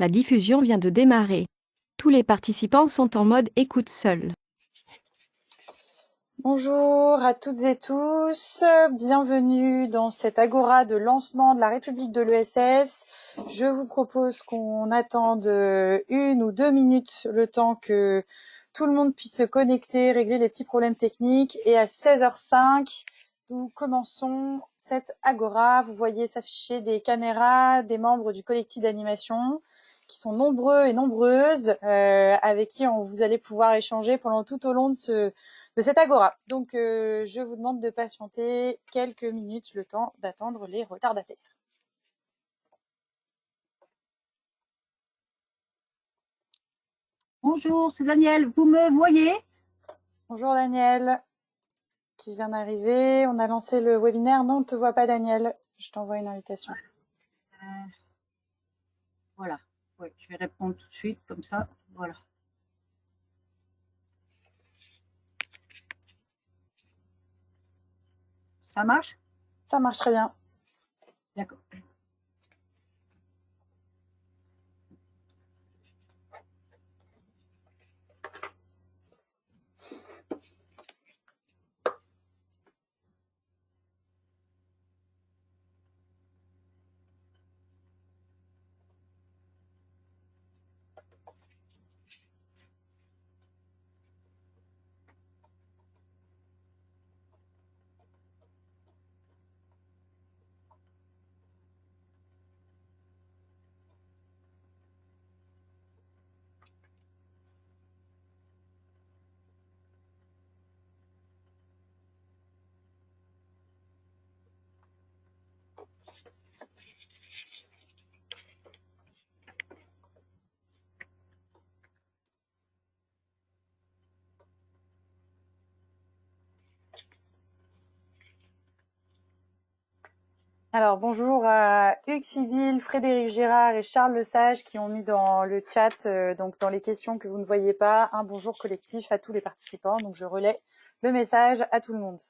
La diffusion vient de démarrer. Tous les participants sont en mode écoute seul. Bonjour à toutes et tous, bienvenue dans cette agora de lancement de la République de l'ESS. Je vous propose qu'on attende 1 ou 2 minutes le temps que tout le monde puisse se connecter, régler les petits problèmes techniques et à 16h05, nous commençons cette agora. Vous voyez s'afficher des caméras, des membres du collectif d'animation qui sont nombreux et nombreuses, avec qui vous allez pouvoir échanger pendant tout au long de cette agora. Donc, je vous demande de patienter quelques minutes, le temps d'attendre les retardataires. Bonjour, c'est Daniel. Vous me voyez? Bonjour Daniel, qui vient d'arriver. On a lancé le webinaire. Non, on ne te voit pas Daniel. Je t'envoie une invitation. Voilà. Oui, je vais répondre tout de suite, comme ça. Voilà. Ça marche? Ça marche très bien. D'accord. Alors, bonjour à Hugues Sibyl, Frédéric Girard et Charles Lesage qui ont mis dans le chat, donc dans les questions que vous ne voyez pas, un bonjour collectif à tous les participants. Donc, je relais le message à tout le monde.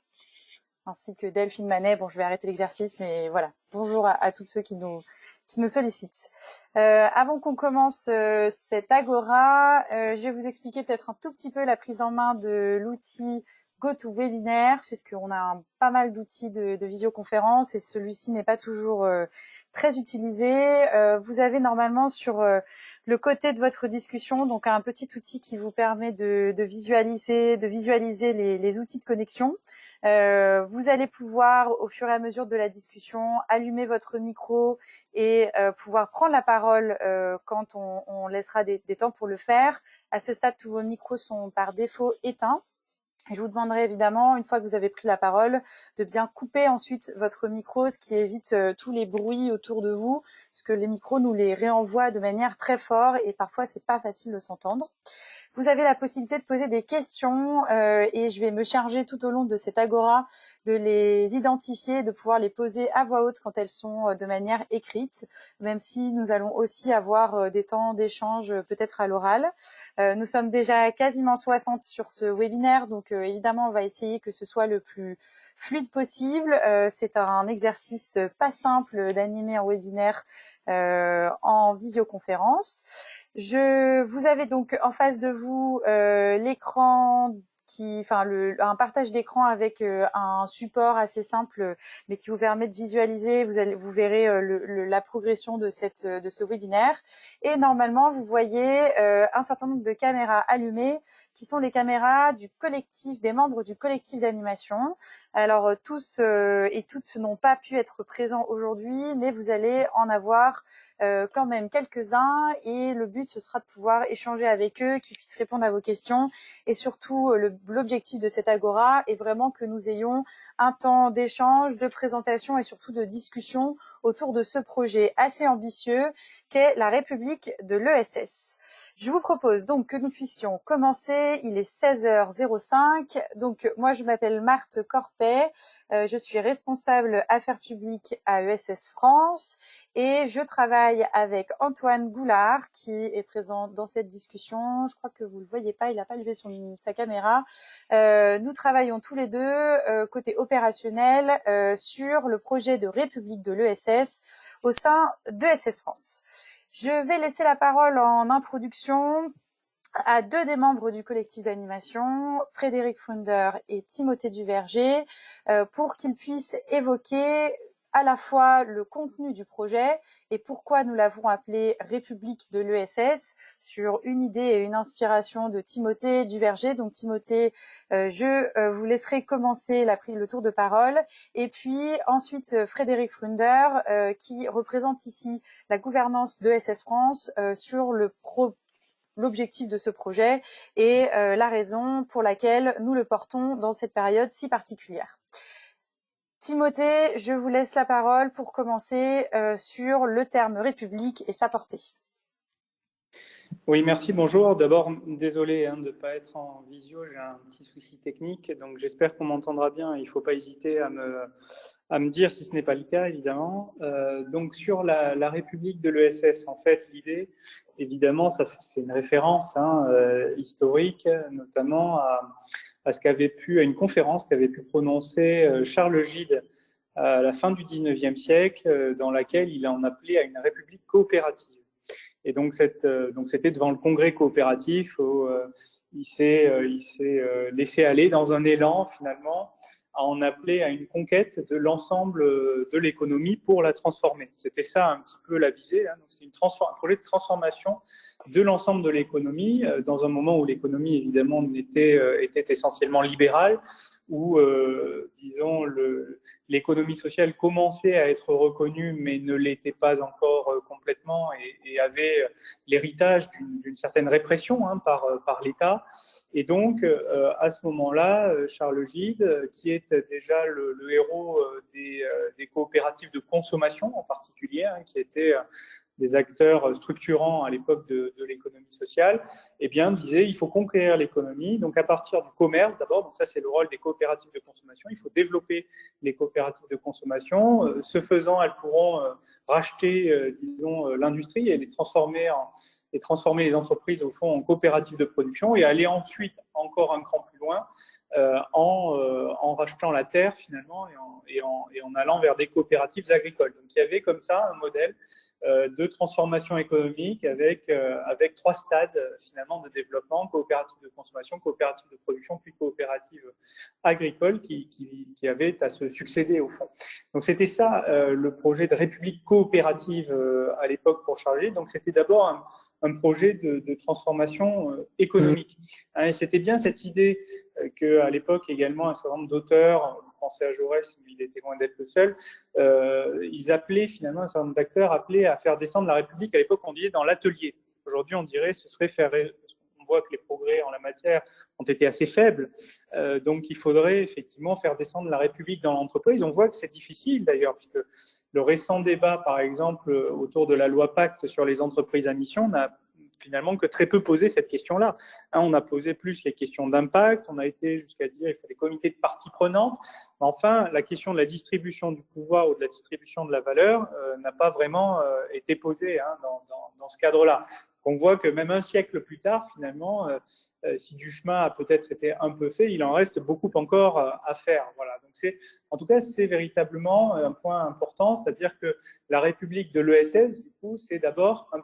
Ainsi que Delphine Manet. Bon, je vais arrêter l'exercice, mais voilà. Bonjour à tous ceux qui nous sollicitent. Avant qu'on commence cette agora, je vais vous expliquer peut-être un tout petit peu la prise en main de l'outil GoToWebinar, puisqu'on a pas mal d'outils de visioconférence et celui-ci n'est pas toujours très utilisé. Vous avez normalement sur le côté de votre discussion donc un petit outil qui vous permet de visualiser les outils de connexion. Vous allez pouvoir, au fur et à mesure de la discussion, allumer votre micro et pouvoir prendre la parole quand on laissera des temps pour le faire. À ce stade, tous vos micros sont par défaut éteints. Je vous demanderai évidemment, une fois que vous avez pris la parole, de bien couper ensuite votre micro, ce qui évite tous les bruits autour de vous, parce que les micros nous les réenvoient de manière très forte et parfois c'est pas facile de s'entendre. Vous avez la possibilité de poser des questions et je vais me charger tout au long de cette agora de les identifier, de pouvoir les poser à voix haute quand elles sont de manière écrite, même si nous allons aussi avoir des temps d'échange peut-être à l'oral. Nous sommes déjà quasiment 60 sur ce webinaire, donc évidemment on va essayer que ce soit le plus fluide possible. C'est un exercice pas simple d'animer un webinaire en visioconférence. Vous avez donc en face de vous l'écran un partage d'écran avec un support assez simple, mais qui vous permet de visualiser. Vous verrez la progression de ce webinaire. Et normalement, vous voyez un certain nombre de caméras allumées, qui sont les caméras du collectif, des membres du collectif d'animation. Alors tous et toutes n'ont pas pu être présents aujourd'hui, mais vous allez en avoir quand même quelques-uns et le but ce sera de pouvoir échanger avec eux, qu'ils puissent répondre à vos questions et surtout l'objectif de cette agora est vraiment que nous ayons un temps d'échange, de présentation et surtout de discussion autour de ce projet assez ambitieux qu'est la République de l'ESS. Je vous propose donc que nous puissions commencer. Il est 16h05. Donc moi je m'appelle Marthe Corpet, je suis responsable affaires publiques à ESS France et je travaille avec Antoine Goulard qui est présent dans cette discussion. Je crois que vous le voyez pas, il n'a pas levé sa caméra. Nous travaillons tous les deux côté opérationnel sur le projet de République de l'ESS au sein d'ESS France. Je vais laisser la parole en introduction à deux des membres du collectif d'animation, Frédéric Frunder et Timothée Duverger, pour qu'ils puissent évoquer à la fois le contenu du projet et pourquoi nous l'avons appelé République de l'ESS, sur une idée et une inspiration de Timothée Duverger. Donc Timothée, je vous laisserai commencer le tour de parole, et puis ensuite Frédéric Frunder, qui représente ici la gouvernance d'ESS France, sur l'objectif de ce projet et la raison pour laquelle nous le portons dans cette période si particulière. Timothée, je vous laisse la parole pour commencer sur le terme République et sa portée. Oui, merci, bonjour. D'abord, désolé de ne pas être en visio, j'ai un petit souci technique, donc j'espère qu'on m'entendra bien. Il ne faut pas hésiter à me dire si ce n'est pas le cas, évidemment. Donc, sur la République de l'ESS, en fait, l'idée, évidemment, c'est une référence historique, notamment à ce qu'avait à une conférence qu'avait pu prononcer Charles Gide à la fin du 19e siècle, dans laquelle il en appelait à une république coopérative. Et donc, c'était devant le congrès coopératif où il s'est laissé aller dans un élan, finalement, à en appeler à une conquête de l'ensemble de l'économie pour la transformer. C'était ça un petit peu la visée. Donc, c'est un projet de transformation de l'ensemble de l'économie, dans un moment où l'économie, évidemment, était essentiellement libérale, où, disons, l'économie sociale commençait à être reconnue, mais ne l'était pas encore complètement, et avait l'héritage d'une certaine répression par l'État. Et donc, à ce moment-là, Charles Gide, qui est déjà le héros des coopératives de consommation en particulier, qui étaient des acteurs structurants à l'époque de l'économie sociale, eh bien, disait il faut conquérir l'économie, donc à partir du commerce d'abord, donc ça c'est le rôle des coopératives de consommation, il faut développer les coopératives de consommation, ce faisant, elles pourront racheter, disons, l'industrie et transformer les entreprises au fond en coopératives de production et aller ensuite encore un cran plus loin en rachetant la terre finalement et en allant vers des coopératives agricoles. Donc il y avait comme ça un modèle de transformation économique avec trois stades finalement de développement: coopérative de consommation, coopérative de production, puis coopérative agricole qui avait à se succéder au fond. Donc c'était ça le projet de république coopérative à l'époque pour Charles Gide. Donc c'était d'abord un projet de transformation économique. Et c'était bien cette idée qu'à l'époque également un certain nombre d'auteurs, pensez à Jaurès, mais il était loin d'être le seul, ils appelaient finalement, un certain nombre d'acteurs appelaient à faire descendre la République. À l'époque, on disait dans l'atelier. Aujourd'hui, on dirait ce serait faire. On voit que les progrès en la matière ont été assez faibles, donc il faudrait effectivement faire descendre la République dans l'entreprise. On voit que c'est difficile d'ailleurs, puisque le récent débat, par exemple, autour de la loi Pacte sur les entreprises à mission n'a finalement que très peu posé cette question-là. On a posé plus les questions d'impact, on a été jusqu'à dire qu'il faut des comités de parties prenantes, mais enfin, la question de la distribution du pouvoir ou de la distribution de la valeur n'a pas vraiment été posée dans ce cadre-là. On voit que même un siècle plus tard, finalement, si du chemin a peut-être été un peu fait, il en reste beaucoup encore à faire. Voilà. Donc en tout cas, c'est véritablement un point important, c'est-à-dire que la République de l'ESS, du coup, c'est d'abord un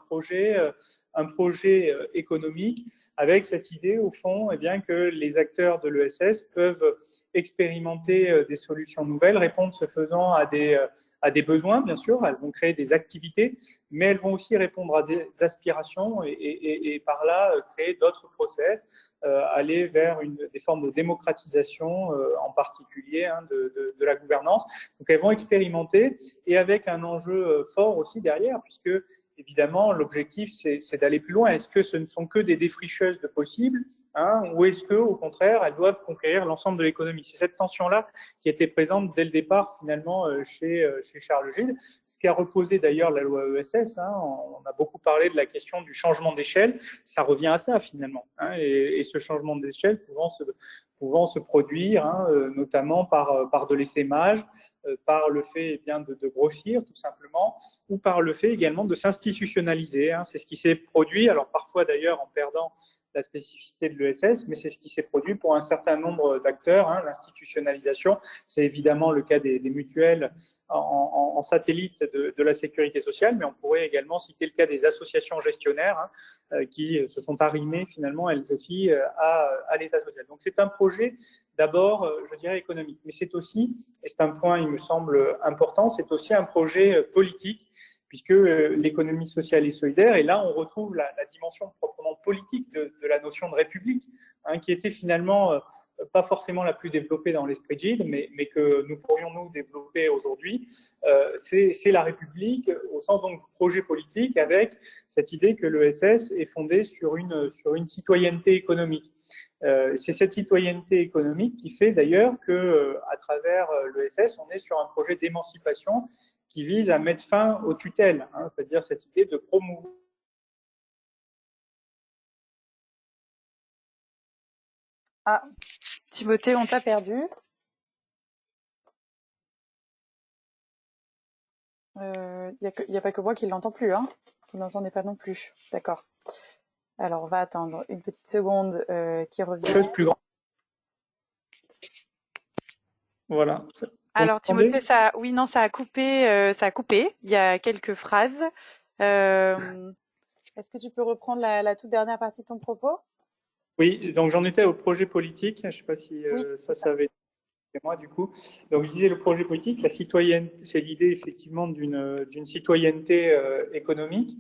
projet économique avec cette idée, au fond, bien, que les acteurs de l'ESS peuvent expérimenter des solutions nouvelles, répondre ce faisant à des besoins, bien sûr. Elles vont créer des activités, mais elles vont aussi répondre à des aspirations et par là créer d'autres process, aller vers des formes de démocratisation en particulier de la gouvernance. Donc elles vont expérimenter et avec un enjeu fort aussi derrière, puisque évidemment l'objectif c'est d'aller plus loin. Est-ce que ce ne sont que des défricheuses de possibles, ou est-ce qu'au contraire, elles doivent conquérir l'ensemble de l'économie? C'est cette tension-là qui était présente dès le départ, finalement, chez Charles Gide, ce qui a reposé d'ailleurs la loi ESS. On a beaucoup parlé de la question du changement d'échelle, ça revient à ça, finalement. Et ce changement d'échelle pouvant se produire, notamment par de l'essaimage, par le fait de grossir, tout simplement, ou par le fait également de s'institutionnaliser. C'est ce qui s'est produit, alors parfois d'ailleurs en perdant la spécificité de l'ESS, mais c'est ce qui s'est produit pour un certain nombre d'acteurs. Hein. L'institutionnalisation, c'est évidemment le cas des mutuelles en satellite de la sécurité sociale, mais on pourrait également citer le cas des associations gestionnaires qui se sont arrimées finalement elles aussi à l'État social. Donc c'est un projet d'abord, je dirais, économique, mais c'est aussi, et c'est un point, il me semble, important, c'est aussi un projet politique, puisque l'économie sociale et solidaire, et là on retrouve la dimension proprement politique de la notion de république, hein, qui était finalement pas forcément la plus développée dans l'esprit de Gilles, mais que nous pourrions nous développer aujourd'hui, c'est la République au sens donc du projet politique, avec cette idée que l'ESS est fondée sur une citoyenneté économique. C'est cette citoyenneté économique qui fait d'ailleurs que, à travers l'ESS, on est sur un projet d'émancipation qui vise à mettre fin aux tutelles, hein, c'est-à-dire cette idée de promouvoir. Ah, Timothée, on t'a perdu. Il n'y a pas que moi qui ne l'entends plus, hein. Vous n'entendez pas non plus. D'accord. Alors, on va attendre une petite seconde qu'il revienne. Plus grand. Voilà. Alors, Timothée, ça a coupé. Il y a quelques phrases. Est-ce que tu peux reprendre la toute dernière partie de ton propos? Oui, donc j'en étais au projet politique. Je ne sais pas si oui, ça avait été moi du coup. Donc je disais le projet politique, la citoyenneté, c'est l'idée effectivement d'une citoyenneté économique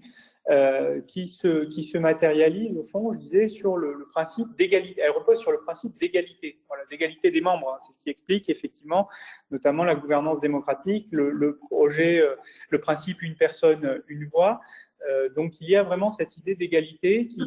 qui se matérialise au fond, je disais, sur le principe d'égalité. Elle repose sur le principe d'égalité, voilà, d'égalité des membres. Hein. C'est ce qui explique effectivement, notamment la gouvernance démocratique, le projet, le principe une personne, une voix. Donc il y a vraiment cette idée d'égalité qui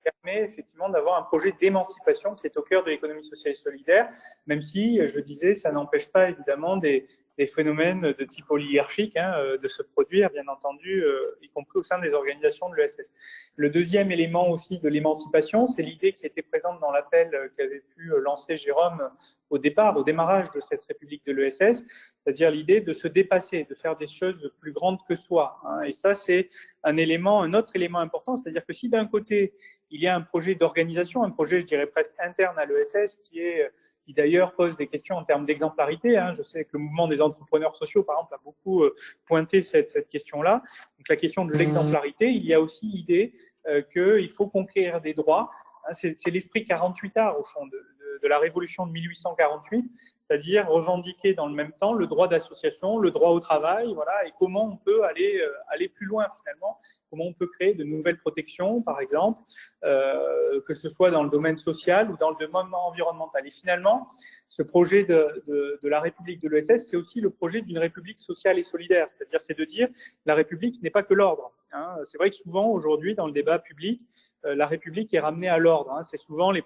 permet effectivement d'avoir un projet d'émancipation qui est au cœur de l'économie sociale et solidaire, même si, je disais, ça n'empêche pas évidemment des phénomènes de type oligarchique de se produire, bien entendu, y compris au sein des organisations de l'ESS. Le deuxième élément aussi de l'émancipation, c'est l'idée qui était présente dans l'appel qu'avait pu lancer Jérôme au démarrage de cette République de l'ESS, c'est-à-dire l'idée de se dépasser, de faire des choses plus grandes que soi. Hein. Et ça, c'est un autre élément important, c'est-à-dire que si d'un côté, il y a un projet d'organisation, un projet, je dirais, presque interne à l'ESS, qui d'ailleurs pose des questions en termes d'exemplarité. Hein. Je sais que le mouvement des entrepreneurs sociaux, par exemple, a beaucoup pointé cette question-là. Donc la question de l'exemplarité, il y a aussi l'idée qu'il faut conquérir des droits. Hein. C'est l'esprit 48art, au fond, de la révolution de 1848, c'est-à-dire revendiquer dans le même temps le droit d'association, le droit au travail, voilà, et comment on peut aller plus loin finalement, comment on peut créer de nouvelles protections, par exemple, que ce soit dans le domaine social ou dans le domaine environnemental. Et finalement, ce projet de la République de l'ESS, c'est aussi le projet d'une République sociale et solidaire, c'est-à-dire c'est de dire la République, ce n'est pas que l'ordre. Hein. C'est vrai que souvent, aujourd'hui, dans le débat public, la République est ramenée à l'ordre. Hein. C'est souvent les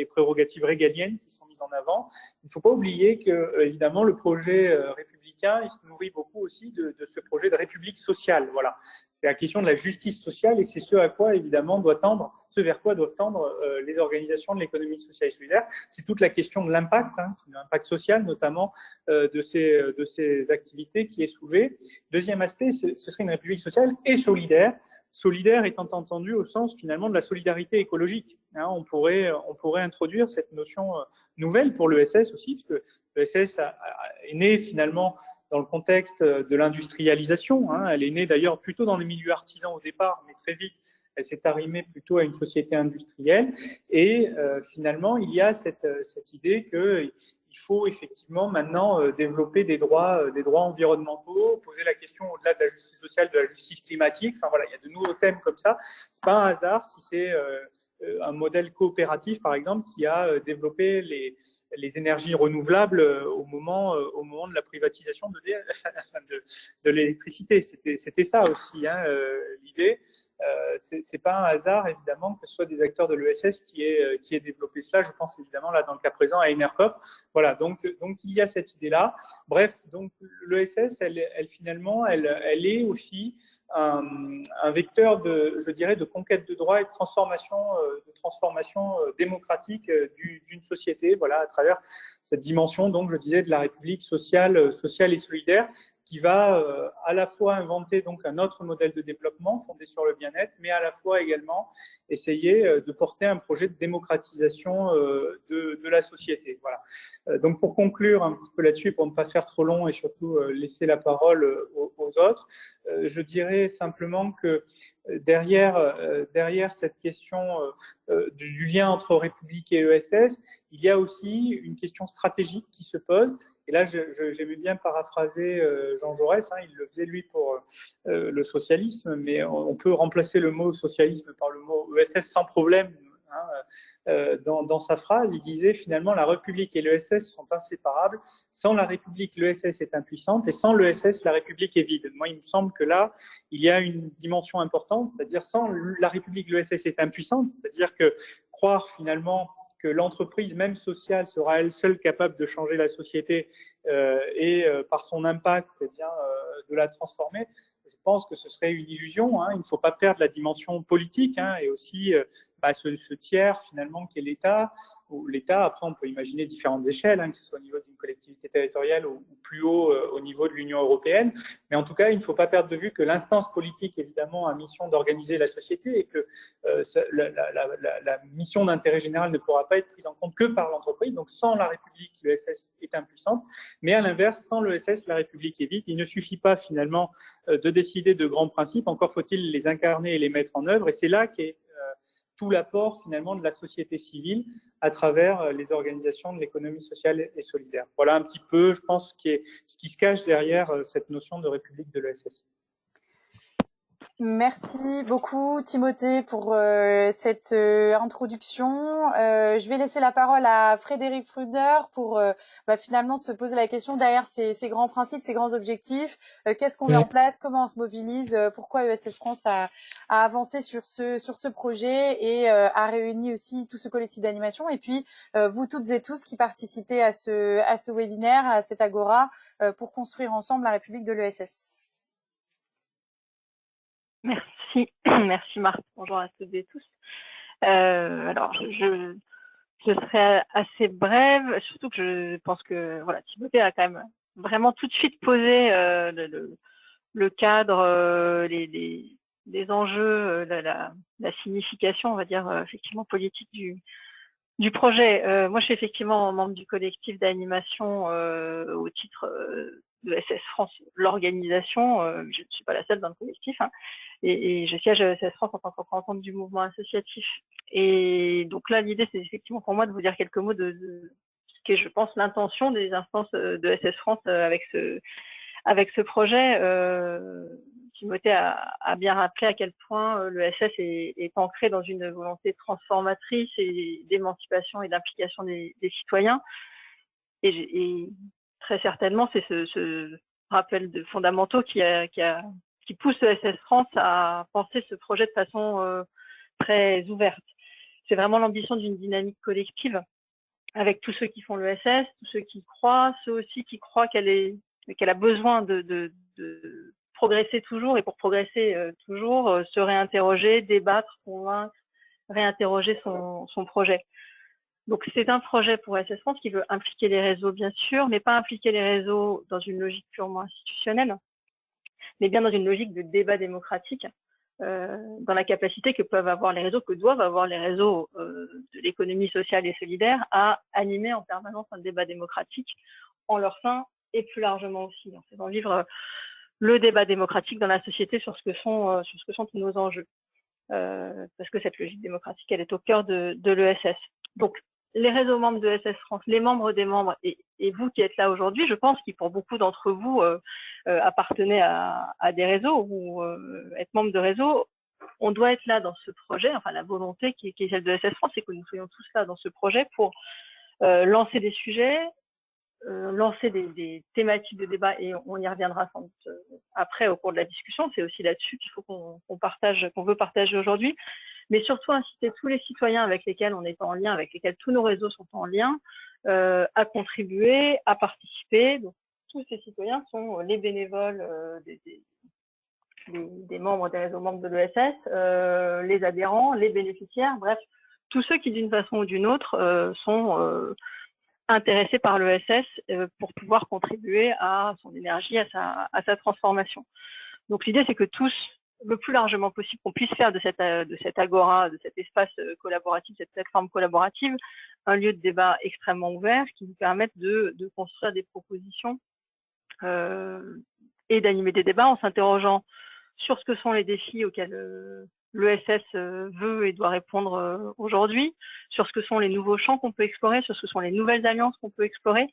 prérogatives régaliennes qui sont mises en avant. Il ne faut pas oublier que, évidemment, le projet républicain, il se nourrit beaucoup aussi de ce projet de République sociale. Voilà. C'est la question de la justice sociale et c'est ce à quoi, évidemment, ce vers quoi doivent tendre les organisations de l'économie sociale et solidaire. C'est toute la question de l'impact, hein, l'impact social, notamment de ces activités qui est soulevée. Deuxième aspect, ce serait une République sociale et solidaire. Solidaire étant entendu au sens finalement de la solidarité écologique. Hein, on pourrait introduire cette notion nouvelle pour l'ESS aussi, parce que l'ESS est née finalement dans le contexte de l'industrialisation. Hein, elle est née d'ailleurs plutôt dans les milieux artisans au départ, mais très vite, elle s'est arrimée plutôt à une société industrielle. Et finalement, il y a cette idée que il faut effectivement maintenant développer des droits environnementaux, poser la question au-delà de la justice sociale, de la justice climatique. Enfin voilà, il y a de nouveaux thèmes comme ça. C'est pas un hasard si c'est un modèle coopératif, par exemple, qui a développé les énergies renouvelables au moment de la privatisation de l'électricité. C'était ça aussi, hein, l'idée. C'est pas un hasard, évidemment, que ce soit des acteurs de l'ESS qui aient développé cela. Je pense évidemment, là, dans le cas présent, à Enercop. Voilà, donc il y a cette idée-là. Bref, donc l'ESS, elle finalement, elle est aussi un vecteur je dirais, de conquête de droits et de transformation démocratique d'une société, voilà, à travers cette dimension, donc, je disais, de la République sociale et solidaire, qui va à la fois inventer donc un autre modèle de développement fondé sur le bien-être, mais à la fois également essayer de porter un projet de démocratisation de la société. Voilà. Donc pour conclure un petit peu là-dessus, pour ne pas faire trop long et surtout laisser la parole aux autres, je dirais simplement que derrière cette question du lien entre République et ESS, il y a aussi une question stratégique qui se pose. Et là, j'aimais bien paraphraser Jean Jaurès, il le faisait lui pour le socialisme, mais on peut remplacer le mot socialisme par le mot ESS sans problème. Dans sa phrase, il disait finalement la République et l'ESS sont inséparables. Sans la République, l'ESS est impuissante et sans l'ESS, la République est vide. Moi, il me semble que là, il y a une dimension importante, c'est-à-dire sans la République, l'ESS est impuissante, c'est-à-dire que croire finalement que l'entreprise, même sociale, sera elle seule capable de changer la société et par son impact, de la transformer, je pense que ce serait une illusion. Il ne faut pas perdre la dimension politique et aussi ce tiers finalement qui est l'État. L'État, après, on peut imaginer différentes échelles, que ce soit au niveau d'une collectivité territoriale ou plus haut au niveau de l'Union européenne. Mais en tout cas, il ne faut pas perdre de vue que l'instance politique, évidemment, a mission d'organiser la société et que la mission d'intérêt général ne pourra pas être prise en compte que par l'entreprise. Donc, sans la République, l'ESS est impuissante. Mais à l'inverse, sans l'ESS, la République est vide. Il ne suffit pas, finalement, de décider de grands principes. Encore faut-il les incarner et les mettre en œuvre. Et c'est là qu'est tout l'apport finalement de la société civile à travers les organisations de l'économie sociale et solidaire. Voilà un petit peu, je pense, ce qui se cache derrière cette notion de République de l'ESS. Merci beaucoup Timothée pour cette introduction. Je vais laisser la parole à Frédéric Frudner pour finalement se poser la question derrière ces grands principes, ces grands objectifs. Qu'est-ce qu'on met en place, comment on se mobilise, pourquoi ESS France a avancé sur ce projet et a réuni aussi tout ce collectif d'animation. Et puis vous toutes et tous qui participez à ce webinaire, à cette agora pour construire ensemble la République de l'ESS. Merci, merci Marc. Bonjour à toutes et tous. Alors, je serai assez brève, surtout que je pense que voilà, Timothée a quand même vraiment tout de suite posé le cadre, les enjeux, la signification, on va dire effectivement politique du projet. Moi, je suis effectivement membre du collectif d'animation au titre de ESS France, l'organisation. Je ne suis pas la seule dans le collectif, et je siège à ESS France en tant que représentante du mouvement associatif. Et donc là, l'idée, c'est effectivement pour moi de vous dire quelques mots de ce qui est, je pense, l'intention des instances de ESS France avec ce projet. Timothée a bien rappelé à quel point l'ESS est ancré dans une volonté transformatrice et d'émancipation et d'implication des citoyens. Et très certainement, c'est ce rappel de fondamentaux qui pousse ESS France à penser ce projet de façon très ouverte. C'est vraiment l'ambition d'une dynamique collective avec tous ceux qui font l'ESS, tous ceux qui croient, ceux aussi qui croient qu'elle a besoin de progresser toujours, et pour progresser toujours, se réinterroger, débattre, convaincre, réinterroger son projet. Donc c'est un projet pour ESS France qui veut impliquer les réseaux, bien sûr, mais pas impliquer les réseaux dans une logique purement institutionnelle, mais bien dans une logique de débat démocratique, dans la capacité que peuvent avoir les réseaux, que doivent avoir les réseaux de l'économie sociale et solidaire à animer en permanence un débat démocratique en leur sein et plus largement aussi, en faisant vivre le débat démocratique dans la société sur ce que sont tous nos enjeux. Parce que cette logique démocratique, elle est au cœur de l'ESS. Donc, les réseaux membres de ESS France, les membres des membres et vous qui êtes là aujourd'hui, je pense que pour beaucoup d'entre vous appartenez à des réseaux ou être membre de réseaux, on doit être là dans ce projet. Enfin, la volonté qui est celle de ESS France, c'est que nous soyons tous là dans ce projet pour lancer des sujets, lancer des thématiques de débat, et on y reviendra sans doute après au cours de la discussion. C'est aussi là-dessus qu'il faut qu'on veut partager aujourd'hui, mais surtout inciter tous les citoyens avec lesquels on est en lien, avec lesquels tous nos réseaux sont en lien, à contribuer, à participer. Donc, tous ces citoyens sont les bénévoles des membres des réseaux membres de l'ESS, les adhérents, les bénéficiaires, bref, tous ceux qui d'une façon ou d'une autre sont intéressé par l'ESS pour pouvoir contribuer à son énergie, à sa transformation. Donc l'idée, c'est que tous, le plus largement possible, qu'on puisse faire de cette agora, de cet espace collaboratif, cette plateforme collaborative, un lieu de débat extrêmement ouvert qui nous permette de construire des propositions et d'animer des débats en s'interrogeant sur ce que sont les défis auxquels l'ESS veut et doit répondre aujourd'hui, sur ce que sont les nouveaux champs qu'on peut explorer, sur ce que sont les nouvelles alliances qu'on peut explorer,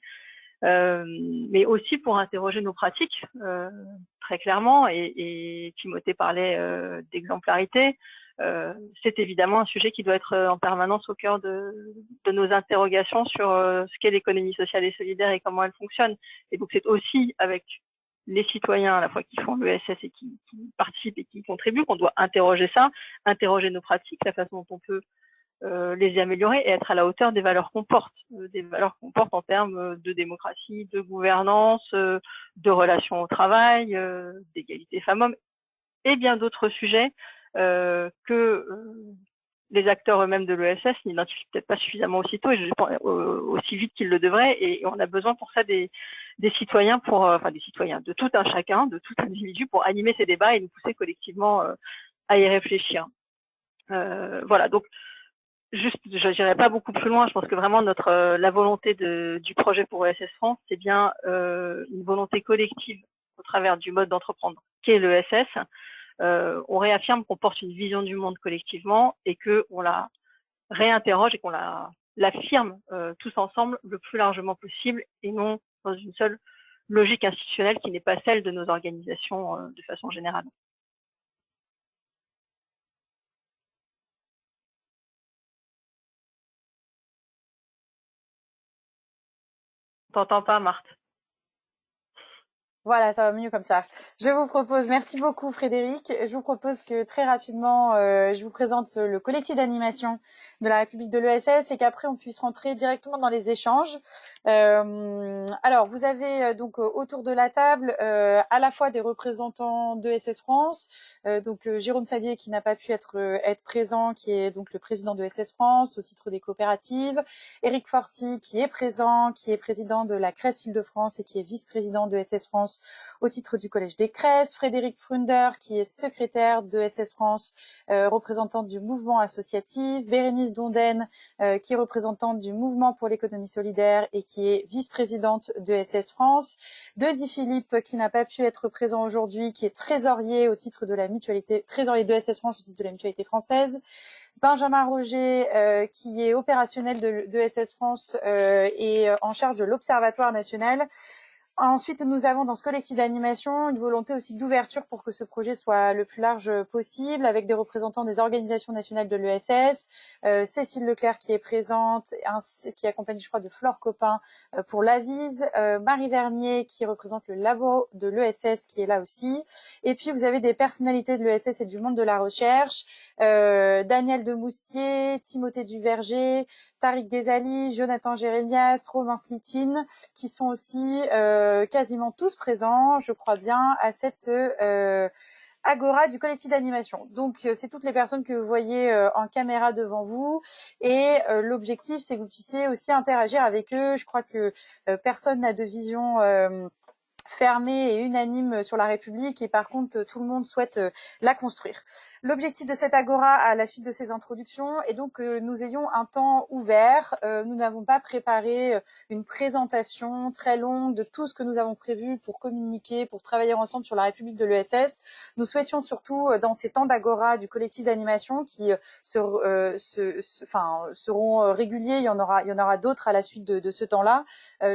mais aussi pour interroger nos pratiques très clairement. Et Timothée parlait d'exemplarité. C'est évidemment un sujet qui doit être en permanence au cœur de nos interrogations sur ce qu'est l'économie sociale et solidaire et comment elle fonctionne. Et donc c'est aussi avec les citoyens à la fois qui font l'ESS et qui participent et qui contribuent qu'on doit interroger ça, interroger nos pratiques, la façon dont on peut les y améliorer et être à la hauteur des valeurs qu'on porte en termes de démocratie, de gouvernance, de relations au travail, d'égalité femmes-hommes et bien d'autres sujets que les acteurs eux-mêmes de l'ESS n'identifient peut-être pas suffisamment aussitôt et aussi vite qu'ils le devraient. Et on a besoin pour ça des citoyens, des citoyens, de tout un chacun, de tout individu pour animer ces débats et nous pousser collectivement à y réfléchir. Voilà, donc juste, je n'irai pas beaucoup plus loin. Je pense que vraiment la volonté du projet pour ESS France, c'est bien une volonté collective au travers du mode d'entreprendre qu'est l'ESS. On réaffirme qu'on porte une vision du monde collectivement et qu'on la réinterroge et qu'on l'affirme tous ensemble le plus largement possible et non dans une seule logique institutionnelle qui n'est pas celle de nos organisations de façon générale. T'entends pas, Marthe? Voilà, ça va mieux comme ça. Je vous propose, merci beaucoup Frédéric, je vous propose que très rapidement, je vous présente le collectif d'animation de la République de l'ESS et qu'après on puisse rentrer directement dans les échanges. Alors, vous avez donc autour de la table à la fois des représentants de ESS France, donc Jérôme Sadier qui n'a pas pu être présent, qui est donc le président de ESS France au titre des coopératives, Éric Forti qui est présent, qui est président de la CRES Île-de-France et qui est vice-président de ESS France au titre du Collège des Crèces, Frédéric Frunder, qui est secrétaire de ESS France, représentante du mouvement associatif, Bérénice Donden, qui est représentante du mouvement pour l'économie solidaire et qui est vice-présidente de ESS France, Denis Philippe, qui n'a pas pu être présent aujourd'hui, qui est trésorier au titre de la mutualité, trésorier de ESS France au titre de la mutualité française, Benjamin Roger, qui est opérationnel de ESS France et en charge de l'Observatoire national. Ensuite, nous avons dans ce collectif d'animation une volonté aussi d'ouverture pour que ce projet soit le plus large possible, avec des représentants des organisations nationales de l'ESS, Cécile Leclerc qui est présente, qui est accompagnée, je crois, de Flore Copin pour l'Avise, Marie Vernier qui représente le labo de l'ESS qui est là aussi, et puis vous avez des personnalités de l'ESS et du monde de la recherche, Daniel Demoustier, Timothée Duverger, Tariq Ghezali, Jonathan Jérémias, Romain Slitine, qui sont aussi quasiment tous présents, je crois bien, à cette agora du collectif d'animation. Donc, c'est toutes les personnes que vous voyez en caméra devant vous. Et l'objectif, c'est que vous puissiez aussi interagir avec eux. Je crois que personne n'a de vision fermée et unanime sur la République et par contre tout le monde souhaite la construire. L'objectif de cette agora à la suite de ces introductions est donc que nous ayons un temps ouvert. Nous n'avons pas préparé une présentation très longue de tout ce que nous avons prévu pour communiquer, pour travailler ensemble sur la République de l'ESS. Nous souhaitions surtout dans ces temps d'agora du collectif d'animation qui seront réguliers, il y en aura d'autres à la suite de ce temps-là,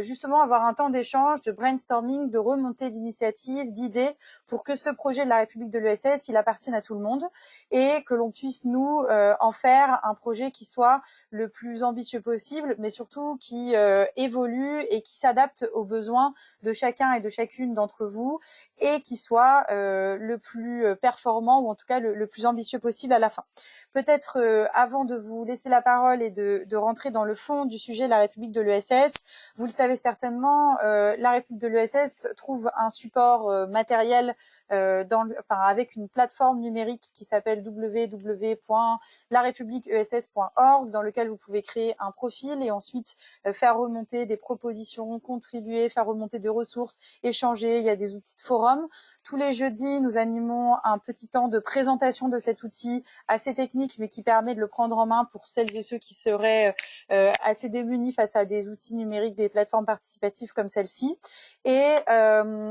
justement avoir un temps d'échange, de brainstorming, de remontée d'initiatives, d'idées pour que ce projet de la République de l'ESS, il appartienne à tout le monde et que l'on puisse nous en faire un projet qui soit le plus ambitieux possible, mais surtout qui évolue et qui s'adapte aux besoins de chacun et de chacune d'entre vous et qui soit le plus performant ou en tout cas le plus ambitieux possible à la fin. Peut-être avant de vous laisser la parole et de rentrer dans le fond du sujet de la République de l'ESS, vous le savez certainement, la République de l'ESS trouve un support matériel avec une plateforme numérique qui qui s'appelle www.larepubliqueess.org, dans lequel vous pouvez créer un profil et ensuite faire remonter des propositions, contribuer, faire remonter des ressources, échanger. Il y a des outils de forum. Tous les jeudis, nous animons un petit temps de présentation de cet outil assez technique, mais qui permet de le prendre en main pour celles et ceux qui seraient assez démunis face à des outils numériques, des plateformes participatives comme celle-ci. Et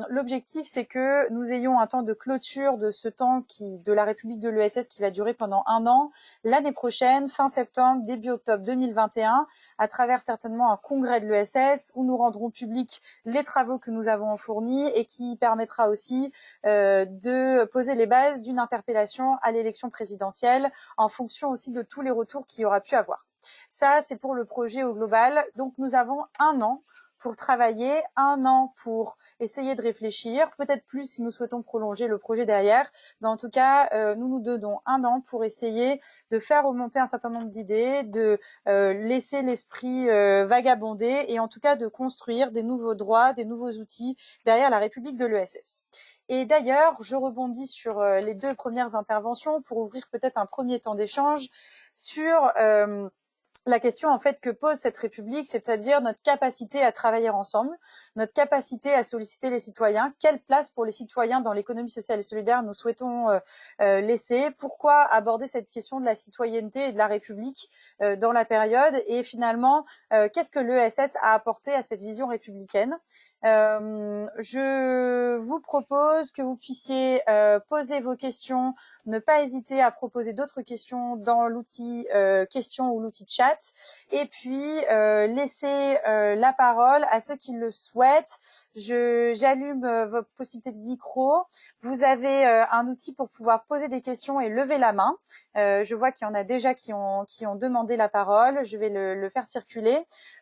l'objectif, c'est que nous ayons un temps de clôture de ce temps de la République de l'ESS qui va durer pendant 1 an, l'année prochaine, fin septembre, début octobre 2021, à travers certainement un congrès de l'ESS où nous rendrons public les travaux que nous avons fournis et qui permettra aussi de poser les bases d'une interpellation à l'élection présidentielle en fonction aussi de tous les retours qu'il y aura pu avoir. Ça, c'est pour le projet au global. Donc, nous avons 1 an pour travailler, 1 an pour essayer de réfléchir, peut-être plus si nous souhaitons prolonger le projet derrière, mais en tout cas, nous nous donnons 1 an pour essayer de faire remonter un certain nombre d'idées, de laisser l'esprit vagabonder et en tout cas de construire des nouveaux droits, des nouveaux outils derrière la République de l'ESS. Et d'ailleurs, je rebondis sur les 2 premières interventions pour ouvrir peut-être un premier temps d'échange sur la question en fait que pose cette République, c'est-à-dire notre capacité à travailler ensemble, notre capacité à solliciter les citoyens, quelle place pour les citoyens dans l'économie sociale et solidaire nous souhaitons laisser, pourquoi aborder cette question de la citoyenneté et de la République dans la période et finalement qu'est-ce que l'ESS a apporté à cette vision républicaine. Je vous propose que vous puissiez poser vos questions, ne pas hésiter à proposer d'autres questions dans l'outil questions ou l'outil chat, et puis laisser la parole à ceux qui le souhaitent. J'allume vos possibilités de micro. Vous avez un outil pour pouvoir poser des questions et lever la main. Je vois qu'il y en a déjà qui ont demandé la parole. Je vais le faire circuler.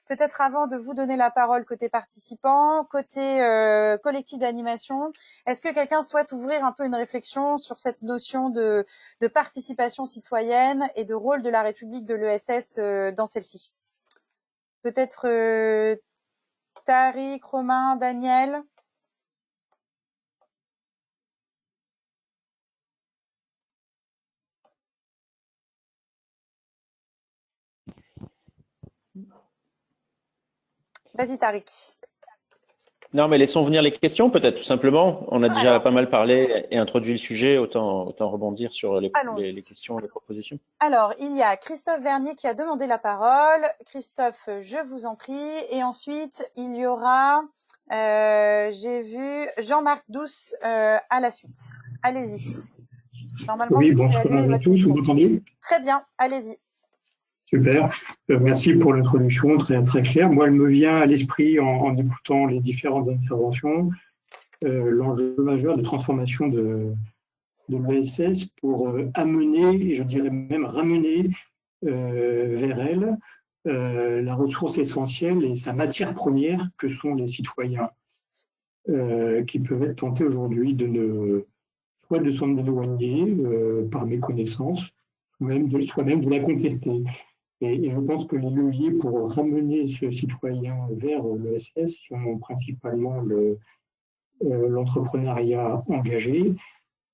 Peut-être avant de vous donner la parole côté participants, côté collectif d'animation, est-ce que quelqu'un souhaite ouvrir un peu une réflexion sur cette notion de participation citoyenne et de rôle de la République de l'ESS dans celle-ci? Peut-être Tariq, Romain, Daniel? Vas-y Tariq. Non, mais laissons venir les questions, peut-être, tout simplement. On a déjà pas mal parlé et introduit le sujet, autant rebondir sur les questions, les propositions. Alors, il y a Christophe Vernier qui a demandé la parole. Christophe, je vous en prie. Et ensuite, il y aura, j'ai vu Jean-Marc Douce à la suite. Allez-y. Normalement, oui, bonsoir à tous, vous m'entendez? Très bien, allez-y. Super, merci pour l'introduction, très, très claire. Moi, elle me vient à l'esprit en écoutant les différentes interventions, l'enjeu majeur de transformation de l'ESS pour amener, et je dirais même ramener vers elle la ressource essentielle et sa matière première que sont les citoyens, qui peuvent être tentés aujourd'hui soit de s'en éloigner par méconnaissance, soit même de la contester. Et je pense que les leviers pour ramener ce citoyen vers l'ESS sont principalement l'entrepreneuriat engagé,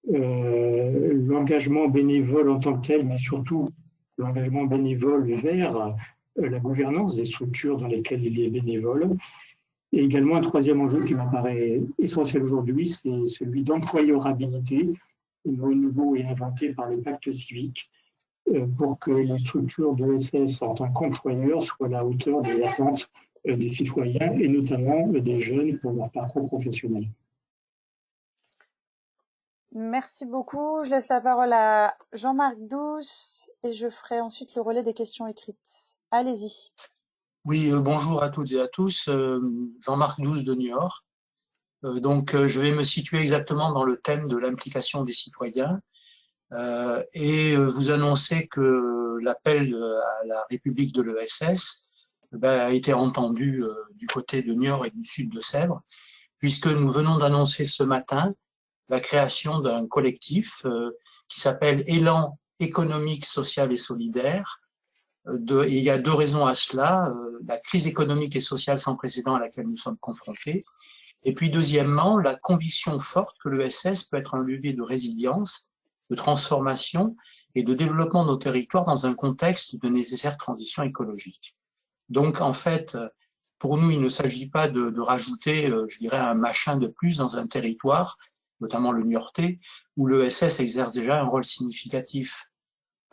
l'engagement bénévole en tant que tel, mais surtout l'engagement bénévole vers la gouvernance des structures dans lesquelles il est bénévole. Et également un troisième enjeu qui m'apparaît essentiel aujourd'hui, c'est celui d'employabilité, nouveau et inventé par le pacte civique, pour que les structures de l'ESS en tant qu'employeurs soient à la hauteur des attentes des citoyens et notamment des jeunes pour leur parcours professionnel. Merci beaucoup. Je laisse la parole à Jean-Marc Douce et je ferai ensuite le relais des questions écrites. Allez-y. Oui, bonjour à toutes et à tous. Jean-Marc Douce de Niort. Je vais me situer exactement dans le thème de l'implication des citoyens. Et vous annoncer que l'appel à la République de l'ESS a été entendu du côté de Niort et du sud de Sèvres, puisque nous venons d'annoncer ce matin la création d'un collectif qui s'appelle Élan économique, social et solidaire. Et il y a 2 raisons à cela, la crise économique et sociale sans précédent à laquelle nous sommes confrontés, et puis deuxièmement, la conviction forte que l'ESS peut être un levier de résilience de transformation et de développement de nos territoires dans un contexte de nécessaire transition écologique. Donc, en fait, pour nous, il ne s'agit pas de rajouter, je dirais, un machin de plus dans un territoire, notamment le Niortais, où l'ESS exerce déjà un rôle significatif.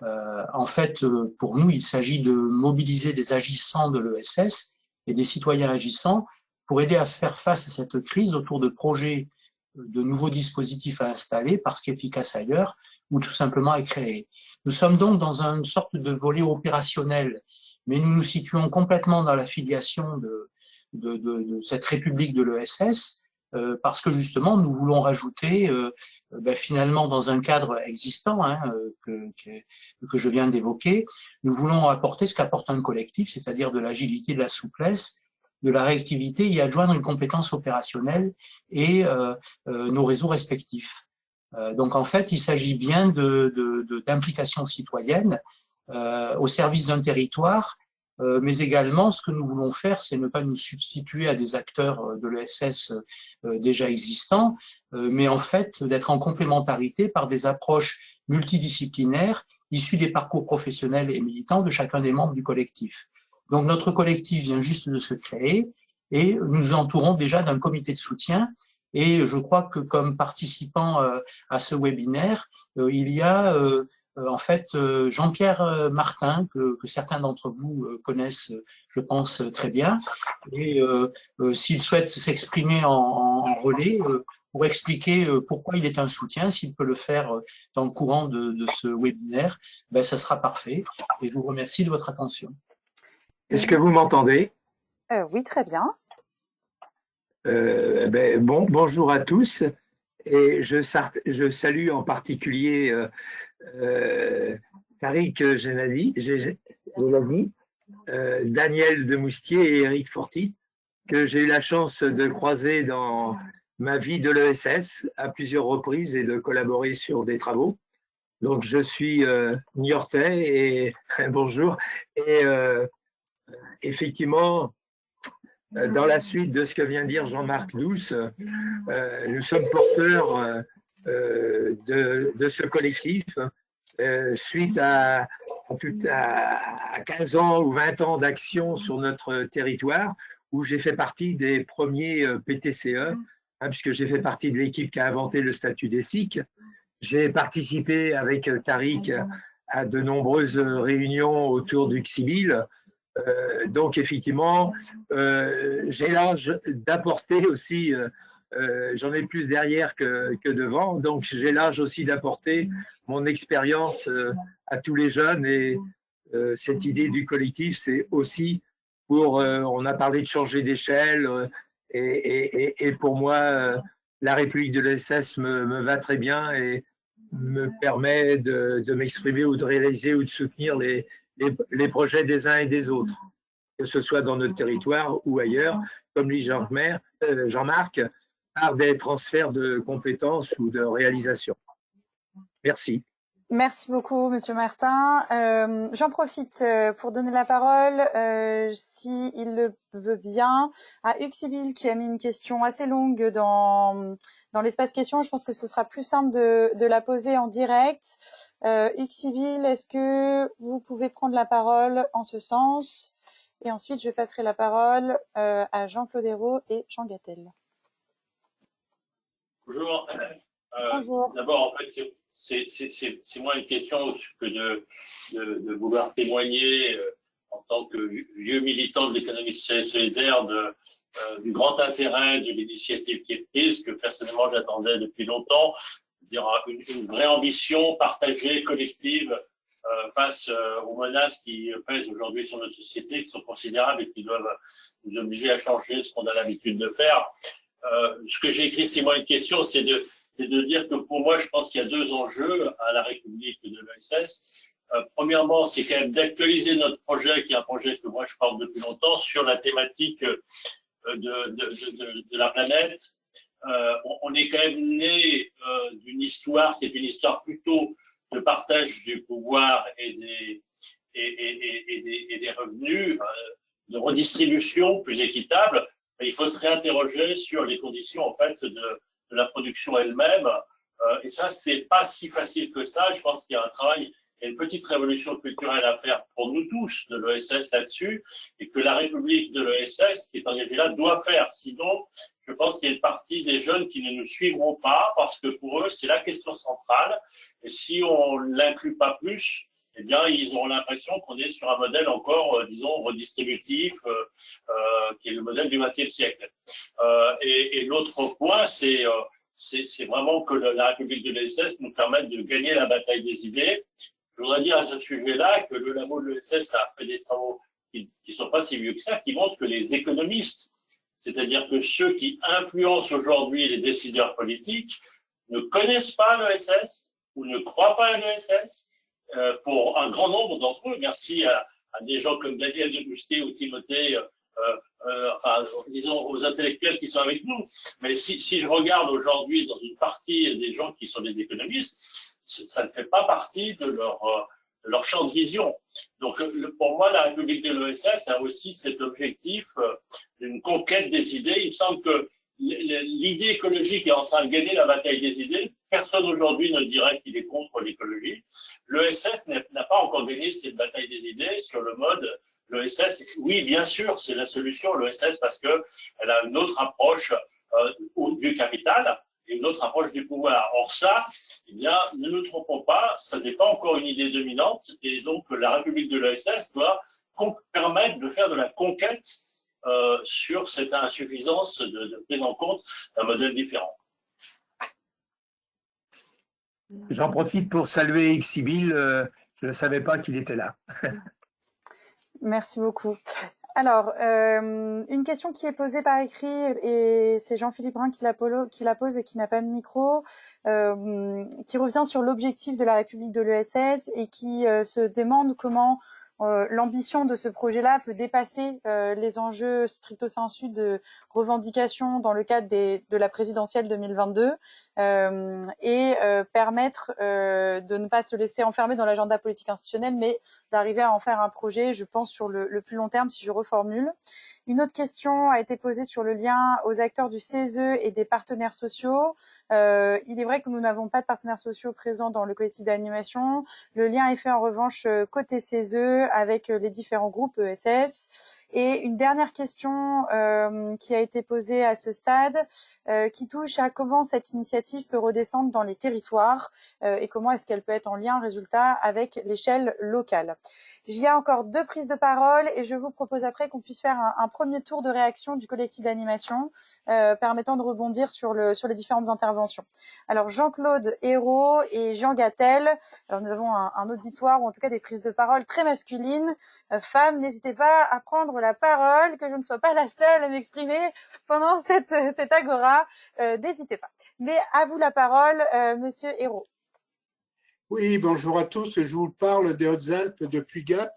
En fait, pour nous, il s'agit de mobiliser des agissants de l'ESS et des citoyens agissants pour aider à faire face à cette crise autour de projets, de nouveaux dispositifs à installer parce qu'efficaces ailleurs ou tout simplement à créer. Nous sommes donc dans une sorte de volet opérationnel, mais nous nous situons complètement dans la filiation de cette république de l'ESS parce que justement, nous voulons rajouter finalement dans un cadre existant que je viens d'évoquer, nous voulons apporter ce qu'apporte un collectif, c'est-à-dire de l'agilité, de la souplesse, de la réactivité, y adjoindre une compétence opérationnelle et nos réseaux respectifs. Donc en fait, il s'agit bien d'implication citoyenne au service d'un territoire, mais également ce que nous voulons faire, c'est ne pas nous substituer à des acteurs de l'ESS déjà existants, mais en fait d'être en complémentarité par des approches multidisciplinaires issues des parcours professionnels et militants de chacun des membres du collectif. Donc notre collectif vient juste de se créer et nous entourons déjà d'un comité de soutien et je crois que comme participant à ce webinaire, il y a en fait Jean-Pierre Martin que certains d'entre vous connaissent, je pense, très bien et s'il souhaite s'exprimer en relais pour expliquer pourquoi il est un soutien, s'il peut le faire dans le courant de ce webinaire, ben, ça sera parfait et je vous remercie de votre attention. Est-ce que vous m'entendez? Oui, très bien. Bonjour à tous et je salue en particulier Tariq Genadi, Daniel Demoustier et Eric Fortit, que j'ai eu la chance de croiser dans ma vie de l'ESS à plusieurs reprises et de collaborer sur des travaux. Donc je suis niortais et bonjour et effectivement, dans la suite de ce que vient de dire Jean-Marc Douce, nous sommes porteurs de ce collectif suite à 15 ans ou 20 ans d'action sur notre territoire, où j'ai fait partie des premiers PTCE, puisque j'ai fait partie de l'équipe qui a inventé le statut des SIC. J'ai participé avec Tariq à de nombreuses réunions autour du XIBIL. Donc effectivement, j'ai l'âge d'apporter aussi, j'en ai plus derrière que devant, donc j'ai l'âge aussi d'apporter mon expérience à tous les jeunes et cette idée du collectif, c'est aussi pour, on a parlé de changer d'échelle et pour moi, la République de l'ESS me va très bien et me permet de m'exprimer ou de réaliser ou de soutenir les projets des uns et des autres, que ce soit dans notre territoire ou ailleurs, comme dit Jean-Marc, par des transferts de compétences ou de réalisations. Merci. Merci beaucoup, Monsieur Martin. J'en profite pour donner la parole, s'il le veut bien, à Uxibil qui a mis une question assez longue dans l'espace questions. Je pense que ce sera plus simple de la poser en direct. Uxibil, est-ce que vous pouvez prendre la parole en ce sens? Et ensuite, je passerai la parole à Jean-Claude Hérault et Jean Gattel. Bonjour. Bonjour. D'abord, en fait, c'est moins une question que de vouloir témoigner en tant que vieux militant de l'économie solidaire du grand intérêt de l'initiative qui est prise, que personnellement j'attendais depuis longtemps, c'est-à-dire une vraie ambition partagée, collective, face aux menaces qui pèsent aujourd'hui sur notre société, qui sont considérables et qui doivent nous obliger à changer ce qu'on a l'habitude de faire. Ce que j'ai écrit, c'est moins une question, c'est de dire que pour moi, je pense qu'il y a deux enjeux à la République de l'ESS. Premièrement, c'est quand même d'actualiser notre projet, qui est un projet que moi je porte depuis longtemps, sur la thématique de la planète. On est quand même né d'une histoire qui est une histoire plutôt de partage du pouvoir et des revenus, de redistribution plus équitable. Mais il faut se réinterroger sur les conditions en fait de la production elle-même, Et ça, c'est pas si facile que ça. Je pense qu'il y a un travail, il y a une petite révolution culturelle à faire pour nous tous de l'ESS là-dessus, et que la République de l'ESS, qui est engagée là, doit faire. Sinon, je pense qu'il y a une partie des jeunes qui ne nous suivront pas, parce que pour eux, c'est la question centrale. Et si on l'inclut pas plus, eh bien, ils auront l'impression qu'on est sur un modèle encore, disons, redistributif, qui est le modèle du XXe siècle. Et l'autre point, c'est vraiment que la République de l'ESS nous permette de gagner la bataille des idées. Je voudrais dire à ce sujet-là que le labo de l'ESS a fait des travaux qui ne sont pas si vieux que ça, qui montrent que les économistes, c'est-à-dire que ceux qui influencent aujourd'hui les décideurs politiques, ne connaissent pas l'ESS ou ne croient pas à l'ESS. Pour un grand nombre d'entre eux, merci à des gens comme Daniel Deboustier ou Timothée, enfin, disons aux intellectuels qui sont avec nous. Mais si je regarde aujourd'hui dans une partie des gens qui sont des économistes, ça ne fait pas partie de leur champ de vision. Donc, pour moi, la République de l'ESS a aussi cet objectif d'une conquête des idées. Il me semble que l'idée écologique est en train de gagner la bataille des idées. Personne aujourd'hui ne dirait qu'il est contre l'écologie. L'ESS n'a pas encore gagné cette bataille des idées sur le mode l'ESS. Oui, bien sûr, c'est la solution, l'ESS, parce qu'elle a une autre approche du capital et une autre approche du pouvoir. Or ça, eh bien, ne nous trompons pas, ça n'est pas encore une idée dominante, et donc la République de l'ESS doit permettre de faire de la conquête sur cette insuffisance de prise en compte d'un modèle différent. J'en profite pour saluer Xybil, je ne savais pas qu'il était là. Merci beaucoup. Alors, une question qui est posée par écrit, et c'est Jean-Philippe Brun qui la pose et qui n'a pas de micro, qui revient sur l'objectif de la République de l'ESS et qui se demande comment l'ambition de ce projet-là peut dépasser les enjeux stricto sensu de revendication dans le cadre de la présidentielle 2022 et permettre de ne pas se laisser enfermer dans l'agenda politique institutionnel, mais d'arriver à en faire un projet, je pense, sur le plus long terme, si je reformule. Une autre question a été posée sur le lien aux acteurs du CESE et des partenaires sociaux. Il est vrai que nous n'avons pas de partenaires sociaux présents dans le collectif d'animation. Le lien est fait en revanche côté CESE avec les différents groupes ESS. Et une dernière question qui a été posée à ce stade, qui touche à comment cette initiative peut redescendre dans les territoires et comment est-ce qu'elle peut être en lien, résultat, avec l'échelle locale. J'y ai encore 2 prises de parole et je vous propose après qu'on puisse faire un premier tour de réaction du collectif d'animation permettant de rebondir sur les différentes interventions. Alors Jean-Claude Hérault et Jean Gattel, alors nous avons un auditoire ou en tout cas des prises de parole très masculines. Femmes, n'hésitez pas à prendre la parole, que je ne sois pas la seule à m'exprimer pendant cette agora, n'hésitez pas. Mais à vous la parole, Monsieur Hérault. Oui, bonjour à tous, je vous parle des Hautes-Alpes depuis Gap,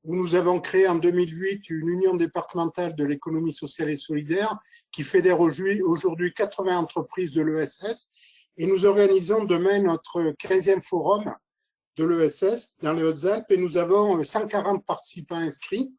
où nous avons créé en 2008 une union départementale de l'économie sociale et solidaire qui fédère aujourd'hui 80 entreprises de l'ESS et nous organisons demain notre 15e forum de l'ESS dans les Hautes-Alpes et nous avons 140 participants inscrits.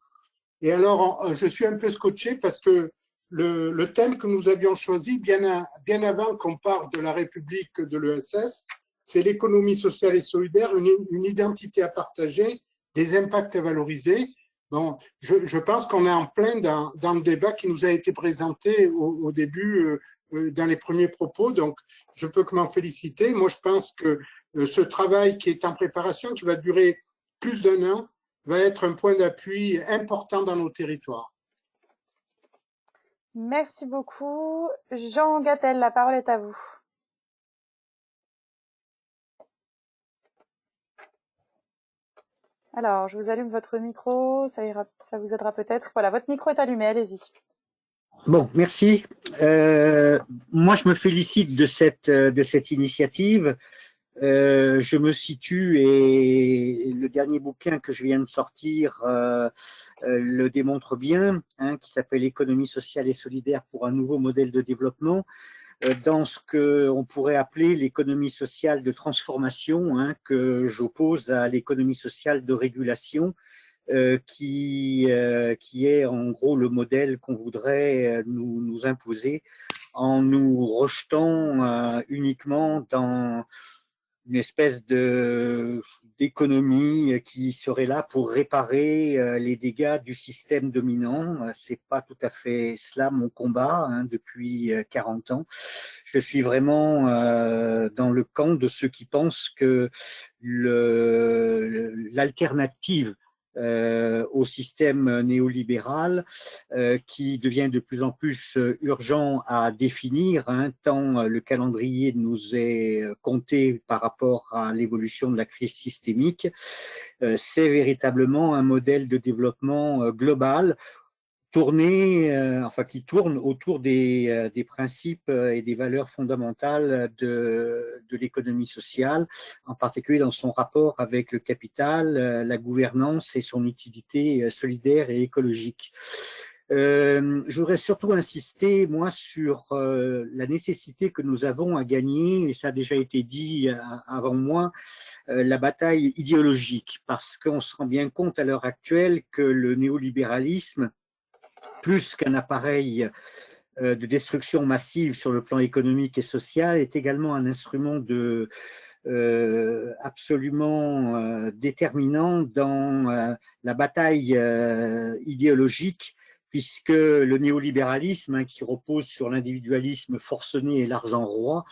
Et alors, je suis un peu scotché parce que le thème que nous avions choisi bien avant qu'on parle de la République de l'ESS, c'est l'économie sociale et solidaire, une identité à partager, des impacts à valoriser. Bon, je pense qu'on est en plein dans le débat qui nous a été présenté au début, dans les premiers propos, donc je peux que m'en féliciter. Moi, je pense que ce travail qui est en préparation, qui va durer plus d'1 an, va être un point d'appui important dans nos territoires. Merci beaucoup. Jean Gattel, la parole est à vous. Alors, je vous allume votre micro, ça vous aidera peut-être. Voilà, votre micro est allumé, allez-y. Bon, merci. Moi, je me félicite de cette initiative. Je me situe et le dernier bouquin que je viens de sortir le démontre bien, hein, qui s'appelle « Économie sociale et solidaire pour un nouveau modèle de développement ». Dans ce qu'on pourrait appeler l'économie sociale de transformation, hein, que j'oppose à l'économie sociale de régulation, qui est en gros le modèle qu'on voudrait nous imposer en nous rejetant uniquement dans une espèce d'économie qui serait là pour réparer les dégâts du système dominant. C'est pas tout à fait cela mon combat depuis 40 ans. Je suis vraiment dans le camp de ceux qui pensent que l'alternative au système néolibéral qui devient de plus en plus urgent à définir, tant le calendrier nous est compté par rapport à l'évolution de la crise systémique. C'est véritablement un modèle de développement global qui tourne autour des principes et des valeurs fondamentales de l'économie sociale, en particulier dans son rapport avec le capital, la gouvernance et son utilité solidaire et écologique. Je voudrais surtout insister, moi, sur la nécessité que nous avons à gagner, et ça a déjà été dit avant moi, la bataille idéologique, parce qu'on se rend bien compte à l'heure actuelle que le néolibéralisme, plus qu'un appareil de destruction massive sur le plan économique et social, est également un instrument absolument déterminant dans la bataille idéologique, puisque le néolibéralisme, qui repose sur l'individualisme forcené et l'argent roi,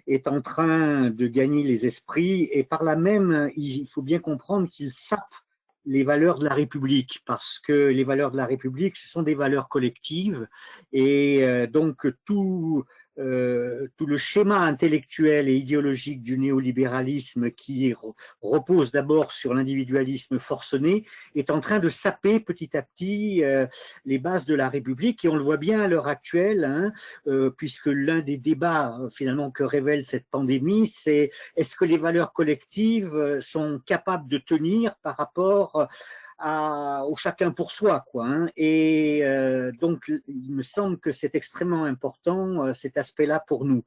est en train de gagner les esprits, et par là même, il faut bien comprendre qu'il sape les valeurs de la République, parce que les valeurs de la République, ce sont des valeurs collectives, et donc tout le schéma intellectuel et idéologique du néolibéralisme qui repose d'abord sur l'individualisme forcené est en train de saper petit à petit les bases de la République, et on le voit bien à l'heure actuelle, puisque l'un des débats finalement que révèle cette pandémie, c'est est-ce que les valeurs collectives sont capables de tenir par rapport au chacun pour soi, Et donc, il me semble que c'est extrêmement important, cet aspect-là pour nous.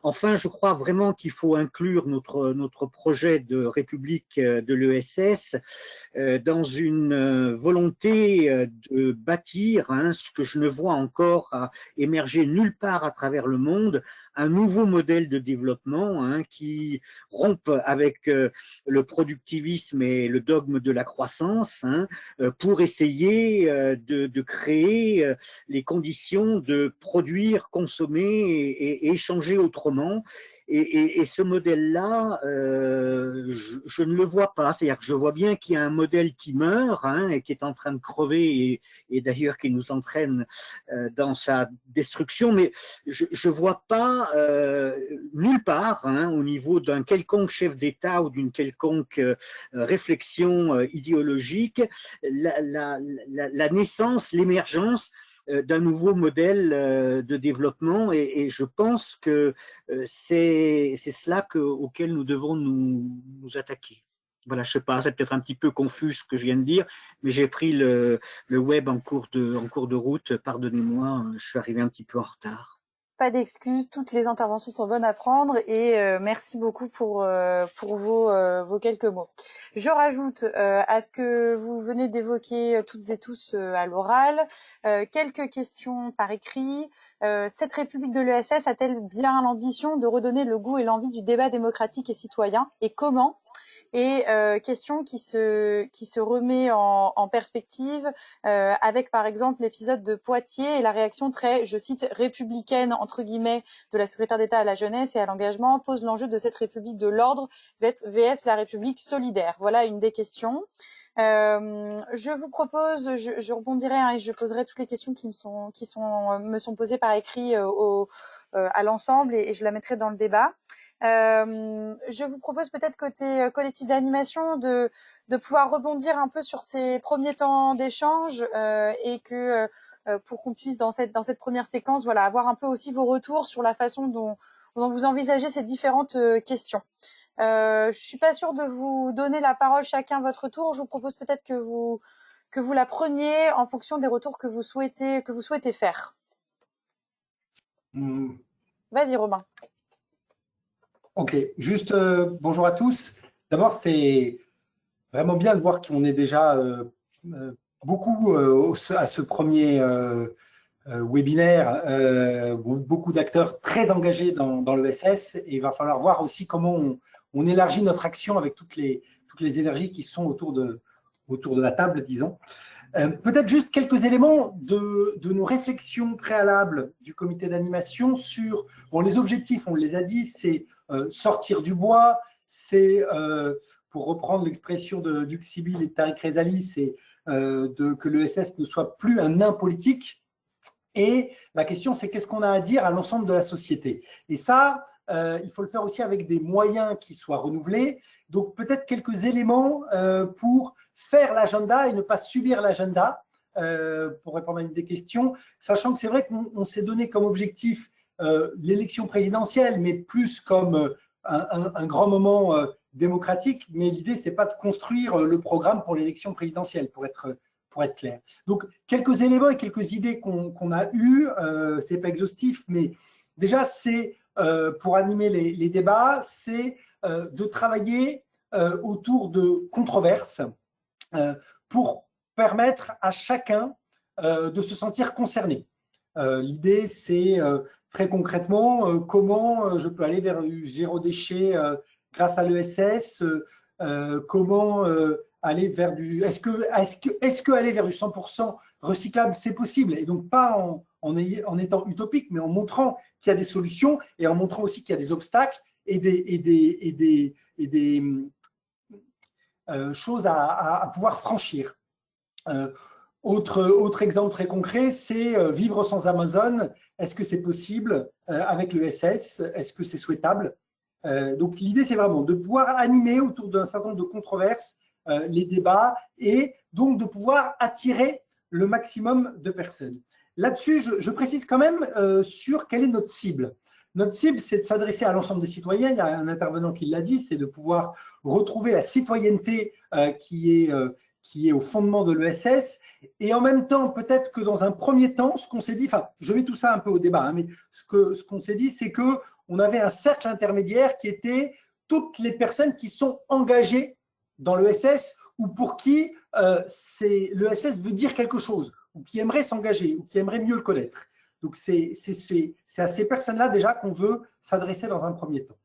Enfin, je crois vraiment qu'il faut inclure notre projet de République de l'ESS dans une volonté de bâtir ce que je ne vois encore émerger nulle part à travers le monde, un nouveau modèle de développement qui rompe avec le productivisme et le dogme de la croissance, pour essayer de créer les conditions de produire, consommer et échanger autrement. Et ce modèle-là, je ne le vois pas. C'est-à-dire que je vois bien qu'il y a un modèle qui meurt et qui est en train de crever et d'ailleurs qui nous entraîne dans sa destruction, mais je ne vois pas nulle part au niveau d'un quelconque chef d'État ou d'une quelconque réflexion idéologique la naissance, l'émergence d'un nouveau modèle de développement, et je pense que c'est cela auquel nous devons nous attaquer. Voilà, je ne sais pas, c'est peut-être un petit peu confus ce que je viens de dire, mais j'ai pris le web en cours de route, pardonnez-moi, je suis arrivé un petit peu en retard. Pas d'excuses, toutes les interventions sont bonnes à prendre, et merci beaucoup pour vos quelques mots. Je rajoute à ce que vous venez d'évoquer toutes et tous à l'oral quelques questions par écrit. Cette République de l'ESS a-t-elle bien l'ambition de redonner le goût et l'envie du débat démocratique et citoyen, et comment? Et question qui se remet en perspective avec par exemple l'épisode de Poitiers et la réaction très, je cite, républicaine entre guillemets de la secrétaire d'État à la jeunesse et à l'engagement pose l'enjeu de cette République de l'ordre vs la République solidaire. Voilà une des questions. Je vous propose, je rebondirai et je poserai toutes les questions qui me sont posées par écrit à l'ensemble, et je la mettrai dans le débat. Je vous propose peut-être côté collectif d'animation de pouvoir rebondir un peu sur ces premiers temps d'échange et que pour qu'on puisse dans cette première séquence, voilà, avoir un peu aussi vos retours sur la façon dont vous envisagez ces différentes questions. Je suis pas sûre de vous donner la parole chacun votre tour. Je vous propose peut-être que vous la preniez en fonction des retours que vous souhaitez faire. Vas-y Robin. Ok, juste bonjour à tous. D'abord, c'est vraiment bien de voir qu'on est déjà beaucoup à ce premier webinaire, beaucoup d'acteurs très engagés dans l'ESS, et il va falloir voir aussi comment on élargit notre action avec toutes les énergies qui sont autour de la table, disons. Peut-être juste quelques éléments de nos réflexions préalables du comité d'animation sur les objectifs, on les a dit, c'est sortir du bois, c'est, pour reprendre l'expression d'Hugues Sibyl et de Tariq Rezali, c'est que l'ESS ne soit plus un nain politique. Et la question, c'est qu'est-ce qu'on a à dire à l'ensemble de la société. Et ça, il faut le faire aussi avec des moyens qui soient renouvelés. Donc, peut-être quelques éléments pour faire l'agenda et ne pas subir l'agenda, pour répondre à une des questions, sachant que c'est vrai qu'on s'est donné comme objectif l'élection présidentielle, mais plus comme un grand moment démocratique. Mais l'idée, ce n'est pas de construire le programme pour l'élection présidentielle, pour être clair. Donc, quelques éléments et quelques idées qu'on a eues, ce n'est pas exhaustif, mais déjà, c'est pour animer les débats, c'est de travailler autour de controverses pour permettre à chacun de se sentir concerné. L'idée, c'est très concrètement comment je peux aller vers du zéro déchet grâce à l'ESS, comment aller vers du… Est-ce que aller vers du 100% recyclable, c'est possible? Et donc, pas en étant utopique, mais en montrant qu'il y a des solutions et en montrant aussi qu'il y a des obstacles et des choses à pouvoir franchir. Autre exemple très concret, c'est vivre sans Amazon. Est-ce que c'est possible avec l'ESS? Est-ce que c'est souhaitable? Donc, l'idée, c'est vraiment de pouvoir animer autour d'un certain nombre de controverses les débats et donc de pouvoir attirer le maximum de personnes. Là-dessus, je précise quand même sur quelle est notre cible. Notre cible, c'est de s'adresser à l'ensemble des citoyens. Il y a un intervenant qui l'a dit, c'est de pouvoir retrouver la citoyenneté qui est au fondement de l'ESS. Et en même temps, peut-être que dans un premier temps, ce qu'on s'est dit, enfin, je mets tout ça un peu au débat, hein, mais ce qu'on s'est dit, c'est qu'on avait un cercle intermédiaire qui était toutes les personnes qui sont engagées dans l'ESS ou pour qui l'ESS veut dire quelque chose, ou qui aimeraient s'engager, ou qui aimeraient mieux le connaître. Donc, c'est à ces personnes-là déjà qu'on veut s'adresser dans un premier temps.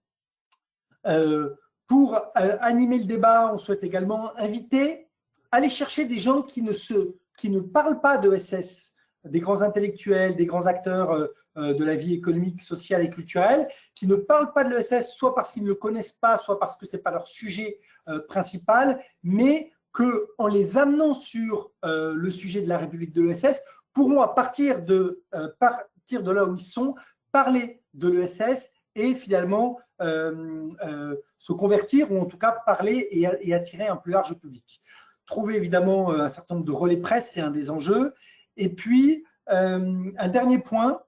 Pour animer le débat, on souhaite également inviter, aller chercher des gens qui ne parlent pas d'ESS, des grands intellectuels, des grands acteurs de la vie économique, sociale et culturelle, qui ne parlent pas de l'ESS, soit parce qu'ils ne le connaissent pas, soit parce que ce n'est pas leur sujet principal, mais qu'en les amenant sur le sujet de la République de l'ESS, pourront, à partir de là où ils sont, parler de l'ESS et finalement se convertir, ou en tout cas parler et attirer un plus large public. Trouver évidemment un certain nombre de relais presse, c'est un des enjeux. Et puis, un dernier point,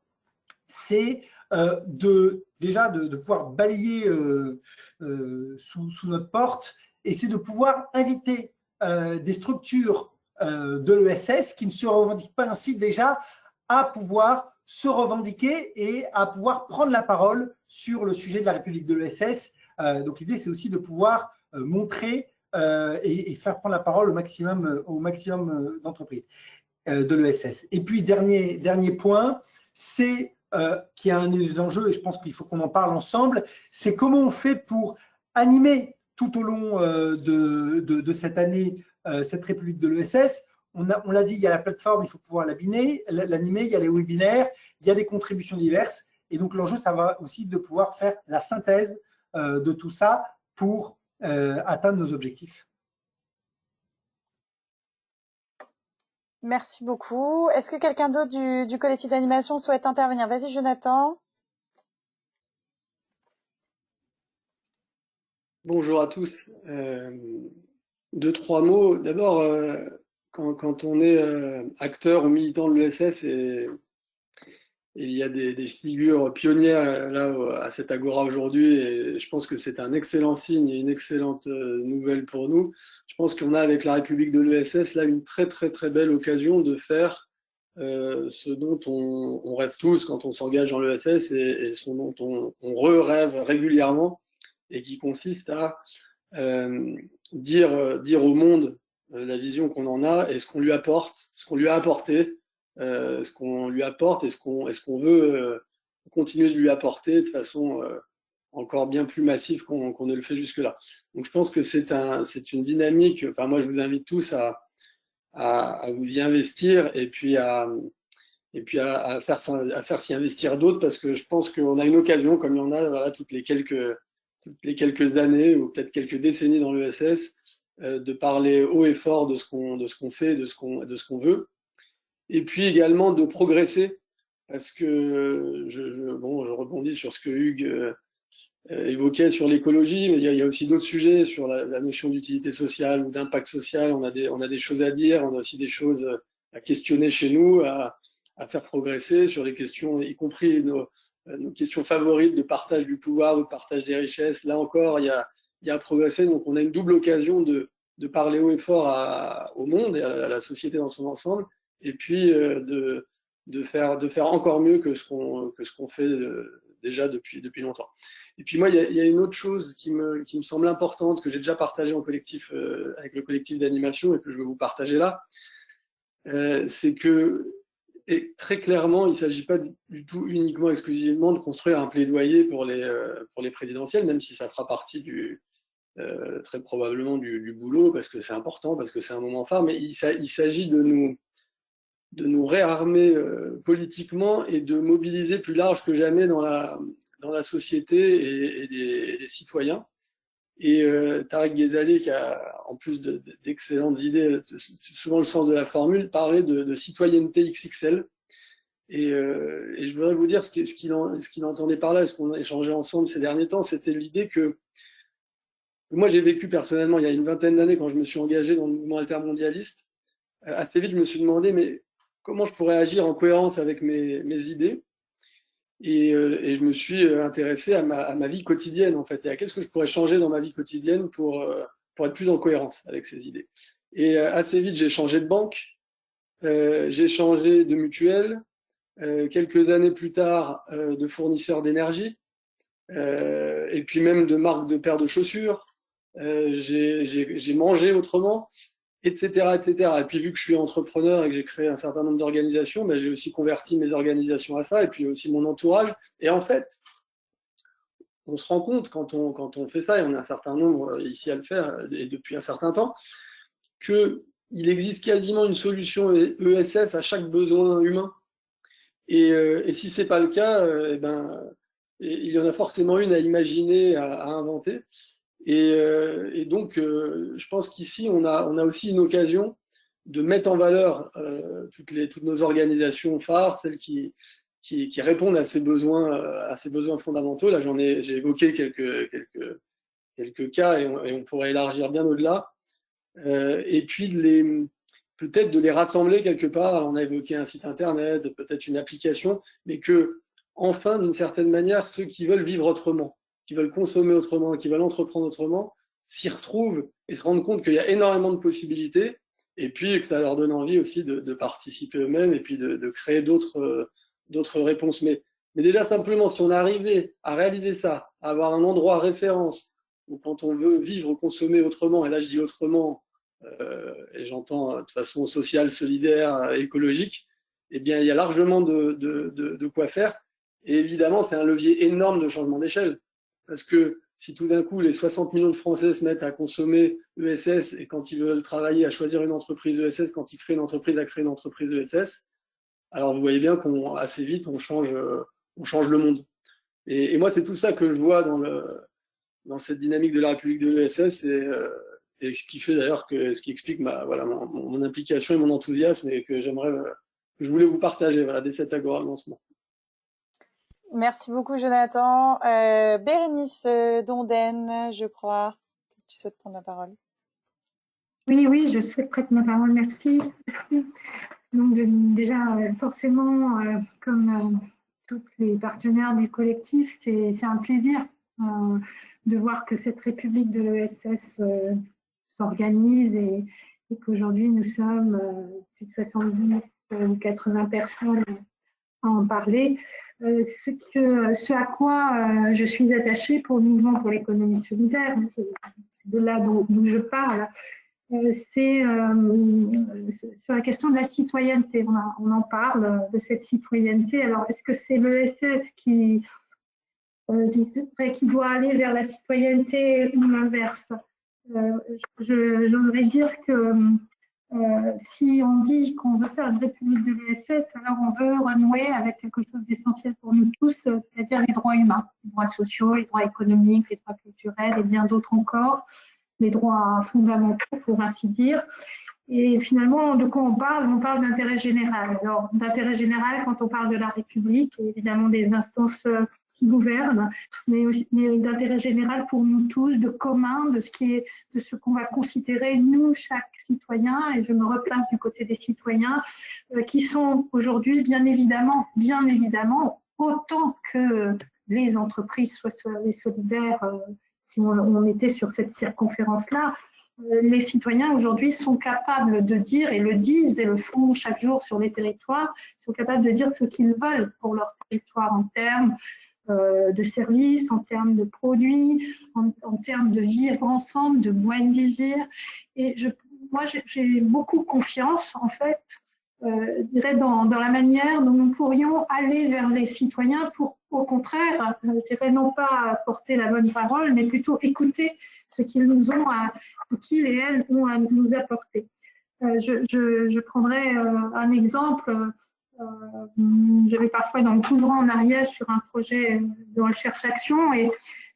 c'est déjà de pouvoir balayer sous notre porte, et c'est de pouvoir inviter des structures de l'ESS qui ne se revendiquent pas ainsi déjà à pouvoir se revendiquer et à pouvoir prendre la parole sur le sujet de la République de l'ESS. Donc l'idée, c'est aussi de pouvoir montrer et faire prendre la parole au maximum d'entreprises de l'ESS. Et puis, dernier point, c'est qui est un des enjeux, et je pense qu'il faut qu'on en parle ensemble, c'est comment on fait pour animer tout au long de cette année cette République de l'ESS. On l'a dit, il y a la plateforme, il faut pouvoir l'animer, il y a les webinaires, il y a des contributions diverses. Et donc, l'enjeu, ça va aussi de pouvoir faire la synthèse de tout ça pour atteindre nos objectifs. Merci beaucoup. Est-ce que quelqu'un d'autre du collectif d'animation souhaite intervenir? Vas-y, Jonathan. Bonjour à tous. Deux, trois mots. D'abord, quand on est acteur ou militant de l'ESS, et il y a des figures pionnières là à cette agora aujourd'hui, et je pense que c'est un excellent signe et une excellente nouvelle pour nous. Je pense qu'on a avec la République de l'ESS là une très très très belle occasion de faire ce dont on rêve tous quand on s'engage dans l'ESS et ce dont on rêve régulièrement, et qui consiste à dire au monde la vision qu'on en a et ce qu'on lui apporte, ce qu'on lui a apporté ce qu'on lui apporte et ce qu'on veut continuer de lui apporter de façon encore bien plus massive qu'on ne le fait jusque-là. Donc je pense que c'est une dynamique, enfin moi je vous invite tous à vous y investir et puis à faire s'y investir d'autres, parce que je pense qu'on a une occasion, comme il y en a voilà, toutes les quelques années ou peut-être quelques décennies dans l'ESS, de parler haut et fort de ce qu'on fait, de ce qu'on veut, et puis également de progresser, parce que je rebondis sur ce que Hugues évoquait sur l'écologie, mais il y a aussi d'autres sujets sur la notion d'utilité sociale ou d'impact social. On a des choses à dire, on a aussi des choses à questionner chez nous, à faire progresser sur les questions, y compris nos questions favorites de partage du pouvoir, de partage des richesses. Là encore, il y a à progresser. Donc on a une double occasion de parler haut et fort au monde et à la société dans son ensemble, et puis de faire encore mieux que ce qu'on fait déjà depuis longtemps. Et puis moi, il y a une autre chose qui me semble importante, que j'ai déjà partagée en collectif avec le collectif d'animation et que je veux vous partager là, c'est que très clairement, il ne s'agit pas du tout uniquement, exclusivement de construire un plaidoyer pour les présidentielles, même si ça fera partie très probablement du boulot, parce que c'est important, parce que c'est un moment phare, mais il s'agit de nous réarmer politiquement et de mobiliser plus large que jamais dans la société et des citoyens. Et Tarek Ghezali, qui a en plus d'excellentes idées, souvent le sens de la formule, parlait de citoyenneté XXL. Et je voudrais vous dire ce qu'il entendait par là, ce qu'on a échangé ensemble ces derniers temps, c'était l'idée que moi j'ai vécu personnellement il y a une vingtaine d'années, quand je me suis engagé dans le mouvement altermondialiste, assez vite je me suis demandé mais comment je pourrais agir en cohérence avec mes idées. Et je me suis intéressé à ma vie quotidienne, en fait, et à qu'est-ce que je pourrais changer dans ma vie quotidienne pour être plus en cohérence avec ces idées. Et assez vite, j'ai changé de banque, j'ai changé de mutuelle, quelques années plus tard, de fournisseur d'énergie, et puis même de marque de paires de chaussures. J'ai mangé autrement, etc., etc. Et puis vu que je suis entrepreneur et que j'ai créé un certain nombre d'organisations, ben, j'ai aussi converti mes organisations à ça, et puis aussi mon entourage. Et en fait, on se rend compte quand on fait ça, et on est un certain nombre ici à le faire, et depuis un certain temps, qu'il existe quasiment une solution ESS à chaque besoin humain. Et si c'est pas le cas, il y en a forcément une à imaginer, à inventer. Et donc, je pense qu'ici, on a aussi une occasion de mettre en valeur toutes nos organisations phares, celles qui répondent à ces besoins fondamentaux. Là, j'ai évoqué quelques cas, et on pourrait élargir bien au-delà. Et puis, peut-être de les rassembler quelque part. Alors, on a évoqué un site internet, peut-être une application, mais que, enfin, d'une certaine manière, ceux qui veulent vivre autrement, qui veulent consommer autrement, qui veulent entreprendre autrement, s'y retrouvent et se rendent compte qu'il y a énormément de possibilités, et puis que ça leur donne envie aussi de participer eux-mêmes, et puis de créer d'autres réponses. Mais déjà, simplement, si on arrivait à réaliser ça, à avoir un endroit référence où, quand on veut vivre, consommer autrement, et là je dis autrement, et j'entends de façon sociale, solidaire, écologique, eh bien il y a largement de quoi faire. Et évidemment, c'est un levier énorme de changement d'échelle. Parce que si tout d'un coup, les 60 millions de Français se mettent à consommer ESS, et quand ils veulent travailler, à choisir une entreprise ESS, quand ils créent une entreprise, à créer une entreprise ESS, alors vous voyez bien qu'assez vite, on change le monde. Et moi, c'est tout ça que je vois dans cette dynamique de la République de l'ESS, et ce qui fait d'ailleurs ce qui explique mon implication et mon enthousiasme, et que je voulais vous partager dès cet agora-lancement. Merci beaucoup, Jonathan. Bérénice Donden, je crois, tu souhaites prendre la parole. Oui, je souhaite prendre la parole. Merci. Donc, déjà, forcément, comme tous les partenaires du collectif, c'est un plaisir de voir que cette République de l'ESS s'organise, et qu'aujourd'hui, nous sommes plus de 70 ou 80 personnes à en parler. Ce à quoi je suis attachée pour le mouvement pour l'économie solidaire, c'est de là d'où je parle, c'est sur la question de la citoyenneté. On en parle de cette citoyenneté. Alors, est-ce que c'est l'ESS qui doit aller vers la citoyenneté ou l'inverse? J'oserais dire que si on dit qu'on veut faire une république de l'ESS, alors on veut renouer avec quelque chose d'essentiel pour nous tous, c'est-à-dire les droits humains, les droits sociaux, les droits économiques, les droits culturels et bien d'autres encore, les droits fondamentaux pour ainsi dire. Et finalement, de quoi on parle? On parle d'intérêt général. Alors, d'intérêt général, quand on parle de la République, évidemment des instances qui gouvernent, mais d'intérêt général pour nous tous, de commun, de ce qu'on va considérer, nous, chaque citoyen, et je me replace du côté des citoyens, qui sont aujourd'hui, bien évidemment, autant que les entreprises soient solidaires, si on était sur cette circonférence-là, les citoyens aujourd'hui sont capables de dire, et le disent et le font chaque jour sur les territoires, sont capables de dire ce qu'ils veulent pour leur territoire en termes de services, en termes de produits, en termes de vivre ensemble, de buen vivir. Et moi, j'ai beaucoup confiance, en fait, je dirais, dans la manière dont nous pourrions aller vers les citoyens pour, au contraire, je dirais non pas porter la bonne parole, mais plutôt écouter ce qu'ils nous ont, ce qu'ils et elles ont à nous apporter. Je prendrai un exemple. Je vais parfois dans le couvrant en arrière sur un projet de recherche-action et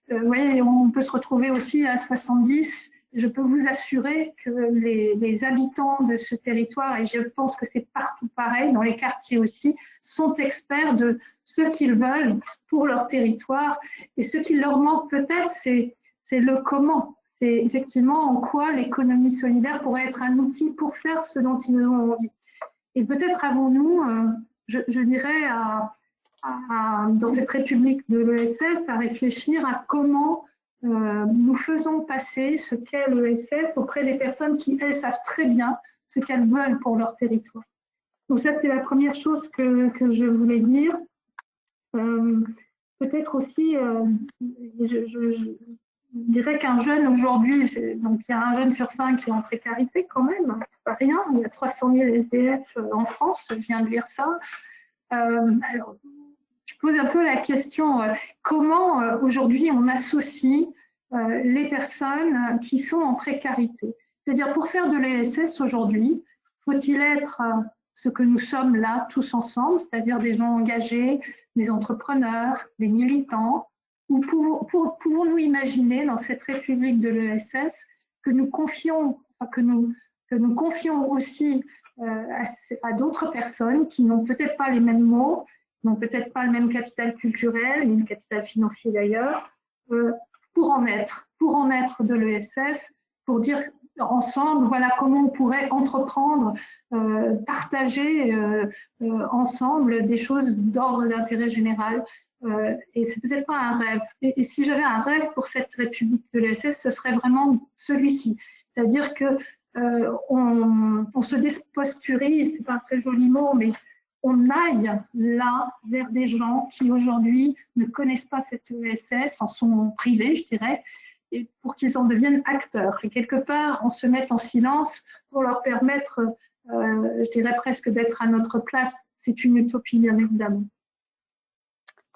vous voyez, on peut se retrouver aussi à 70. Je peux vous assurer que les habitants de ce territoire, et je pense que c'est partout pareil, dans les quartiers aussi, sont experts de ce qu'ils veulent pour leur territoire. Et ce qui leur manque peut-être, c'est le comment. C'est effectivement en quoi l'économie solidaire pourrait être un outil pour faire ce dont ils ont envie. Et peut-être avons-nous, je dirais, dans cette république de l'ESS, à réfléchir à comment nous faisons passer ce qu'est l'ESS auprès des personnes qui, elles, savent très bien ce qu'elles veulent pour leur territoire. Donc ça, c'est la première chose que je voulais dire. Peut-être aussi, je dirais qu'un jeune aujourd'hui, donc il y a un jeune sur 5 qui est en précarité quand même, c'est pas rien, il y a 300 000 SDF en France, je viens de lire ça. Alors, je pose un peu la question, comment aujourd'hui on associe les personnes qui sont en précarité? C'est-à-dire pour faire de l'ESS aujourd'hui, faut-il être ce que nous sommes là tous ensemble, c'est-à-dire des gens engagés, des entrepreneurs, des militants, ou pouvons-nous imaginer dans cette république de l'ESS que nous confions aussi à d'autres personnes qui n'ont peut-être pas les mêmes mots, n'ont peut-être pas le même capital culturel, ni le capital financier d'ailleurs, pour en être de l'ESS, pour dire ensemble, voilà comment on pourrait entreprendre, partager ensemble des choses d'ordre d'intérêt général. Et c'est peut-être pas un rêve. Et si j'avais un rêve pour cette république de l'ESS, ce serait vraiment celui-ci. C'est-à-dire que on se déposturise, c'est pas un très joli mot, mais on aille là vers des gens qui aujourd'hui ne connaissent pas cette ESS, en sont privés, je dirais, et pour qu'ils en deviennent acteurs. Et quelque part, on se met en silence pour leur permettre, je dirais presque d'être à notre place. C'est une utopie, bien évidemment.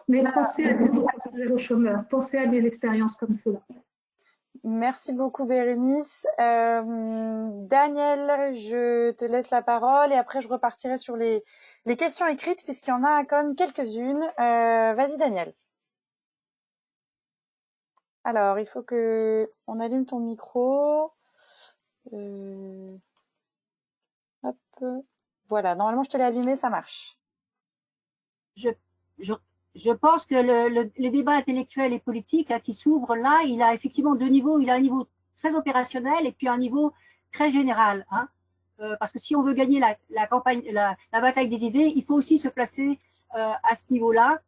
Mais pensez à des chômeurs, pensez à des expériences comme cela. Merci beaucoup Bérénice. Daniel, je te laisse la parole et après je repartirai sur les questions écrites puisqu'il y en a quand même quelques-unes. Vas-y Daniel. Alors, il faut que on allume ton micro. Hop. Voilà, normalement je te l'ai allumé, ça marche. Je pense que le débat intellectuel et politique qui s'ouvre là, il a effectivement deux niveaux. Il a un niveau très opérationnel et puis un niveau très général. Parce que si on veut gagner la campagne, la bataille des idées, il faut aussi se placer à ce niveau-là.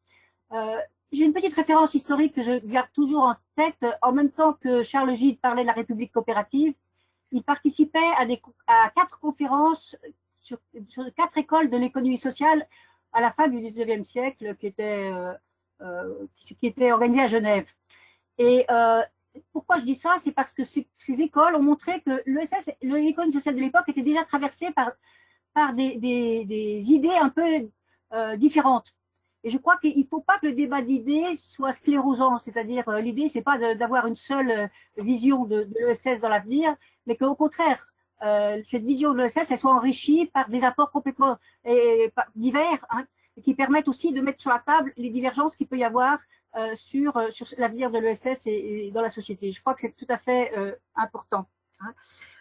J'ai une petite référence historique que je garde toujours en tête. En même temps que Charles Gide parlait de la République coopérative, il participait à 4 conférences sur 4 écoles de l'économie sociale à la fin du 19e siècle qui était organisée à Genève. Et pourquoi je dis ça? C'est parce que ces écoles ont montré que l'ESS, l'économie sociale de l'époque était déjà traversée par des idées un peu différentes. Et je crois qu'il ne faut pas que le débat d'idées soit sclérosant, c'est-à-dire l'idée, c'est pas d'avoir une seule vision de l'ESS dans l'avenir, mais qu'au contraire, cette vision de l'ESS, elle soit enrichie par des apports complètement divers, hein, et qui permettent aussi de mettre sur la table les divergences qu'il peut y avoir sur l'avenir de l'ESS et dans la société. Je crois que c'est tout à fait important.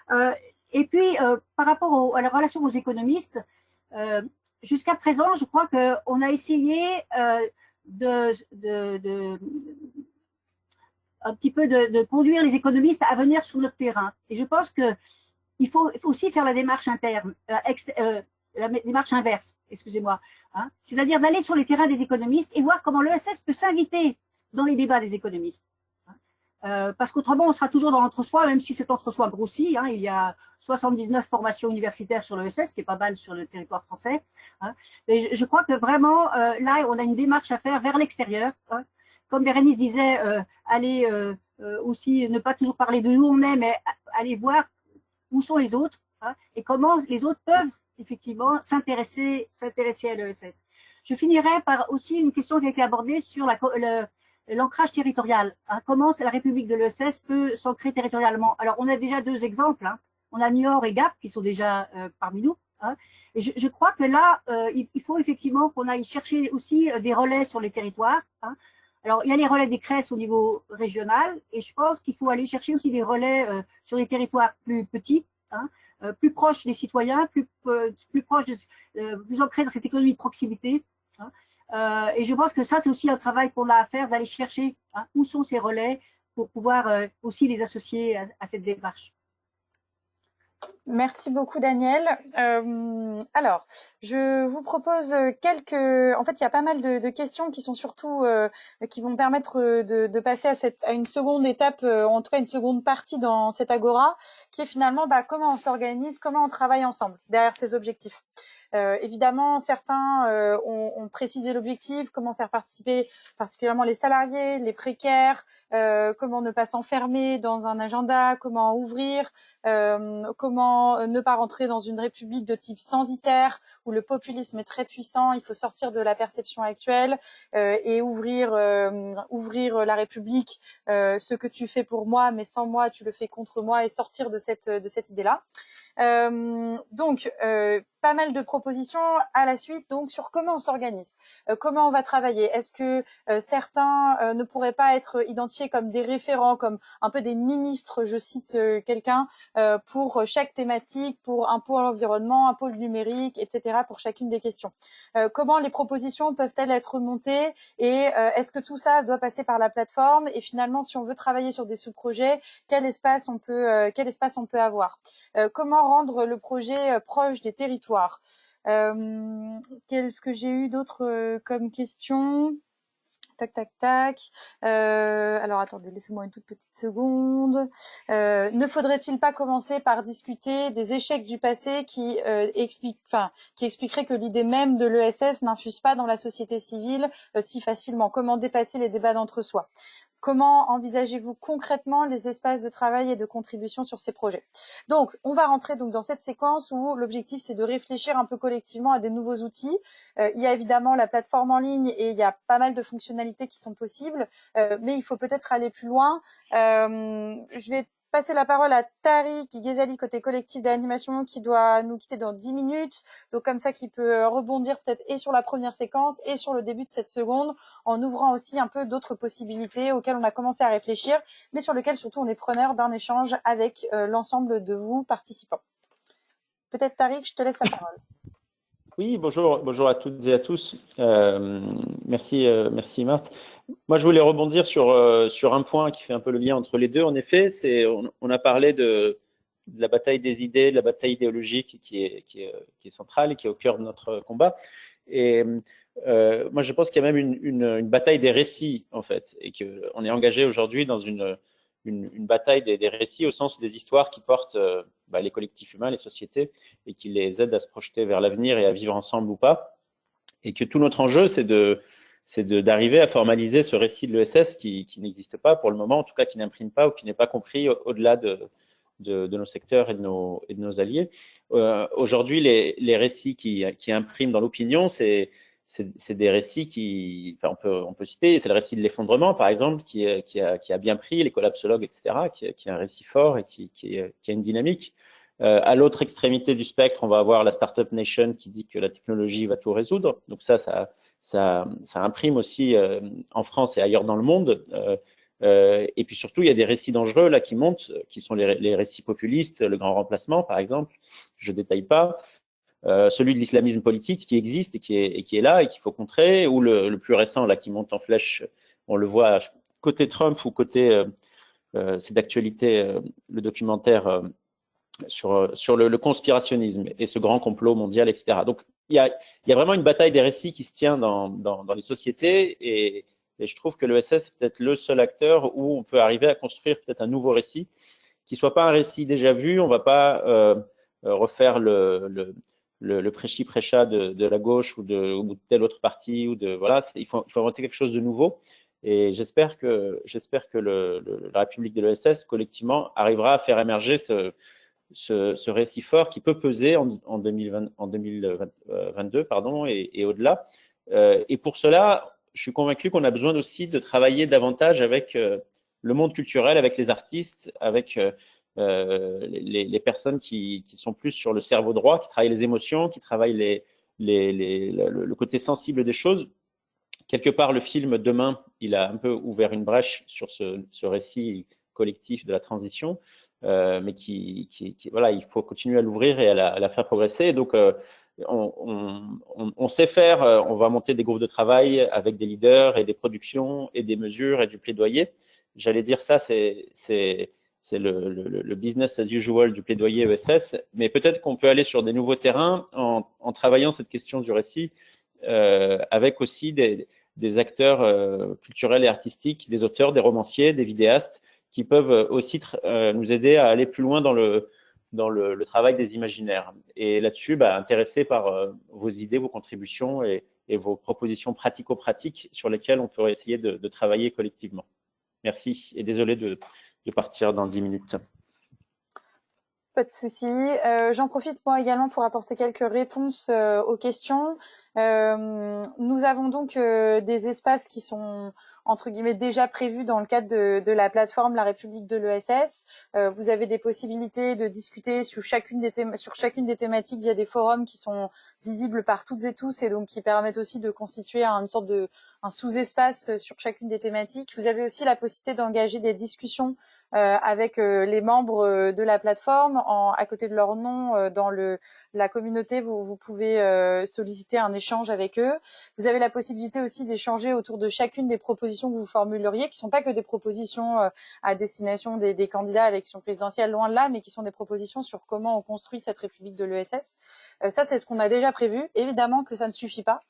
Hein. Et puis, par rapport à la relation aux économistes, jusqu'à présent, je crois qu'on a essayé un petit peu de conduire les économistes à venir sur notre terrain. Et je pense qu'il faut aussi faire la démarche interne, la démarche inverse, excusez-moi, hein, c'est-à-dire d'aller sur les terrains des économistes et voir comment l'ESS peut s'inviter dans les débats des économistes. Parce qu'autrement, on sera toujours dans l'entre-soi, même si cet entre-soi grossit. Hein, il y a 79 formations universitaires sur l'ESS, qui est pas mal sur le territoire français. Hein. Mais je crois que vraiment, là, on a une démarche à faire vers l'extérieur. Hein. Comme Bérénice disait, aller aussi ne pas toujours parler de où on est, mais aller voir où sont les autres, hein, et comment les autres peuvent effectivement s'intéresser à l'ESS. Je finirai par aussi une question qui a été abordée sur l'ancrage territorial. Hein, comment la République de l'ESS peut s'ancrer territorialement? Alors, on a déjà deux exemples. Hein. On a Niort et Gap qui sont déjà parmi nous. Hein. Et je crois que là, il faut effectivement qu'on aille chercher aussi des relais sur les territoires. Hein. Alors, il y a les relais des CRES au niveau régional et je pense qu'il faut aller chercher aussi des relais sur les territoires plus petits, hein, plus proches des citoyens, plus proches, plus ancrés dans cette économie de proximité. Hein. Et je pense que ça, c'est aussi un travail qu'on a à faire, d'aller chercher hein, où sont ces relais pour pouvoir aussi les associer à cette démarche. Merci beaucoup, Daniel. Alors, je vous propose quelques... En fait, il y a pas mal de questions qui sont surtout... qui vont permettre de passer à une seconde étape, en tout cas une seconde partie dans cette agora, qui est finalement comment on s'organise, comment on travaille ensemble derrière ces objectifs. Évidemment, certains ont précisé l'objectif, comment faire participer particulièrement les salariés, les précaires, comment ne pas s'enfermer dans un agenda, comment ouvrir, comment ne pas rentrer dans une république de type censitaire où le populisme est très puissant. Il faut sortir de la perception actuelle et ouvrir la République. Ce que tu fais pour moi, mais sans moi, tu le fais contre moi, et sortir de cette idée-là. Donc, pas mal de propositions à la suite donc sur comment on s'organise, comment on va travailler. Est-ce que certains ne pourraient pas être identifiés comme des référents, comme un peu des ministres, je cite quelqu'un, pour chaque thématique, pour un pôle environnement, un pôle numérique, etc., pour chacune des questions. Comment les propositions peuvent-elles être montées et est-ce que tout ça doit passer par la plateforme? Et finalement, si on veut travailler sur des sous-projets, quel espace on peut avoir? Comment rendre le projet proche des territoires? Qu'est-ce que j'ai eu d'autre comme question? Tac. Alors attendez, laissez-moi une toute petite seconde. Ne faudrait-il pas commencer par discuter des échecs du passé qui expliqueraient que l'idée même de l'ESS n'infuse pas dans la société civile si facilement? Comment dépasser les débats d'entre-soi? Comment envisagez-vous concrètement les espaces de travail et de contribution sur ces projets? Donc, on va rentrer donc dans cette séquence où l'objectif, c'est de réfléchir un peu collectivement à des nouveaux outils. Il y a évidemment la plateforme en ligne et il y a pas mal de fonctionnalités qui sont possibles, mais il faut peut-être aller plus loin. Je vais passer la parole à Tariq Ghezali côté collectif d'animation qui doit nous quitter dans 10 minutes. Donc comme ça, qui peut rebondir peut-être et sur la première séquence et sur le début de cette seconde, en ouvrant aussi un peu d'autres possibilités auxquelles on a commencé à réfléchir, mais sur lesquelles surtout on est preneur d'un échange avec l'ensemble de vous participants. Peut-être Tariq, je te laisse la parole. Oui, bonjour à toutes et à tous. Merci Marthe. Moi, je voulais rebondir sur un point qui fait un peu le lien entre les deux. En effet, on a parlé de la bataille des idées, de la bataille idéologique qui est centrale et qui est au cœur de notre combat. Et moi, je pense qu'il y a même une bataille des récits, en fait, et qu'on est engagé aujourd'hui dans une bataille des récits au sens des histoires qui portent les collectifs humains, les sociétés, et qui les aident à se projeter vers l'avenir et à vivre ensemble ou pas. Et que tout notre enjeu, c'est d'arriver à formaliser ce récit de l'ESS qui n'existe pas pour le moment, en tout cas qui n'imprime pas ou qui n'est pas compris au-delà de nos secteurs et de nos alliés. Aujourd'hui, les récits qui impriment dans l'opinion, c'est des récits qui, enfin, on peut citer, c'est le récit de l'effondrement, par exemple, qui a bien pris, les collapsologues, etc., qui a un récit fort et qui a une dynamique. À l'autre extrémité du spectre, on va avoir la Startup Nation qui dit que la technologie va tout résoudre. Donc ça imprime aussi en France et ailleurs dans le monde. Et puis surtout, il y a des récits dangereux là qui montent, qui sont les récits populistes, le grand remplacement, par exemple. Je détaille pas. Celui de l'islamisme politique qui existe et qui est là et qu'il faut contrer, ou le plus récent là qui monte en flèche, on le voit côté Trump ou côté c'est d'actualité le documentaire sur le conspirationnisme et ce grand complot mondial, etc. Donc il y a vraiment une bataille des récits qui se tient dans les sociétés et je trouve que l'ESS est peut-être le seul acteur où on peut arriver à construire peut-être un nouveau récit qui soit pas un récit déjà vu. On va pas refaire le prêchi-prêcha de la gauche ou de telle autre partie voilà. Il faut inventer quelque chose de nouveau. Et j'espère que la République de l'ESS collectivement arrivera à faire émerger ce récit fort qui peut peser en 2022 et au-delà. Et pour cela, je suis convaincu qu'on a besoin aussi de travailler davantage avec le monde culturel, avec les artistes, avec les personnes qui sont plus sur le cerveau droit, qui travaillent les émotions, qui travaillent le côté sensible des choses. Quelque part, le film Demain, il a un peu ouvert une brèche sur ce récit collectif de la transition, mais voilà, il faut continuer à l'ouvrir et à la faire progresser. Et donc, on sait faire, on va monter des groupes de travail avec des leaders et des productions et des mesures et du plaidoyer. J'allais dire ça, c'est le business as usual du plaidoyer ESS, mais peut-être qu'on peut aller sur des nouveaux terrains en travaillant cette question du récit avec aussi des acteurs culturels et artistiques, des auteurs, des romanciers, des vidéastes qui peuvent aussi nous aider à aller plus loin dans le travail des imaginaires. Et là-dessus, intéressé par vos idées, vos contributions et vos propositions pratico-pratiques sur lesquelles on pourrait essayer de travailler collectivement. Merci et désolé de partir dans 10 minutes. Pas de souci. J'en profite moi également pour apporter quelques réponses aux questions. Nous avons donc des espaces qui sont entre guillemets déjà prévus dans le cadre de la plateforme La République de l'ESS. Vous avez des possibilités de discuter sur chacune des thématiques via des forums qui sont visibles par toutes et tous et donc qui permettent aussi de constituer une sorte de un sous-espace sur chacune des thématiques. Vous avez aussi la possibilité d'engager des discussions avec les membres de la plateforme à côté de leur nom dans la communauté. Vous pouvez solliciter un échange avec eux. Vous avez la possibilité aussi d'échanger autour de chacune des propositions que vous formuleriez, qui sont pas que des propositions à destination des candidats à l'élection présidentielle, loin de là, mais qui sont des propositions sur comment on construit cette République de l'ESS. Ça, c'est ce qu'on a déjà prévu. Évidemment que ça ne suffit pas.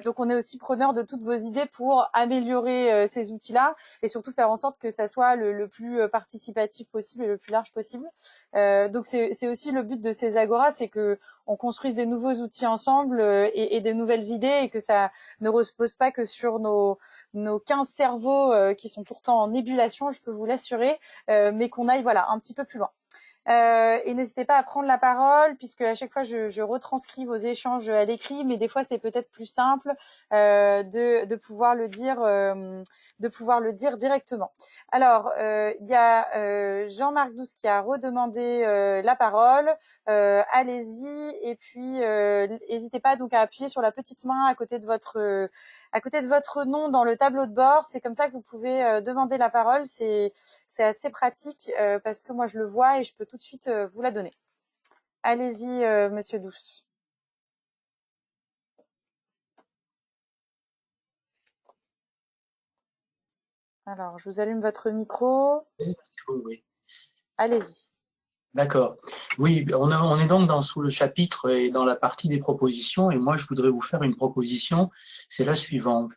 Donc, on est aussi preneur de toutes vos idées pour améliorer ces outils-là et surtout faire en sorte que ça soit le plus participatif possible et le plus large possible. Donc, c'est aussi le but de ces agoras, c'est que on construise des nouveaux outils ensemble et des nouvelles idées et que ça ne repose pas que sur nos 15 cerveaux qui sont pourtant en ébullition, je peux vous l'assurer, mais qu'on aille voilà un petit peu plus loin. Et n'hésitez pas à prendre la parole puisque à chaque fois je retranscris vos échanges à l'écrit, mais des fois c'est peut-être plus simple de pouvoir le dire directement. Alors il y a Jean-Marc Douce qui a redemandé la parole. Allez-y et puis n'hésitez pas donc à appuyer sur la petite main à côté de votre nom dans le tableau de bord. C'est comme ça que vous pouvez demander la parole. C'est assez pratique parce que moi je le vois et je peux tout de suite vous la donner. Allez-y, Monsieur Douce. Alors, je vous allume votre micro. Oui. Allez-y. D'accord. Oui, on est donc sous le chapitre et dans la partie des propositions, et moi je voudrais vous faire une proposition, c'est la suivante.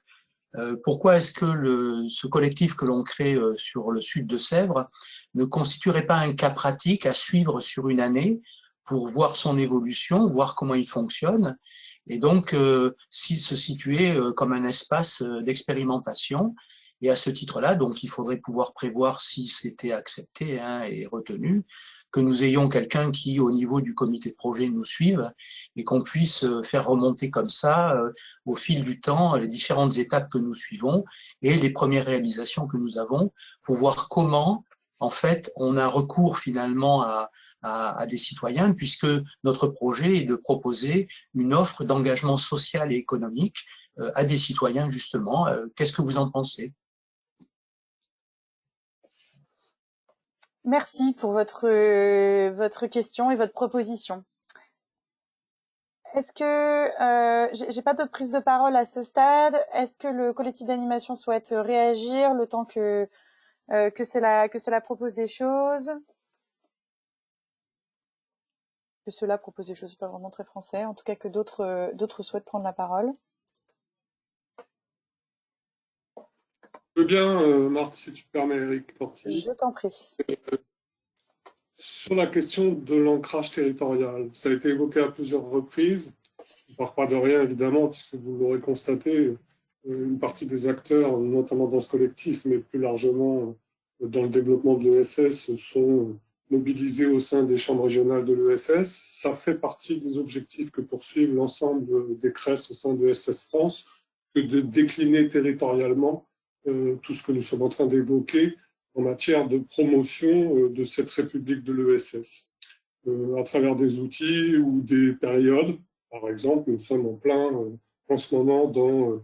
Pourquoi est-ce que ce collectif que l'on crée sur le sud de Sèvres ne constituerait pas un cas pratique à suivre sur une année pour voir son évolution, voir comment il fonctionne et donc se situer comme un espace d'expérimentation. Et à ce titre-là, donc, il faudrait pouvoir prévoir, si c'était accepté et retenu, que nous ayons quelqu'un qui, au niveau du comité de projet, nous suive et qu'on puisse faire remonter comme ça, au fil du temps, les différentes étapes que nous suivons et les premières réalisations que nous avons pour voir comment, en fait, on a recours finalement à des citoyens, puisque notre projet est de proposer une offre d'engagement social et économique à des citoyens, justement. Qu'est-ce que vous en pensez ? Merci pour votre question et votre proposition. Est-ce que j'ai pas d'autres prises de parole à ce stade? Est-ce que le collectif d'animation souhaite réagir le temps que cela propose des choses? Que cela propose des choses, c'est pas vraiment très français. En tout cas, que d'autres souhaitent prendre la parole. Je veux bien, Marthe, si tu permets, Eric Porty. Je t'en prie. Sur la question de l'ancrage territorial, ça a été évoqué à plusieurs reprises. Je ne parle pas de rien, évidemment, puisque vous l'aurez constaté, une partie des acteurs, notamment dans ce collectif, mais plus largement dans le développement de l'ESS, sont mobilisés au sein des chambres régionales de l'ESS. Ça fait partie des objectifs que poursuivent l'ensemble des CRES au sein de ESS France, que de décliner territorialement tout ce que nous sommes en train d'évoquer en matière de promotion de cette République de l'ESS. À travers des outils ou des périodes, par exemple, nous sommes en plein en ce moment dans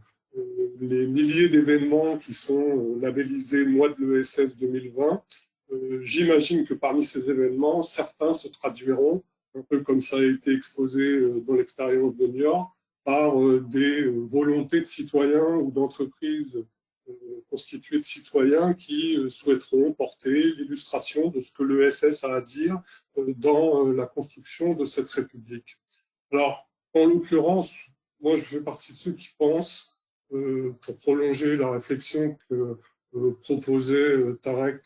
les milliers d'événements qui sont labellisés mois de l'ESS 2020. J'imagine que parmi ces événements, certains se traduiront, un peu comme ça a été exposé dans l'expérience de Niort, par des volontés de citoyens ou d'entreprises constituées de citoyens qui souhaiteront porter l'illustration de ce que l'ESS a à dire dans la construction de cette République. Alors, en l'occurrence, moi je fais partie de ceux qui pensent, pour prolonger la réflexion que proposait Tarek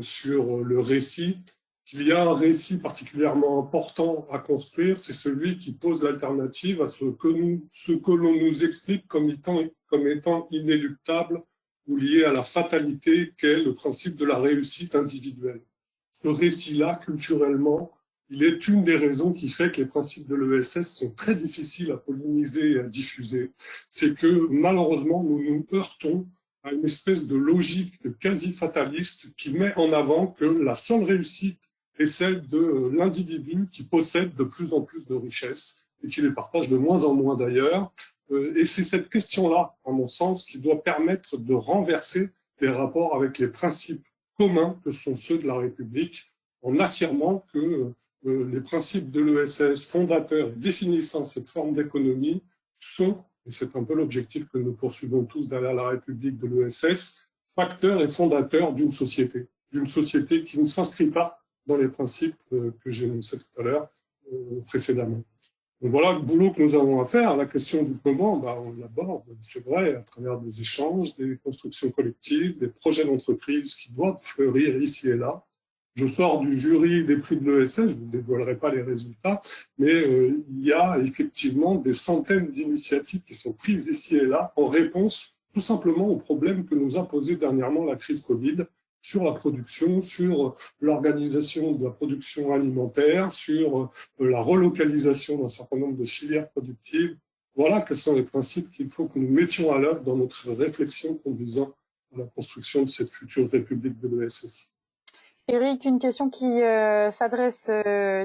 sur le récit, qu'il y a un récit particulièrement important à construire, c'est celui qui pose l'alternative à ce que l'on nous explique comme étant inéluctable ou lié à la fatalité qu'est le principe de la réussite individuelle. Ce récit-là, culturellement, il est une des raisons qui fait que les principes de l'ESS sont très difficiles à polliniser et à diffuser. C'est que malheureusement, nous nous heurtons à une espèce de logique quasi-fataliste qui met en avant que la seule réussite est celle de l'individu qui possède de plus en plus de richesses et qui les partage de moins en moins d'ailleurs. Et c'est cette question-là, à mon sens, qui doit permettre de renverser les rapports avec les principes communs que sont ceux de la République, en affirmant que les principes de l'ESS fondateurs et définissant cette forme d'économie sont, et c'est un peu l'objectif que nous poursuivons tous derrière la République de l'ESS, facteurs et fondateurs d'une société qui ne s'inscrit pas dans les principes que j'ai énoncés tout à l'heure précédemment. Donc voilà le boulot que nous avons à faire. La question du comment, on l'aborde, c'est vrai, à travers des échanges, des constructions collectives, des projets d'entreprise qui doivent fleurir ici et là. Je sors du jury des prix de l'ESS, je ne vous dévoilerai pas les résultats, mais il y a effectivement des centaines d'initiatives qui sont prises ici et là en réponse tout simplement aux problèmes que nous a posé dernièrement la crise Covid sur la production, sur l'organisation de la production alimentaire, sur la relocalisation d'un certain nombre de filières productives. Voilà quels sont les principes qu'il faut que nous mettions à l'œuvre dans notre réflexion conduisant à la construction de cette future République de l'ESS. Eric, une question qui s'adresse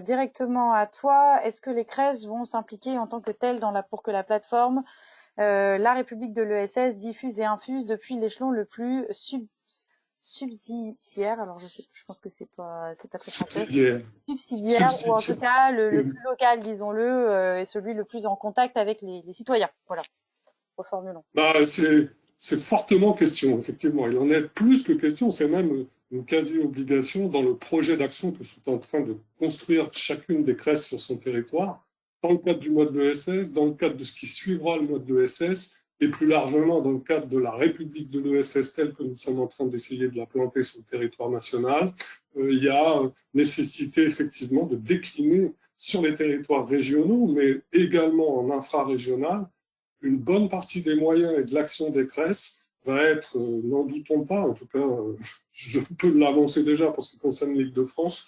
directement à toi. Est-ce que les CRES vont s'impliquer en tant que telles pour que la plateforme La République de l'ESS diffuse et infuse depuis l'échelon le plus subsidiaire, alors je pense que c'est pas très français. Subsidiaire, ou en tout cas le plus local, disons-le, et celui le plus en contact avec les citoyens. Voilà, reformulons. C'est fortement question, effectivement. Il en est plus que question, c'est même une quasi-obligation dans le projet d'action que sont en train de construire chacune des CRES sur son territoire, dans le cadre du mois de l'ESS, dans le cadre de ce qui suivra le mois de l'ESS, et plus largement dans le cadre de la République de l'ESS telle que nous sommes en train d'essayer de la planter sur le territoire national. Il y a nécessité effectivement de décliner sur les territoires régionaux, mais également en infrarégional, une bonne partie des moyens et de l'action des CRES va être, n'en doutons pas, en tout cas, je peux l'avancer déjà pour ce qui concerne l'Île-de-France,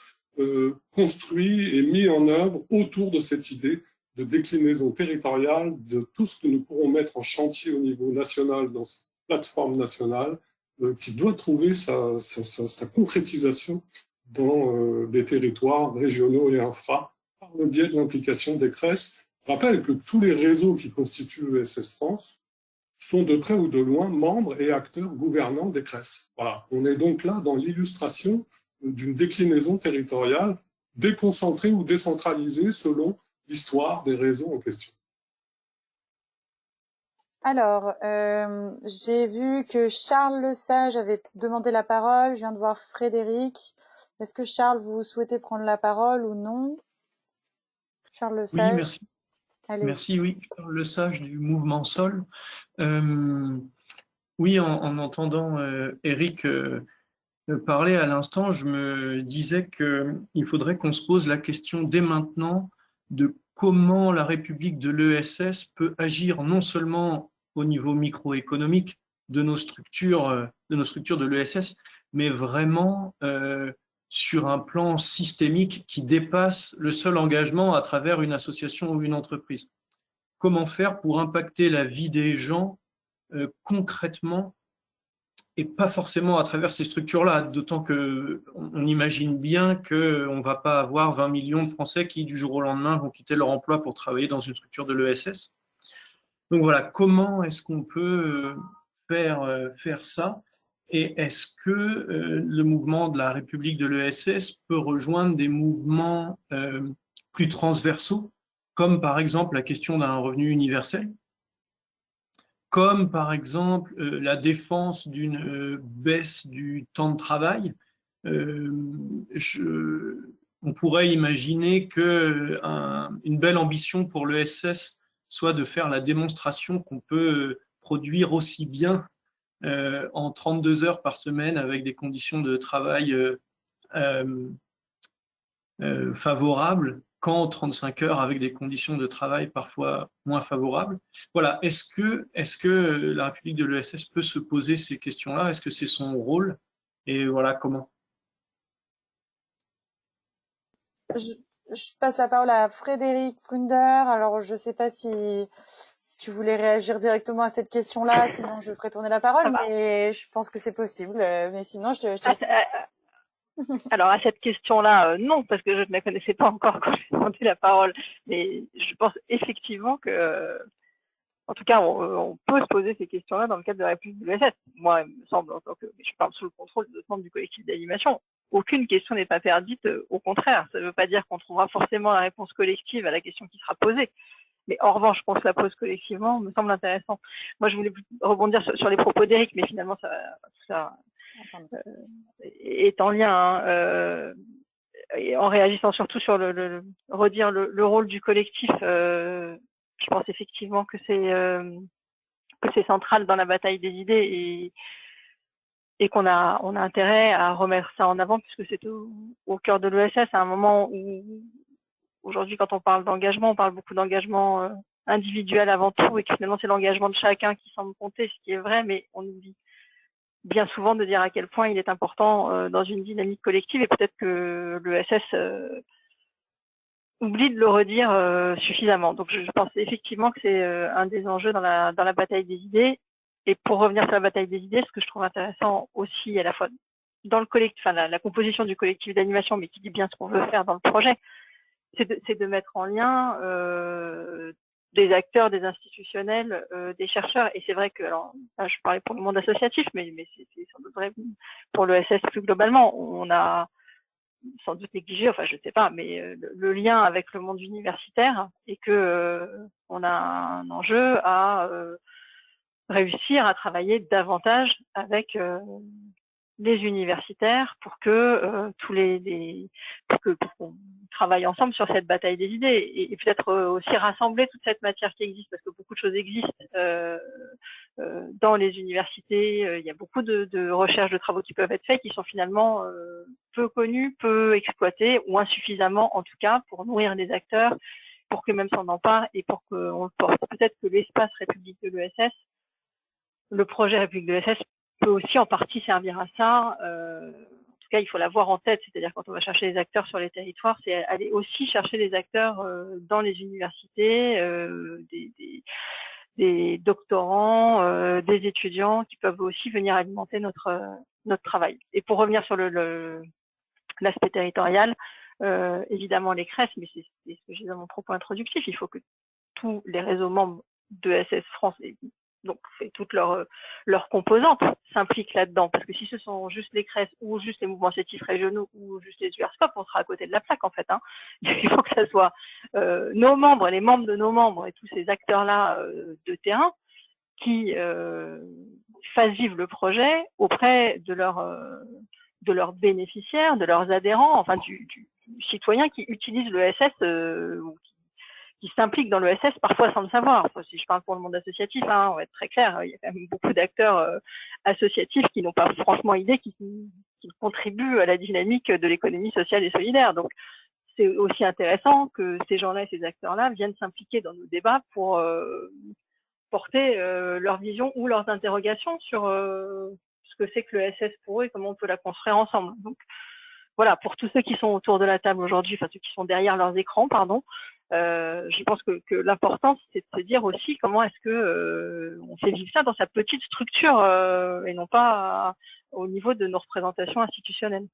construit et mis en œuvre autour de cette idée de déclinaison territoriale de tout ce que nous pourrons mettre en chantier au niveau national dans cette plateforme nationale qui doit trouver sa concrétisation dans des territoires régionaux et infra par le biais de l'implication des CRES. Je rappelle que tous les réseaux qui constituent l'ESS France sont de près ou de loin membres et acteurs gouvernants des CRES. Voilà. On est donc là dans l'illustration d'une déclinaison territoriale déconcentrée ou décentralisée selon l'histoire des réseaux en question. Alors, j'ai vu que Charles Lesage avait demandé la parole. Je viens de voir Frédéric. Est-ce que Charles, vous souhaitez prendre la parole ou non? Charles Lesage. Oui, merci. Merci, oui. Charles Lesage du mouvement Sol. Oui, en entendant Eric parler à l'instant, je me disais qu'il faudrait qu'on se pose la question dès maintenant de comment la République de l'ESS peut agir non seulement au niveau microéconomique de nos structures de l'ESS, mais vraiment sur un plan systémique qui dépasse le seul engagement à travers une association ou une entreprise. Comment faire pour impacter la vie des gens concrètement et pas forcément à travers ces structures-là, d'autant qu'on imagine bien qu'on ne va pas avoir 20 millions de Français qui, du jour au lendemain, vont quitter leur emploi pour travailler dans une structure de l'ESS. Donc voilà, comment est-ce qu'on peut faire ça? Et est-ce que le mouvement de la République de l'ESS peut rejoindre des mouvements plus transversaux, comme par exemple la question d'un revenu universel, comme par exemple la défense d'une baisse du temps de travail. On pourrait imaginer qu'une belle ambition pour l'ESS soit de faire la démonstration qu'on peut produire aussi bien en 32 heures par semaine avec des conditions de travail favorables qu'en 35 heures avec des conditions de travail parfois moins favorables. Voilà, est-ce que la République de l'ESS peut se poser ces questions-là? Est-ce que c'est son rôle? Et voilà, comment? Je passe la parole à Frédéric Prunder. Alors, je ne sais pas si tu voulais réagir directement à cette question-là, sinon je ferai tourner la parole, mais je pense que c'est possible. Mais sinon, Alors, à cette question-là, non, parce que je ne la connaissais pas encore quand j'ai demandé la parole. Mais je pense effectivement que, en tout cas, on peut se poser ces questions-là dans le cadre de la République de l'ESS. Moi, il me semble, en tant que je parle sous le contrôle des autres membres du collectif d'animation, aucune question n'est interdite, au contraire. Ça ne veut pas dire qu'on trouvera forcément la réponse collective à la question qui sera posée. Mais en revanche, qu'on se la pose collectivement me semble intéressant. Moi, je voulais rebondir sur les propos d'Éric, mais finalement, ça est en lien, et en réagissant surtout sur redire le rôle du collectif. Je pense effectivement que c'est central dans la bataille des idées et qu'on a intérêt à remettre ça en avant puisque c'est au cœur de l'ESS à un moment où aujourd'hui, quand on parle d'engagement, on parle beaucoup d'engagement individuel avant tout et que finalement c'est l'engagement de chacun qui semble compter, ce qui est vrai, mais on oublie bien souvent de dire à quel point il est important dans une dynamique collective et peut-être que l'ESS oublie de le redire suffisamment. Donc je pense effectivement que c'est un des enjeux dans la bataille des idées. Et pour revenir sur la bataille des idées, ce que je trouve intéressant aussi à la fois dans le collectif, enfin la composition du collectif d'animation, mais qui dit bien ce qu'on veut faire dans le projet, c'est de mettre en lien des acteurs, des institutionnels, des chercheurs. Et c'est vrai que, alors, je parlais pour le monde associatif, mais c'est sans doute vrai pour l'ESS plus globalement. On a sans doute négligé, enfin je sais pas, mais le lien avec le monde universitaire et que on a un enjeu à réussir à travailler davantage avec les universitaires pour que pour qu'on travaille ensemble sur cette bataille des idées et peut-être aussi rassembler toute cette matière qui existe parce que beaucoup de choses existent dans les universités, il y a beaucoup de recherches, de travaux qui peuvent être faits, qui sont finalement peu connus, peu exploités, ou insuffisamment en tout cas, pour nourrir les acteurs, pour qu'eux-mêmes s'en emparent et pour qu'on le porte. Peut-être que l'espace République de l'ESS, le projet République de l'ESS, peut aussi en partie servir à ça. En tout cas, il faut l'avoir en tête, c'est-à-dire quand on va chercher les acteurs sur les territoires, c'est aller aussi chercher les acteurs dans les universités, des doctorants, des étudiants qui peuvent aussi venir alimenter notre travail. Et pour revenir sur l'aspect territorial, évidemment les CRES, mais c'est ce que j'ai dans mon propos introductif, il faut que tous les réseaux membres de ESS France, donc toutes leurs composantes, s'impliquent là-dedans, parce que si ce sont juste les CRES ou juste les mouvements associatifs régionaux ou juste les URSCOP, on sera à côté de la plaque en fait. Hein. Il faut que ça soit nos membres, les membres de nos membres et tous ces acteurs-là de terrain qui fassent vivre le projet auprès de leurs bénéficiaires, de leurs adhérents, enfin du citoyen qui utilise l'ESS ou qui s'impliquent dans l'ESS parfois sans le savoir. Enfin, si je parle pour le monde associatif, hein, on va être très clair, il y a quand même beaucoup d'acteurs associatifs qui n'ont pas franchement idée qu'ils contribuent à la dynamique de l'économie sociale et solidaire. Donc, c'est aussi intéressant que ces gens-là et ces acteurs-là viennent s'impliquer dans nos débats pour porter leur vision ou leurs interrogations sur ce que c'est que l'ESS pour eux et comment on peut la construire ensemble. Donc, voilà, pour tous ceux qui sont autour de la table aujourd'hui, enfin ceux qui sont derrière leurs écrans, pardon, je pense que l'important, c'est de se dire aussi comment est-ce que on fait vivre ça dans sa petite structure et non pas au niveau de nos représentations institutionnelles.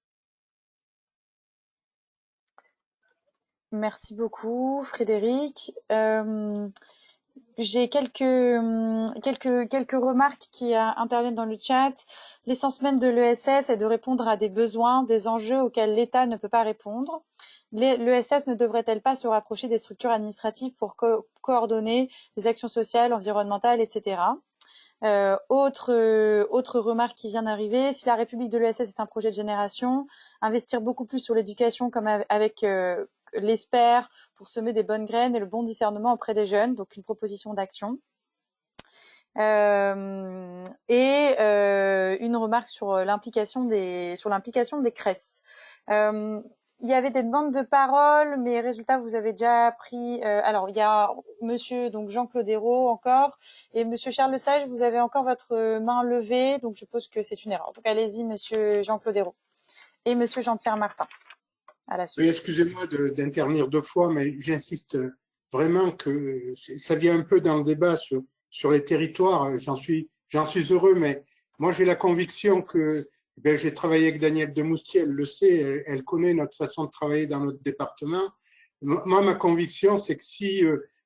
Merci beaucoup, Frédéric. J'ai quelques remarques qui interviennent dans le chat. L'essence même de l'ESS est de répondre à des besoins, des enjeux auxquels l'État ne peut pas répondre. L'ESS ne devrait-elle pas se rapprocher des structures administratives pour coordonner les actions sociales, environnementales, etc. Autre remarque qui vient d'arriver, si la République de l'ESS est un projet de génération, investir beaucoup plus sur l'éducation comme avec l'ESPER pour semer des bonnes graines et le bon discernement auprès des jeunes, donc une proposition d'action. Une remarque sur l'implication des CRES. Il y avait des demandes de parole, mais résultat, vous avez déjà pris. Alors, il y a Monsieur donc Jean-Claude Hérault encore et Monsieur Charles Lesage, vous avez encore votre main levée, donc je suppose que c'est une erreur. Donc, allez-y, Monsieur Jean-Claude Hérault et Monsieur Jean-Pierre Martin. À la suite. Oui, excusez-moi d'intervenir deux fois, mais j'insiste vraiment que ça vient un peu dans le débat sur les territoires. J'en suis heureux, mais moi j'ai la conviction que j'ai travaillé avec Danielle Demoustier, elle le sait, elle connaît notre façon de travailler dans notre département. Moi, ma conviction, c'est que si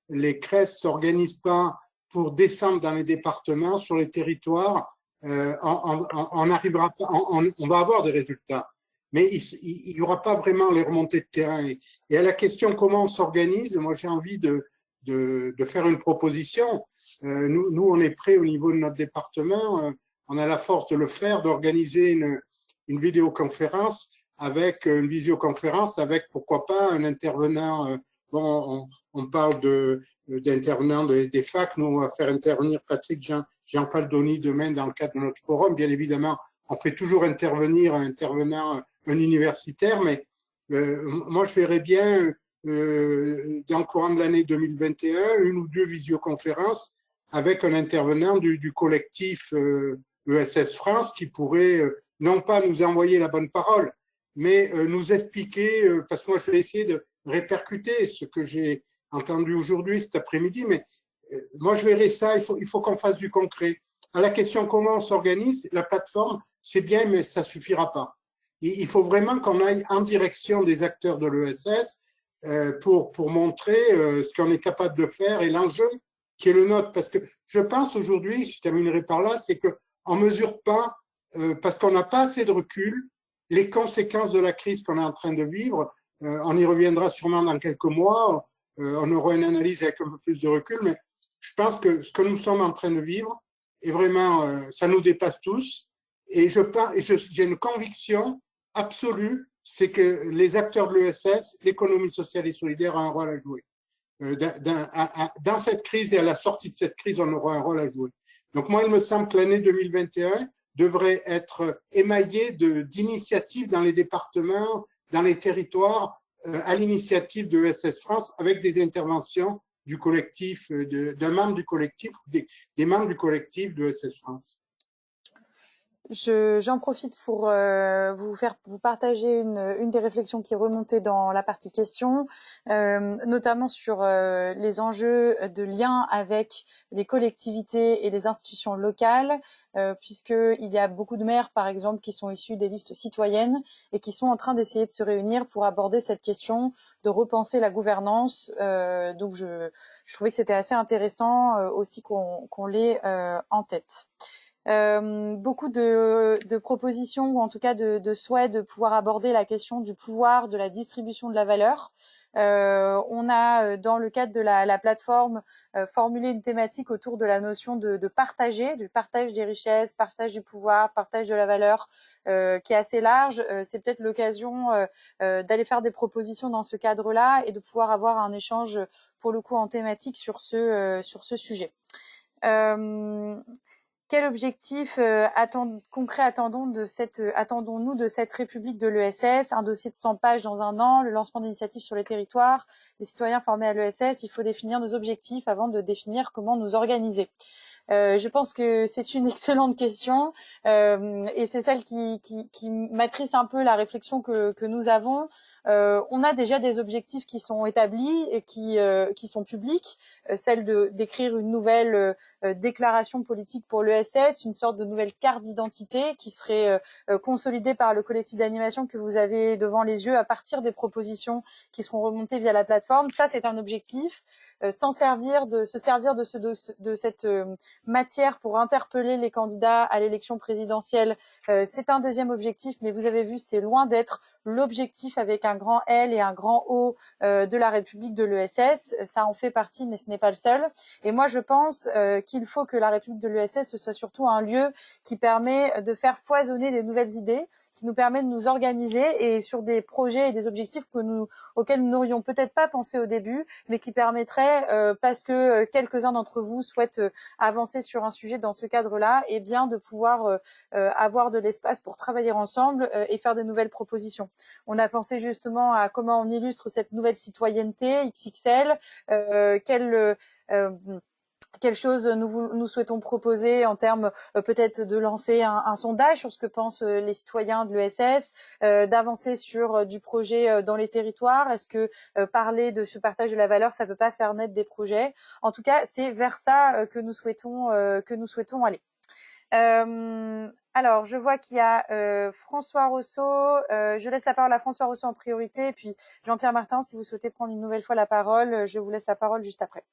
les CRES s'organisent pas pour descendre dans les départements, sur les territoires, on arrivera pas, on va avoir des résultats. Mais il n'y aura pas vraiment les remontées de terrain. Et à la question comment on s'organise, moi j'ai envie de faire une proposition. Nous, on est prêts au niveau de notre département, on a la force de le faire, d'organiser une vidéoconférence avec pourquoi pas un intervenant. Bon, on parle d'intervenants des facs. Nous, on va faire intervenir Patrick Jean Faldoni demain dans le cadre de notre forum. Bien évidemment, on fait toujours intervenir un intervenant, un universitaire, mais moi, je verrais bien dans le courant de l'année 2021 une ou deux visioconférences avec un intervenant du collectif ESS France qui pourrait non pas nous envoyer la bonne parole, mais nous expliquer, parce que moi je vais essayer de répercuter ce que j'ai entendu aujourd'hui, cet après-midi, mais moi je verrai ça, il faut qu'on fasse du concret. À la question comment on s'organise, la plateforme, c'est bien, mais ça suffira pas. Il faut vraiment qu'on aille en direction des acteurs de l'ESS pour montrer ce qu'on est capable de faire et l'enjeu qui est le nôtre. Parce que je pense aujourd'hui, je terminerai par là, c'est qu'on ne mesure pas, parce qu'on n'a pas assez de recul, les conséquences de la crise qu'on est en train de vivre. On y reviendra sûrement dans quelques mois, on aura une analyse avec un peu plus de recul, mais je pense que ce que nous sommes en train de vivre est vraiment, ça nous dépasse tous. Et j'ai une conviction absolue, c'est que les acteurs de l'ESS, l'économie sociale et solidaire, ont un rôle à jouer. Dans cette crise et à la sortie de cette crise, on aura un rôle à jouer. Donc moi, il me semble que l'année 2021 devrait être émaillée d'initiatives dans les départements, dans les territoires, à l'initiative de ESS France, avec des interventions du collectif, d'un membre du collectif ou des membres du collectif de ESS France. J'en profite pour vous partager une des réflexions qui est remontée dans la partie questions, notamment sur les enjeux de lien avec les collectivités et les institutions locales, puisqu'il y a beaucoup de maires, par exemple, qui sont issus des listes citoyennes et qui sont en train d'essayer de se réunir pour aborder cette question de repenser la gouvernance. Donc, je trouvais que c'était assez intéressant aussi qu'on l'ait en tête. Beaucoup de propositions ou en tout cas de souhaits de pouvoir aborder la question du pouvoir, de la distribution de la valeur. On a dans le cadre de la plateforme formulé une thématique autour de la notion de partager, du partage des richesses, partage du pouvoir, partage de la valeur, qui est assez large. C'est peut-être l'occasion d'aller faire des propositions dans ce cadre-là et de pouvoir avoir un échange pour le coup en thématique sur ce sujet. Quel objectif concret attendons-nous de cette République de l'ESS? Un dossier de 100 pages dans un an, le lancement d'initiatives sur les territoires, des citoyens formés à l'ESS. Il faut définir nos objectifs avant de définir comment nous organiser. Je pense que c'est une excellente question et c'est celle qui matrice un peu la réflexion que nous avons. On a déjà des objectifs qui sont établis et qui sont publics, celle d'écrire une nouvelle déclaration politique pour l'ESS, une sorte de nouvelle carte d'identité qui serait consolidée par le collectif d'animation que vous avez devant les yeux à partir des propositions qui seront remontées via la plateforme. Ça, c'est un objectif. Se servir de cette matière pour interpeller les candidats à l'élection présidentielle, c'est un deuxième objectif, mais vous avez vu, c'est loin d'être l'objectif avec un grand L et un grand O de la République de l'ESS. Ça en fait partie, mais ce n'est pas le seul. Et moi, je pense qu'il faut que la République de l'ESS ce soit surtout un lieu qui permet de faire foisonner des nouvelles idées, qui nous permet de nous organiser et sur des projets et des objectifs auxquels nous n'aurions peut-être pas pensé au début, mais qui permettraient, parce que quelques-uns d'entre vous souhaitent avancer sur un sujet dans ce cadre-là, et bien de pouvoir avoir de l'espace pour travailler ensemble et faire des nouvelles propositions. On a pensé justement à comment on illustre cette nouvelle citoyenneté XXL, quelle chose nous souhaitons proposer en termes peut-être de lancer un sondage sur ce que pensent les citoyens de l'ESS, d'avancer sur du projet dans les territoires. Est-ce que parler de ce partage de la valeur, ça peut pas faire naître des projets? En tout cas, c'est vers ça que nous souhaitons aller. Alors, je vois qu'il y a François Rousseau. Je laisse la parole à François Rousseau en priorité, et puis Jean-Pierre Martin, si vous souhaitez prendre une nouvelle fois la parole, je vous laisse la parole juste après.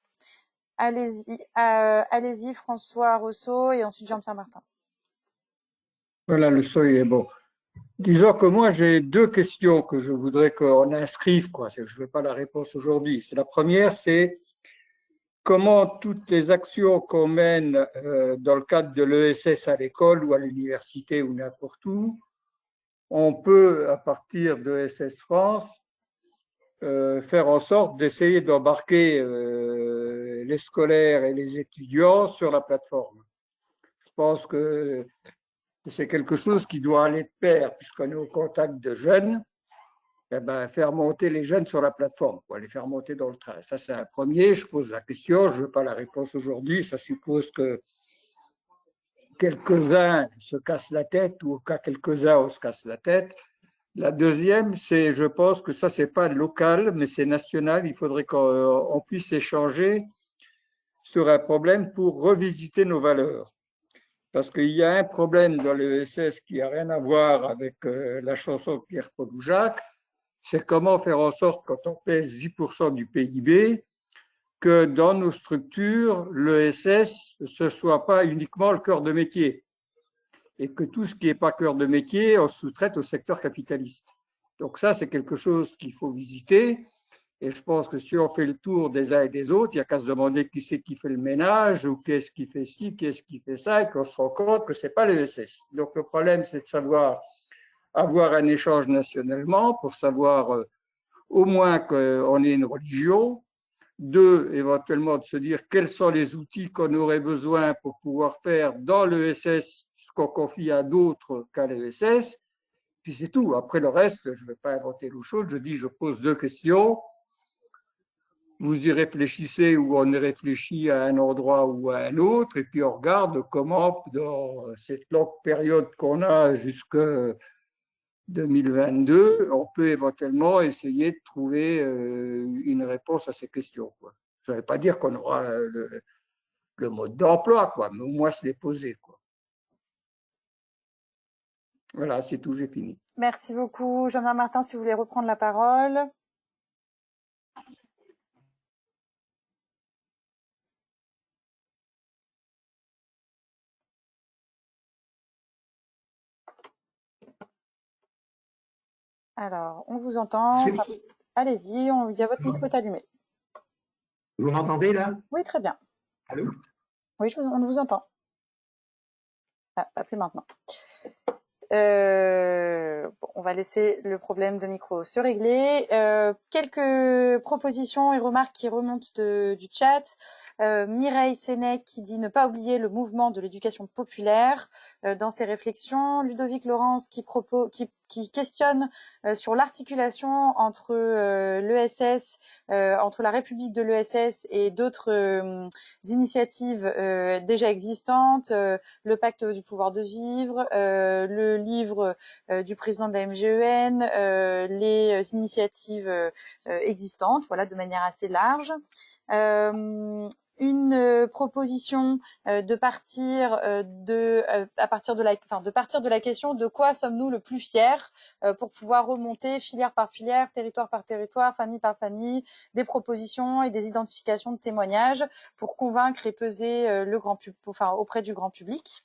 Allez-y, François Rousseau, et ensuite Jean-Pierre Martin. Voilà, le seuil est bon. Disons que moi, j'ai deux questions que je voudrais qu'on inscrive, quoi. Je ne veux pas la réponse aujourd'hui. La première, c'est comment toutes les actions qu'on mène dans le cadre de l'ESS à l'école ou à l'université ou n'importe où, on peut, à partir de ESS France, faire en sorte d'essayer d'embarquer les scolaires et les étudiants sur la plateforme. Je pense que c'est quelque chose qui doit aller de pair, puisqu'on est au contact de jeunes, faire monter les jeunes sur la plateforme, les faire monter dans le train. Ça, c'est un premier. Je pose la question, je ne veux pas la réponse aujourd'hui. Ça suppose que quelques-uns se cassent la tête, ou au cas quelques-uns, on se casse la tête. La deuxième, c'est, je pense que ça, ce n'est pas local, mais c'est national. Il faudrait qu'on puisse échanger sur un problème pour revisiter nos valeurs. Parce qu'il y a un problème dans l'ESS qui n'a rien à voir avec la chanson de Pierre-Paul ou Jacques, c'est comment faire en sorte, quand on pèse 10% du PIB, que dans nos structures, l'ESS, ce ne soit pas uniquement le cœur de métier, et que tout ce qui n'est pas cœur de métier, on sous-traite au secteur capitaliste. Donc ça, c'est quelque chose qu'il faut visiter. Et je pense que si on fait le tour des uns et des autres, il n'y a qu'à se demander qui c'est qui fait le ménage, ou qu'est-ce qui fait ci, qu'est-ce qui fait ça, et qu'on se rend compte que ce n'est pas l'ESS. Donc le problème, c'est de savoir avoir un échange nationalement pour savoir au moins qu'on est une religion, 2, éventuellement de se dire quels sont les outils qu'on aurait besoin pour pouvoir faire dans l'ESS ce qu'on confie à d'autres qu'à l'ESS. Puis c'est tout. Après le reste, je ne vais pas inventer l'eau chaude. Je pose 2 questions. Vous y réfléchissez ou on y réfléchit à un endroit ou à un autre, et puis on regarde comment, dans cette longue période qu'on a jusqu'à 2022, on peut éventuellement essayer de trouver une réponse à ces questions, quoi. Ça ne veut pas dire qu'on aura le mode d'emploi, quoi, mais au moins se les poser, quoi. Voilà, c'est tout, j'ai fini. Merci beaucoup. Jean-Marc Martin, si vous voulez reprendre la parole. Alors, on vous entend. Allez-y, il y a votre micro est allumé. Vous m'entendez là? Oui, très bien. Allô? Oui, on vous entend. Ah, pas plus maintenant. Bon, on va laisser le problème de micro se régler. Quelques propositions et remarques qui remontent du chat. Mireille Sénèque qui dit ne pas oublier le mouvement de l'éducation populaire dans ses réflexions. Ludovic Laurence qui questionne sur l'articulation entre l'ESS, entre la République de l'ESS et d'autres initiatives déjà existantes, le pacte du pouvoir de vivre, le livre du président de la MGEN, les initiatives existantes, voilà, de manière assez large. Une proposition de partir de partir de la question de quoi sommes-nous le plus fiers pour pouvoir remonter filière par filière, territoire par territoire, famille par famille, des propositions et des identifications de témoignages pour convaincre et peser auprès du grand public.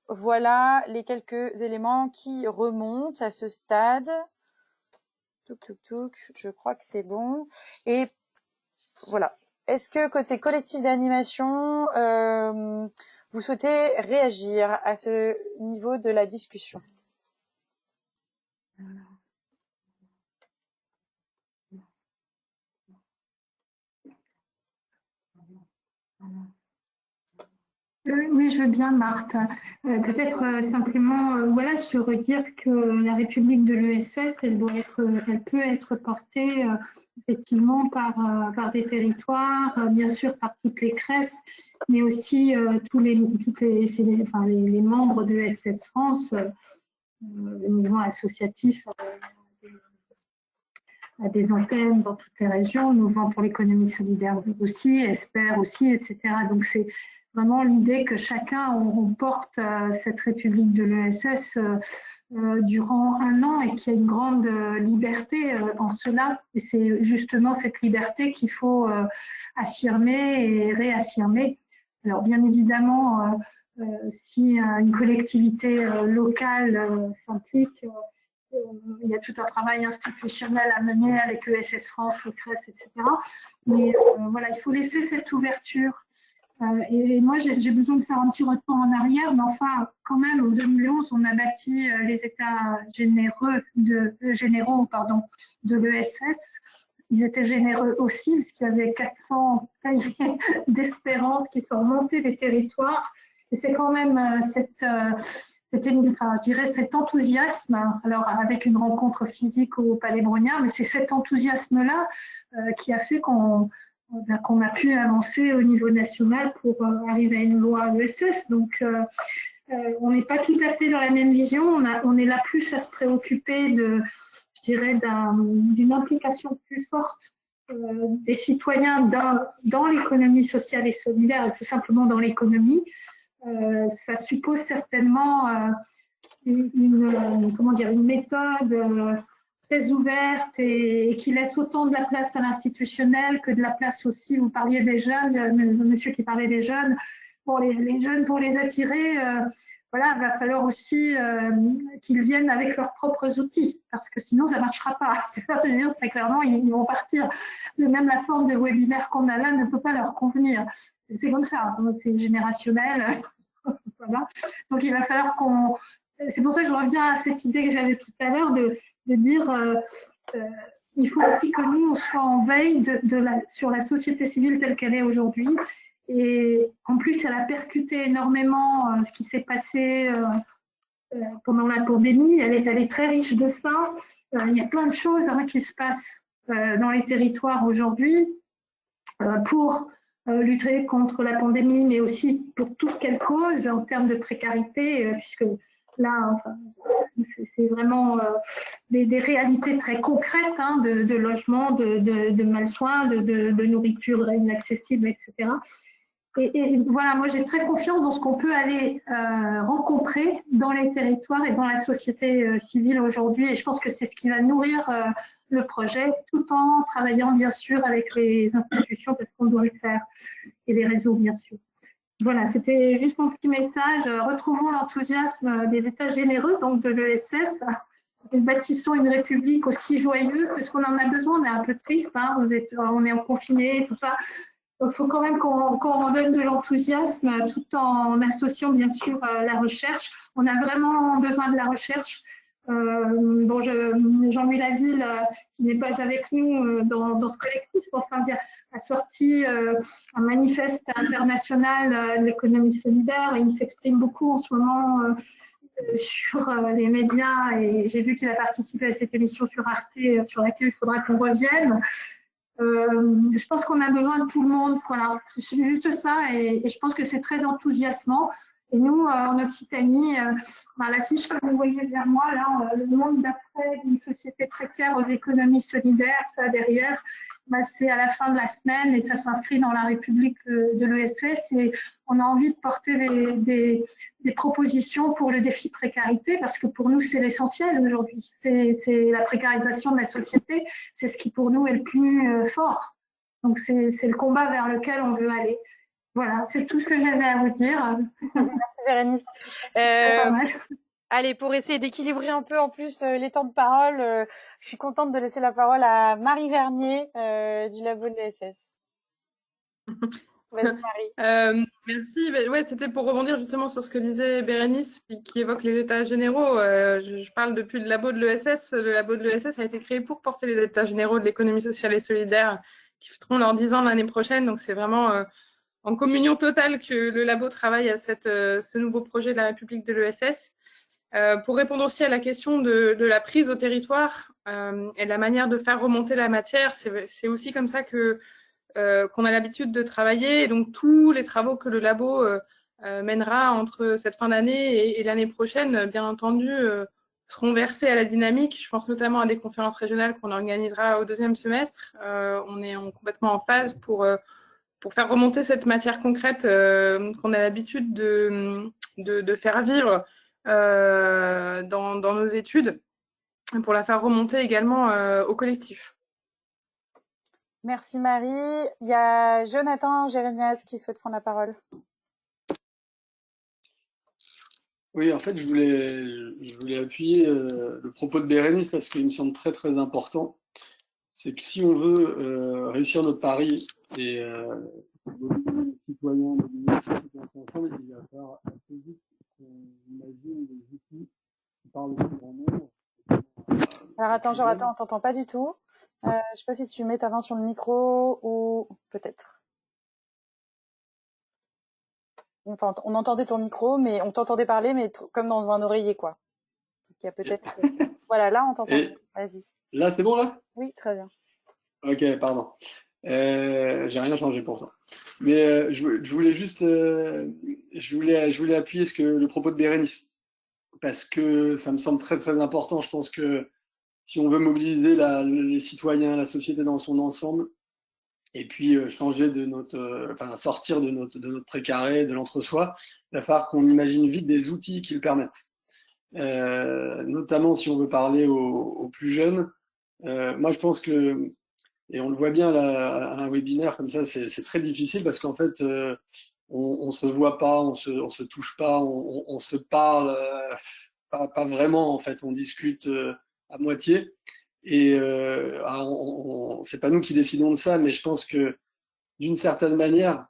Voilà les quelques éléments qui remontent à ce stade. Je crois que c'est bon. Et voilà. Est-ce que côté collectif d'animation, vous souhaitez réagir à ce niveau de la discussion? Oui, je veux bien, Marthe. Peut-être simplement, voilà, sur dire que la République de l'ESS, elle peut être portée effectivement par des territoires, bien sûr par toutes les CRES, mais aussi tous les membres de l'ESS France, le mouvement associatif à des antennes dans toutes les régions, le mouvement pour l'économie solidaire aussi, ESPER aussi, etc. Donc c'est vraiment l'idée que chacun on porte cette République de l'ESS durant 1 an et qu'il y a une grande liberté en cela. Et c'est justement cette liberté qu'il faut affirmer et réaffirmer. Alors bien évidemment, si une collectivité locale s'implique, il y a tout un travail institutionnel à mener avec l'ESS France, le CRES, etc. Mais voilà, il faut laisser cette ouverture. Et moi, j'ai besoin de faire un petit retour en arrière, mais enfin, quand même, en 2011, on a bâti les états généraux de l'ESS. Ils étaient généreux aussi, puisqu'il y avait 400 cahiers d'espérance qui sont remontés des territoires. Et c'est quand même je dirais cet enthousiasme, alors avec une rencontre physique au Palais Brognard, mais c'est cet enthousiasme-là qui a fait qu'on a pu avancer au niveau national pour arriver à une loi ESS. Donc, on n'est pas tout à fait dans la même vision. On est là plus à se préoccuper d'une implication plus forte des citoyens dans l'économie sociale et solidaire, et tout simplement dans l'économie. Ça suppose certainement une méthode très ouverte et qui laisse autant de la place à l'institutionnel que de la place aussi, vous parliez des jeunes, le monsieur qui parlait des jeunes, pour les jeunes, pour les attirer, voilà, il va falloir aussi qu'ils viennent avec leurs propres outils, parce que sinon ça ne marchera pas. Très clairement, ils vont partir. Même la forme de webinaire qu'on a là ne peut pas leur convenir. C'est comme ça, c'est générationnel. Voilà. Donc il va falloir c'est pour ça que je reviens à cette idée que j'avais tout à l'heure de dire il faut aussi que nous, on soit en veille sur la société civile telle qu'elle est aujourd'hui. Et en plus, elle a percuté énormément ce qui s'est passé pendant la pandémie. Elle est très riche de ça. Il y a plein de choses qui se passent dans les territoires aujourd'hui pour lutter contre la pandémie, mais aussi pour tout ce qu'elle cause en termes de précarité, puisque là, enfin, c'est vraiment des réalités très concrètes de logement, de mal-soins, de nourriture inaccessible, etc. Et voilà, moi j'ai très confiance dans ce qu'on peut aller rencontrer dans les territoires et dans la société civile aujourd'hui. Et je pense que c'est ce qui va nourrir le projet, tout en travaillant bien sûr avec les institutions, parce qu'on doit le faire, et les réseaux bien sûr. Voilà, c'était juste mon petit message. Retrouvons l'enthousiasme des États généreux, donc de l'ESS, et bâtissons une république aussi joyeuse, parce qu'on en a besoin. On est un peu triste, on est en confiné, tout ça. Donc, il faut quand même qu'on donne de l'enthousiasme tout en associant bien sûr la recherche. On a vraiment besoin de la recherche. Jean-Louis Laville, qui n'est pas avec nous dans ce collectif, enfin, a sorti un manifeste international de l'économie solidaire, et il s'exprime beaucoup en ce moment sur les médias, et j'ai vu qu'il a participé à cette émission sur Arte sur laquelle il faudra qu'on revienne. Je pense qu'on a besoin de tout le monde, voilà, c'est juste ça, et je pense que c'est très enthousiasmant. Et nous, en Occitanie, l'affiche que vous voyez vers moi, là, le monde d'après une société précaire aux économies solidaires, ça derrière, c'est à la fin de la semaine, et ça s'inscrit dans la République de l'ESS, et on a envie de porter des propositions pour le défi précarité, parce que pour nous, c'est l'essentiel aujourd'hui. C'est la précarisation de la société, c'est ce qui pour nous est le plus fort. Donc c'est le combat vers lequel on veut aller. Voilà, c'est tout ce que j'avais à vous dire. Merci Bérénice. Allez, pour essayer d'équilibrer un peu en plus les temps de parole, je suis contente de laisser la parole à Marie Vernier du labo de l'ESS. Vas-y Marie. Merci. Ouais, c'était pour rebondir justement sur ce que disait Bérénice, qui évoque les états généraux. Je parle depuis le labo de l'ESS. Le labo de l'ESS a été créé pour porter les états généraux de l'économie sociale et solidaire qui fêteront leurs 10 ans l'année prochaine. Donc c'est vraiment en communion totale que le labo travaille à ce nouveau projet de la République de l'ESS. Pour répondre aussi à la question de la prise au territoire et de la manière de faire remonter la matière, c'est aussi comme ça qu'on a l'habitude de travailler. Et donc tous les travaux que le labo mènera entre cette fin d'année et l'année prochaine, bien entendu, seront versés à la dynamique. Je pense notamment à des conférences régionales qu'on organisera au deuxième semestre. On est complètement en phase pour faire remonter cette matière concrète qu'on a l'habitude de faire vivre dans nos études, pour la faire remonter également au collectif. Merci Marie. Il y a Jonathan Jérémias qui souhaite prendre la parole. Oui, en fait, je voulais appuyer le propos de Bérénice parce qu'il me semble très très important. C'est que si on veut réussir notre pari et les citoyens, ensemble, il va falloir assez vite qu'on imagine des outils qui parlent au plus grand nombre. Alors attends, Jonathan, on t'entend pas du tout. Je sais pas si tu mets ta main sur le micro ou peut-être. Enfin, on entendait ton micro, mais on t'entendait parler, mais comme dans un oreiller, quoi. Donc, il y a peut-être. Voilà, là, on t'entend. Vas-y. Là, c'est bon, là? Oui, très bien. Ok, pardon. J'ai rien changé pour ça. Mais je voulais juste, je voulais appuyer le propos de Bérénice, parce que ça me semble très très important. Je pense que si on veut mobiliser les citoyens, la société dans son ensemble, et puis changer sortir de notre précaré, de l'entre-soi, il va falloir qu'on imagine vite des outils qui le permettent. Notamment si on veut parler aux plus jeunes. Moi, je pense que, et on le voit bien là, à un webinaire comme ça, c'est très difficile parce qu'en fait, on se voit pas, on se touche pas, on se parle pas vraiment en fait, on discute à moitié. Et c'est pas nous qui décidons de ça, mais je pense que d'une certaine manière,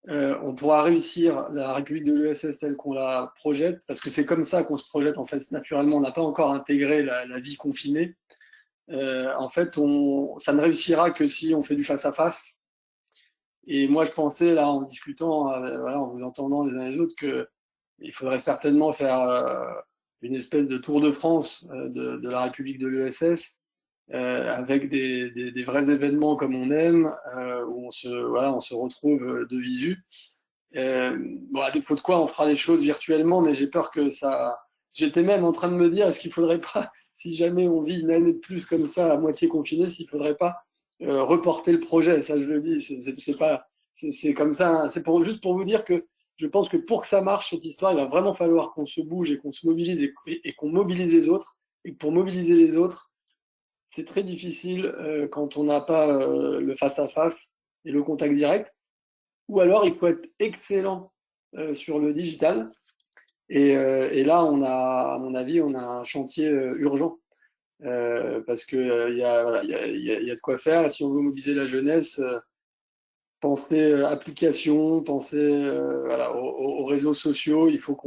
on pourra réussir la République de l'ESS telle qu'on la projette, parce que c'est comme ça qu'on se projette en fait naturellement. On n'a pas encore intégré la vie confinée. en fait, ça ne réussira que si on fait du face-à-face. Et moi, je pensais, là, en discutant, voilà, en vous entendant les uns les autres, qu'il faudrait certainement faire une espèce de tour de France de la République de l'ESS, avec des vrais événements comme on aime, où on se retrouve de visu. Bon, à défaut de quoi, on fera les choses virtuellement, mais j'ai peur que ça... J'étais même en train de me dire, est-ce qu'il faudrait pas, si jamais on vit une année de plus comme ça, à moitié confiné, s'il faudrait pas reporter le projet. Ça, je le dis, c'est comme ça, hein. C'est juste pour vous dire que je pense que pour que ça marche, cette histoire, il va vraiment falloir qu'on se bouge et qu'on se mobilise et qu'on mobilise les autres. Et pour mobiliser les autres, c'est très difficile quand on n'a pas le face-à-face et le contact direct. Ou alors, il faut être excellent sur le digital. Et là, à mon avis, on a un chantier urgent. Parce que il y a de quoi faire. Si on veut mobiliser la jeunesse, penser application, penser aux réseaux sociaux. Il faut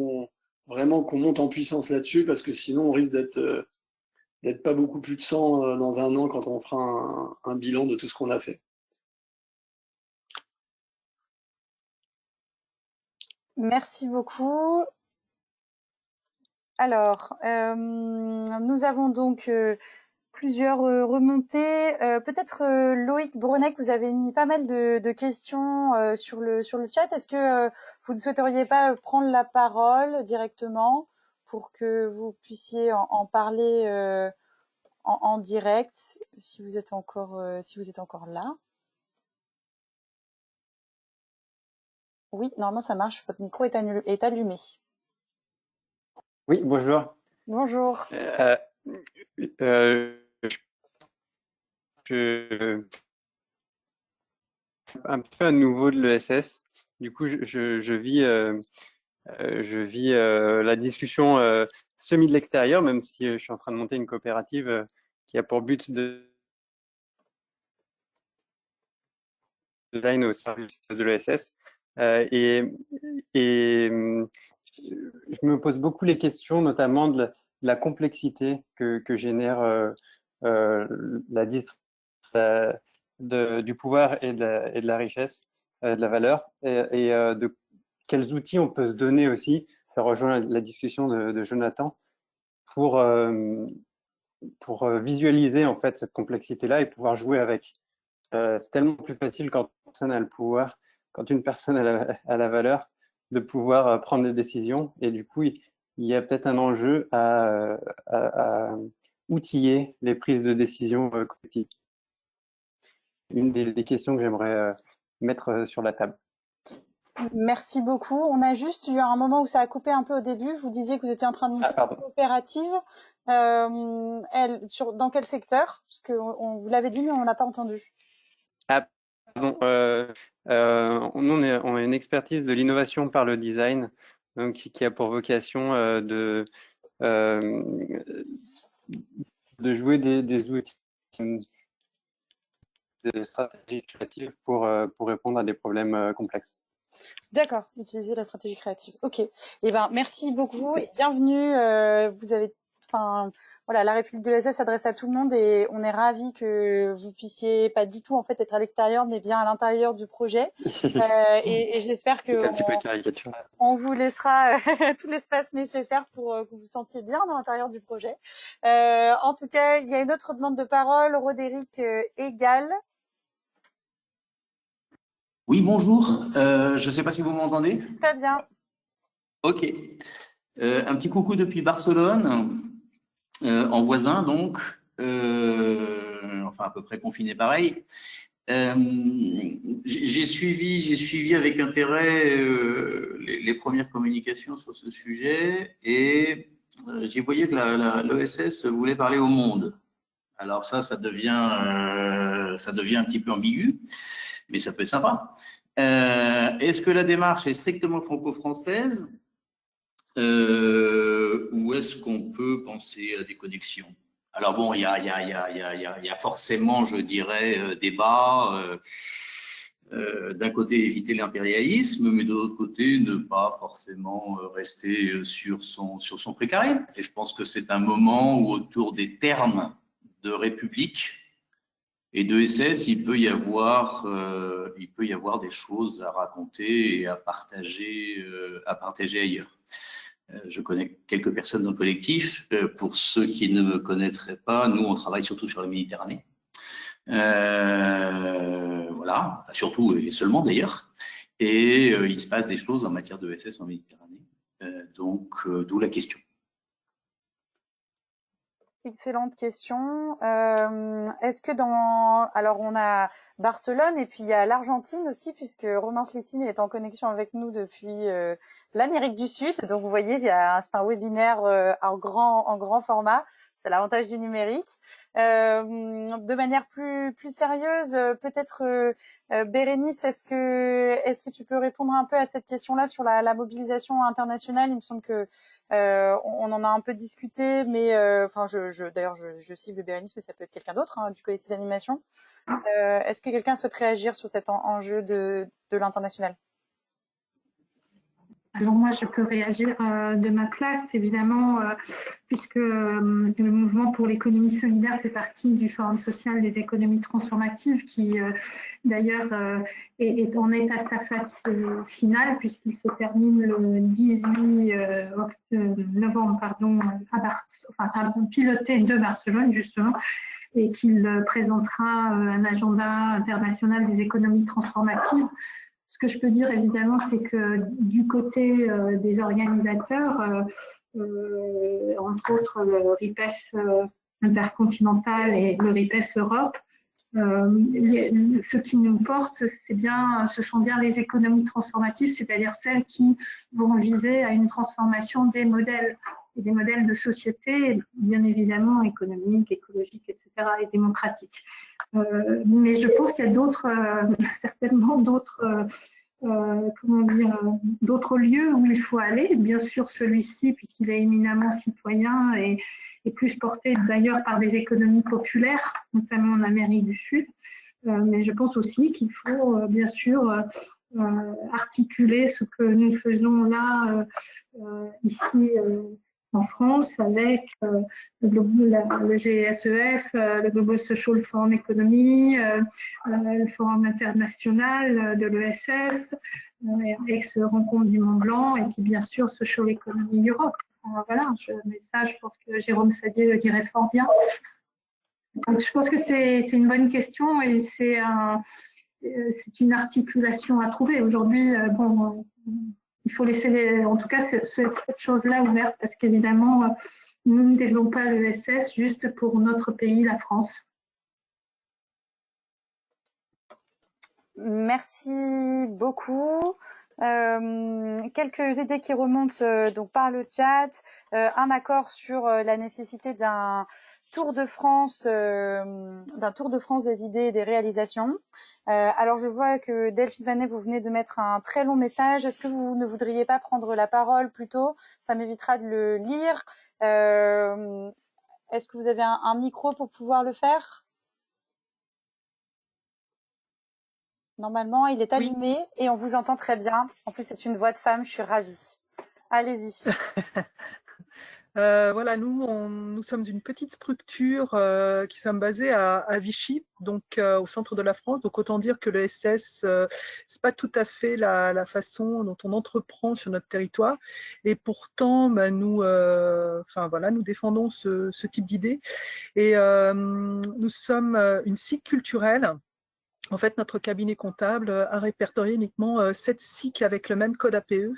vraiment qu'on monte en puissance là-dessus, parce que sinon on risque d'être pas beaucoup plus de 100 dans un an quand on fera un bilan de tout ce qu'on a fait. Merci beaucoup. Alors, nous avons donc plusieurs remontées. Peut-être Loïc Brunet, vous avez mis pas mal de questions sur le chat. Est-ce que vous ne souhaiteriez pas prendre la parole directement pour que vous puissiez en parler en direct, si vous êtes encore là? Oui, normalement ça marche. Votre micro est allumé. Oui, bonjour. Bonjour. Un peu à nouveau de l'ESS. Du coup, je vis la discussion semi de l'extérieur, même si je suis en train de monter une coopérative qui a pour but de design au service de l'ESS. Et je me pose beaucoup les questions, notamment de la complexité que génère du pouvoir et de la richesse, de la valeur, et de quels outils on peut se donner aussi. Ça rejoint la discussion de Jonathan pour visualiser en fait cette complexité-là et pouvoir jouer avec. C'est tellement plus facile quand une personne a le pouvoir, quand une personne a la valeur, de pouvoir prendre des décisions. Et du coup, il y a peut-être un enjeu à outiller les prises de décision collectives. Une des questions que j'aimerais mettre sur la table. Merci beaucoup. On a juste eu un moment où ça a coupé un peu au début. Vous disiez que vous étiez en train de monter une coopérative. Dans quel secteur? Parce que vous l'avez dit, mais on n'a pas entendu. Ah, pardon. Nous, on a une expertise de l'innovation par le design, donc qui a pour vocation de jouer des outils de stratégie créative pour répondre à des problèmes complexes. D'accord, utiliser la stratégie créative. Ok. Eh ben, merci beaucoup et bienvenue. Vous avez, voilà, la République de l'ESS s'adresse à tout le monde et on est ravis que vous puissiez pas du tout en fait être à l'extérieur, mais bien à l'intérieur du projet. Et j'espère que on vous laissera tout l'espace nécessaire pour que vous vous sentiez bien à l'intérieur du projet. En tout cas, il y a une autre demande de parole, Roderick Egal. Oui, bonjour. Je ne sais pas si vous m'entendez. Très bien. Ok. Un petit coucou depuis Barcelone, en voisin donc, enfin à peu près confiné pareil. J'ai suivi avec intérêt les premières communications sur ce sujet et j'ai voyé que l'ESS voulait parler au monde. Alors ça devient un petit peu ambigu, mais ça peut être sympa. Est-ce que la démarche est strictement franco-française ou est-ce qu'on peut penser à des connexions? Alors bon, il y a forcément, je dirais, débat. D'un côté, éviter l'impérialisme, mais de l'autre côté, ne pas forcément rester sur son précaré. Et je pense que c'est un moment où, autour des termes de République et de SS, il peut y avoir des choses à raconter et à partager ailleurs. Je connais quelques personnes dans le collectif. Pour ceux qui ne me connaîtraient pas, nous, on travaille surtout sur la Méditerranée. Voilà, surtout et seulement d'ailleurs. Et il se passe des choses en matière de SS en Méditerranée. Donc, d'où la question. Excellente question. Est-ce que alors on a Barcelone et puis il y a l'Argentine aussi, puisque Romain Slétine est en connexion avec nous depuis l'Amérique du Sud. Donc vous voyez, c'est un webinaire en grand format. C'est l'avantage du numérique. De manière plus sérieuse, peut-être Bérénice, est-ce que tu peux répondre un peu à cette question-là sur la mobilisation internationale? Il me semble que on en a un peu discuté, mais d'ailleurs je cible Bérénice, mais ça peut être quelqu'un d'autre du collectif d'animation. Est-ce que quelqu'un souhaite réagir sur cet enjeu de l'international? Alors moi, je peux réagir de ma place, évidemment, puisque le mouvement pour l'économie solidaire fait partie du Forum social des économies transformatives qui, d'ailleurs, en est à sa phase finale, puisqu'il se termine le 18 novembre, piloté de Barcelone, justement, et qu'il présentera un agenda international des économies transformatives. Ce que je peux dire évidemment, c'est que du côté des organisateurs, entre autres le RIPES intercontinental et le RIPES Europe, ce qui nous porte, ce sont bien les économies transformatives, c'est-à-dire celles qui vont viser à une transformation des modèles de société, bien évidemment économiques, écologiques, etc., et démocratiques. Mais je pense qu'il y a certainement d'autres lieux où il faut aller. Bien sûr, celui-ci, puisqu'il est éminemment citoyen et plus porté d'ailleurs par des économies populaires, notamment en Amérique du Sud. Mais je pense aussi qu'il faut bien sûr articuler ce que nous faisons là, ici en France, avec le GSEF, le Global Social Forum Economy, le Forum international de l'ESS, ex-rencontre du Mont Blanc, et puis bien sûr Social Economy Europe. Voilà, mais ça, je pense que Jérôme Sadier le dirait fort bien. Donc, je pense que c'est une bonne question et c'est une articulation à trouver. Aujourd'hui, il faut laisser, en tout cas, cette chose-là ouverte parce qu'évidemment, nous ne développons pas l'ESS juste pour notre pays, la France. Merci beaucoup. Quelques idées qui remontent donc par le chat. Un accord sur la nécessité d'un tour de France des idées et des réalisations. Alors je vois que Delphine Manet, vous venez de mettre un très long message. Est-ce que vous ne voudriez pas prendre la parole plutôt? Ça m'évitera de le lire. Est-ce que vous avez un micro pour pouvoir le faire? Normalement, il est allumé et on vous entend très bien. En plus, c'est une voix de femme, je suis ravie. Allez-y. Voilà, nous sommes une petite structure qui sommes basés à Vichy, donc au centre de la France. Donc autant dire que le SS, c'est pas tout à fait la façon dont on entreprend sur notre territoire. Et pourtant, nous défendons ce type d'idée. Et nous sommes une SIC culturelle. En fait, notre cabinet comptable a répertorié uniquement 7 SIC avec le même code APE.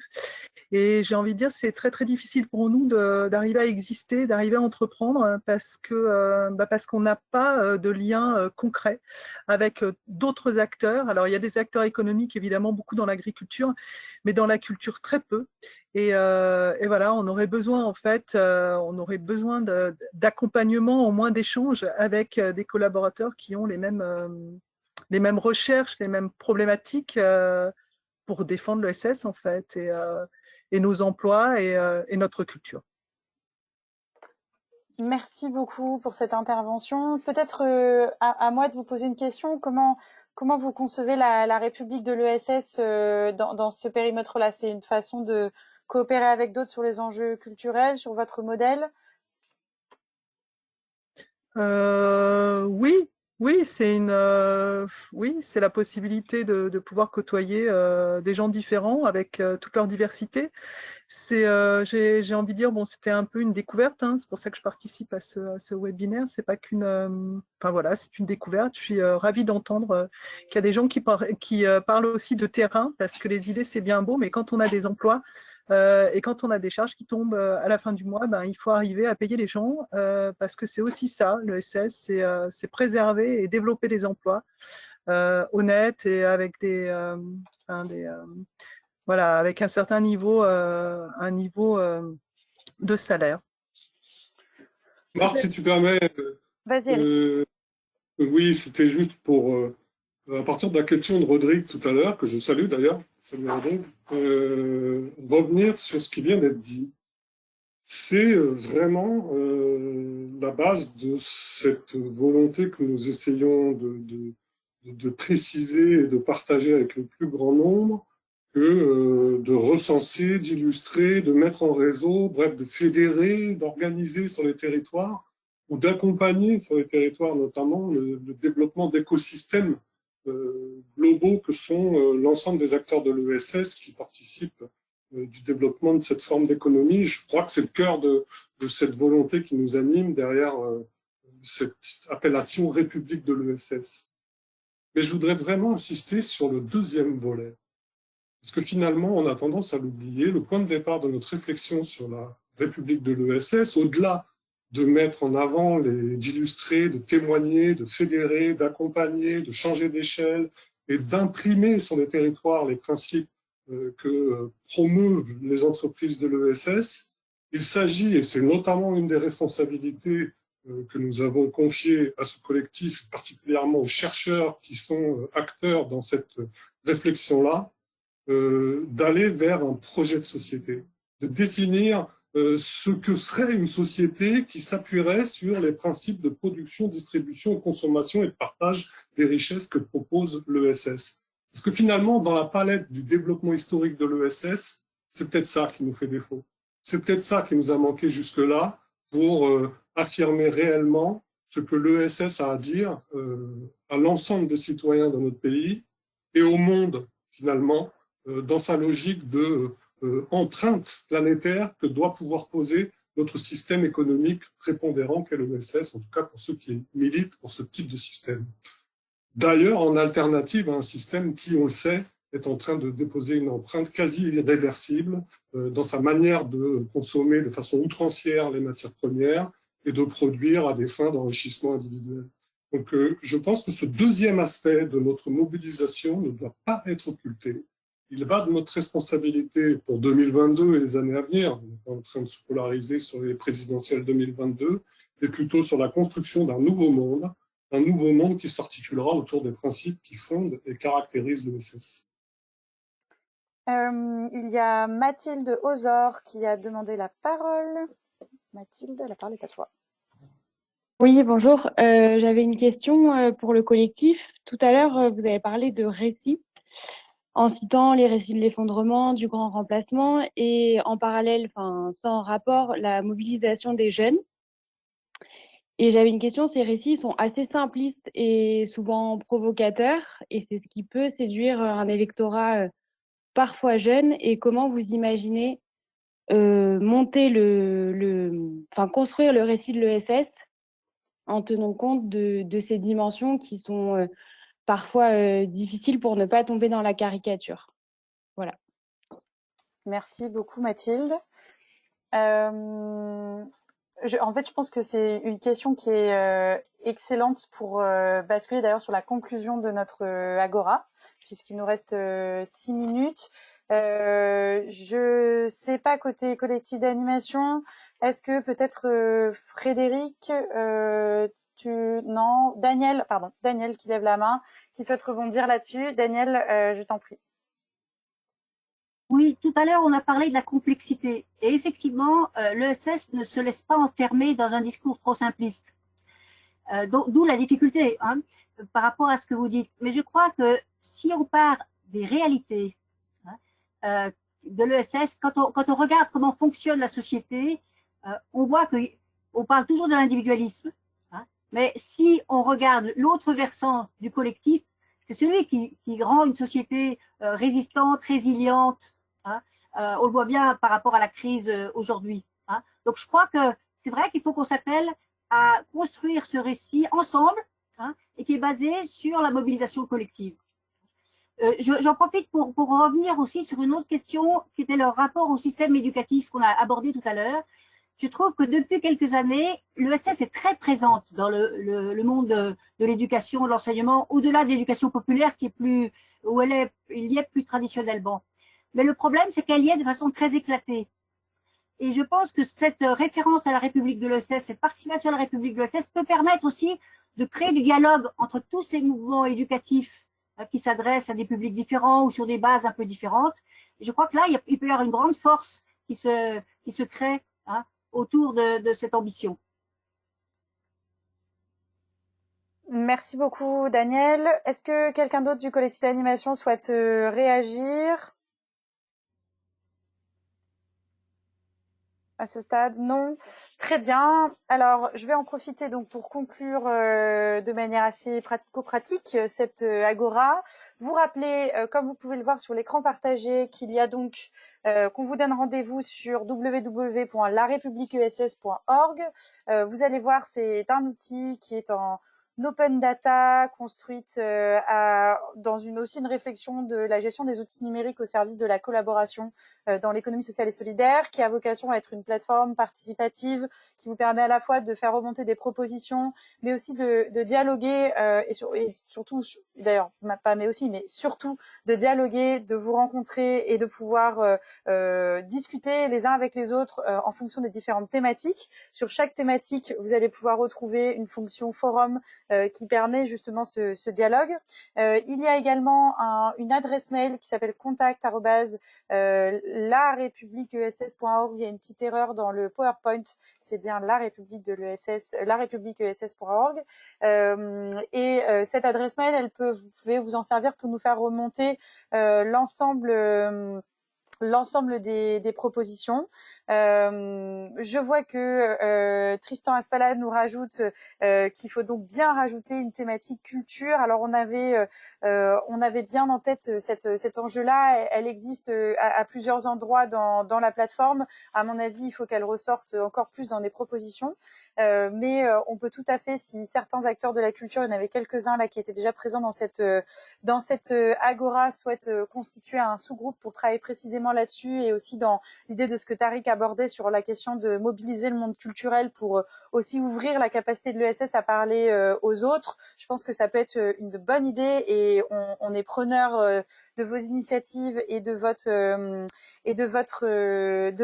Et j'ai envie de dire, c'est très très difficile pour nous d'arriver à exister, d'arriver à entreprendre parce qu'on n'a pas de lien concret avec d'autres acteurs. Alors il y a des acteurs économiques évidemment beaucoup dans l'agriculture, mais dans la culture très peu. Et voilà, on aurait besoin en fait, d'accompagnement, au moins d'échanges avec des collaborateurs qui ont les mêmes recherches, les mêmes problématiques pour défendre l'ESS en fait. Et nos emplois et notre culture. Merci beaucoup pour cette intervention. Peut-être à moi de vous poser une question. Comment vous concevez la République de l'ESS dans ce périmètre-là? C'est une façon de coopérer avec d'autres sur les enjeux culturels, sur votre modèle? Oui, oui, oui, c'est la possibilité de pouvoir côtoyer des gens différents avec toute leur diversité. J'ai envie de dire, bon, c'était un peu une découverte, hein, c'est pour ça que je participe à ce webinaire. C'est pas enfin voilà, c'est une découverte. Je suis ravie d'entendre qu'il y a des gens qui parlent aussi de terrain, parce que les idées c'est bien beau, mais quand on a des emplois et quand on a des charges qui tombent à la fin du mois, ben, il faut arriver à payer les gens, parce que c'est aussi ça, le SS, c'est préserver et développer des emplois honnêtes et avec voilà, avec un certain niveau, de salaire. Marc, si tu permets, Vas-y, Eric. oui, c'était juste pour, à partir de la question de Rodrigue tout à l'heure, que je salue d'ailleurs, revenir sur ce qui vient d'être dit. C'est vraiment la base de cette volonté que nous essayons de préciser et de partager avec le plus grand nombre, que de recenser, d'illustrer, de mettre en réseau, bref, de fédérer, d'organiser sur les territoires ou d'accompagner sur les territoires notamment le développement d'écosystèmes globaux que sont l'ensemble des acteurs de l'ESS qui participent du développement de cette forme d'économie. Je crois que c'est le cœur de cette volonté qui nous anime derrière cette appellation République de l'ESS. Mais je voudrais vraiment insister sur le deuxième volet. Parce que finalement, on a tendance à l'oublier. Le point de départ de notre réflexion sur la République de l'ESS, au-delà de mettre en avant, d'illustrer, de témoigner, de fédérer, d'accompagner, de changer d'échelle et d'imprimer sur les territoires les principes que promeuvent les entreprises de l'ESS, il s'agit, et c'est notamment une des responsabilités que nous avons confiées à ce collectif, particulièrement aux chercheurs qui sont acteurs dans cette réflexion-là, d'aller vers un projet de société, de définir ce que serait une société qui s'appuierait sur les principes de production, distribution, consommation et de partage des richesses que propose l'ESS. Parce que finalement, dans la palette du développement historique de l'ESS, c'est peut-être ça qui nous fait défaut. C'est peut-être ça qui nous a manqué jusque-là pour affirmer réellement ce que l'ESS a à dire à l'ensemble des citoyens de notre pays et au monde, finalement, dans sa logique de empreinte planétaire que doit pouvoir poser notre système économique prépondérant qu'est l'ESS, en tout cas pour ceux qui militent pour ce type de système. D'ailleurs, en alternative à un système qui, on le sait, est en train de déposer une empreinte quasi irréversible dans sa manière de consommer de façon outrancière les matières premières et de produire à des fins d'enrichissement individuel. Donc, je pense que ce deuxième aspect de notre mobilisation ne doit pas être occulté. Il va de notre responsabilité pour 2022 et les années à venir, on n'est pas en train de se polariser sur les présidentielles 2022, mais plutôt sur la construction d'un nouveau monde qui s'articulera autour des principes qui fondent et caractérisent l'ESS. Il y a Mathilde Ozor qui a demandé la parole. Mathilde, la parole est à toi. Oui, bonjour. J'avais une question pour le collectif. Tout à l'heure, vous avez parlé de récits, en citant les récits de l'effondrement, du grand remplacement, et en parallèle, sans rapport, la mobilisation des jeunes. Et j'avais une question, ces récits sont assez simplistes et souvent provocateurs, et c'est ce qui peut séduire un électorat parfois jeune. Et comment vous imaginez construire le récit de l'ESS en tenant compte de ces dimensions qui sont parfois difficiles pour ne pas tomber dans la caricature. Voilà. Merci beaucoup Mathilde. En fait, je pense que c'est une question qui est excellente pour basculer d'ailleurs sur la conclusion de notre Agora, puisqu'il nous reste 6 minutes. Je sais pas côté collectif d'animation, est-ce que peut-être Frédéric, non, Daniel qui lève la main, qui souhaite rebondir là-dessus. Daniel, je t'en prie. Oui, tout à l'heure, on a parlé de la complexité. Et effectivement, l'ESS ne se laisse pas enfermer dans un discours trop simpliste. D'où la difficulté par rapport à ce que vous dites. Mais je crois que si on part des réalités de l'ESS, quand on regarde comment fonctionne la société, on voit qu'on parle toujours de l'individualisme. Mais si on regarde l'autre versant du collectif, c'est celui qui rend une société résistante, résiliente. Hein. On le voit bien par rapport à la crise aujourd'hui. Hein. Donc, je crois que c'est vrai qu'il faut qu'on s'attelle à construire ce récit ensemble, hein, et qui est basé sur la mobilisation collective. J'en profite pour revenir aussi sur une autre question qui était le rapport au système éducatif qu'on a abordé tout à l'heure. Je trouve que depuis quelques années, l'ESS est très présente dans le monde de l'éducation, de l'enseignement, au-delà de l'éducation populaire qui est plus, où il y est plus traditionnellement. Mais le problème, c'est qu'elle y est de façon très éclatée. Et je pense que cette référence à la République de l'ESS, cette participation à la République de l'ESS peut permettre aussi de créer du dialogue entre tous ces mouvements éducatifs qui s'adressent à des publics différents ou sur des bases un peu différentes. Et je crois que là, il peut y avoir une grande force qui se crée, hein, autour de cette ambition. Merci beaucoup, Daniel. Est-ce que quelqu'un d'autre du collectif d'animation souhaite réagir? À ce stade, non. Très bien. Alors, je vais en profiter donc pour conclure de manière assez pratico-pratique cette agora. Vous rappelez, comme vous pouvez le voir sur l'écran partagé, qu'il y a donc qu'on vous donne rendez-vous sur www.larepubliqueess.org. Vous allez voir, c'est un outil qui est en open data, construite dans aussi une réflexion de la gestion des outils numériques au service de la collaboration dans l'économie sociale et solidaire, qui a vocation à être une plateforme participative qui vous permet à la fois de faire remonter des propositions, mais aussi de dialoguer et surtout, d'ailleurs, pas mais aussi, mais surtout de dialoguer, de vous rencontrer et de pouvoir discuter les uns avec les autres en fonction des différentes thématiques. Sur chaque thématique, vous allez pouvoir retrouver une fonction forum qui permet justement ce dialogue. Il y a également une adresse mail qui s'appelle contact@larepubliqueess.org. Il y a une petite erreur dans le PowerPoint, c'est bien la République de l'ESS, larepubliqueess.org. Cette adresse mail, vous pouvez vous en servir pour nous faire remonter l'ensemble des propositions. Je vois que Tristan Aspalade nous rajoute qu'il faut donc bien rajouter une thématique culture. Alors on avait bien en tête cet enjeu-là. Elle existe à plusieurs endroits dans la plateforme. À mon avis, il faut qu'elle ressorte encore plus dans des propositions. Mais on peut tout à fait, si certains acteurs de la culture, il y en avait quelques-uns là qui étaient déjà présents dans cette agora, souhaitent constituer un sous-groupe pour travailler précisément là-dessus, et aussi dans l'idée de ce que Tariq abordait sur la question de mobiliser le monde culturel pour aussi ouvrir la capacité de l'ESS à parler aux autres. Je pense que ça peut être une bonne idée, et on est preneur de vos initiatives et de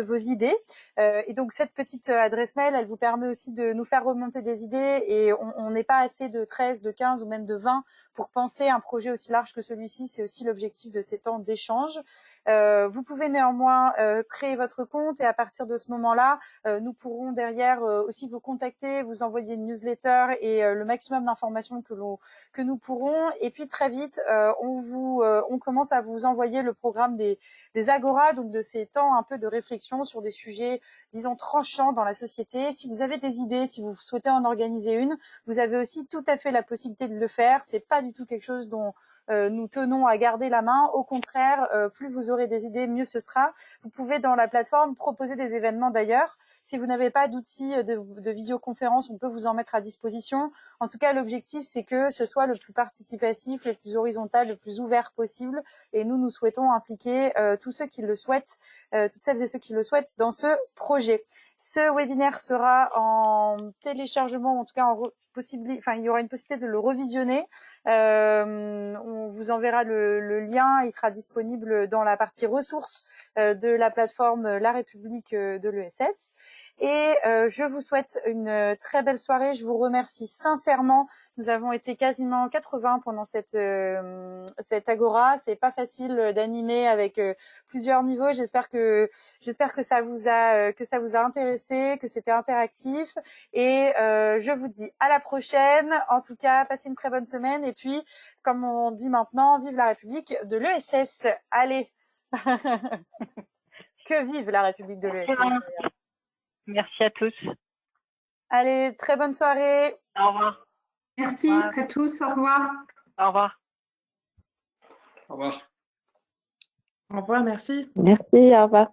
vos idées. Et donc cette petite adresse mail, elle vous permet aussi de nous faire remonter des idées, et on n'est pas assez de 13, de 15 ou même de 20 pour penser un projet aussi large que celui-ci. C'est aussi l'objectif de ces temps d'échange. Vous pouvez néanmoins créer votre compte, et à partir de ce moment-là, nous pourrons derrière aussi vous contacter, vous envoyer une newsletter et le maximum d'informations que nous pourrons. Et puis très vite, on commence à vous envoyer le programme des agoras, donc de ces temps un peu de réflexion sur des sujets, disons, tranchants dans la société. Si vous avez des idées, si vous souhaitez en organiser une, vous avez aussi tout à fait la possibilité de le faire. C'est pas du tout quelque chose dont nous tenons à garder la main. Au contraire, plus vous aurez des idées, mieux ce sera. Vous pouvez dans la plateforme proposer des événements d'ailleurs. Si vous n'avez pas d'outils de visioconférence, on peut vous en mettre à disposition. En tout cas, l'objectif, c'est que ce soit le plus participatif, le plus horizontal, le plus ouvert possible. Et nous nous impliquer tous ceux qui le souhaitent, toutes celles et ceux qui le souhaitent dans ce projet. Ce webinaire sera en téléchargement, en tout cas il y aura une possibilité de le revisionner. On vous enverra le lien. Il sera disponible dans la partie ressources de la plateforme La République de l'ESS. Et je vous souhaite une très belle soirée. Je vous remercie sincèrement. Nous avons été quasiment 80 pendant cette agora. C'est pas facile d'animer avec plusieurs niveaux. J'espère que ça vous a intéressé, que c'était interactif. Et je vous dis à la prochaine. En tout cas, passez une très bonne semaine. Et puis, comme on dit maintenant, vive la République de l'ESS. Allez. Que vive la République de l'ESS. Merci à tous. Allez, très bonne soirée. Au revoir. Merci à tous. Au revoir. Au revoir. Au revoir. Au revoir, merci. Merci, au revoir.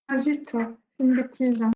Ah zut, une bêtise.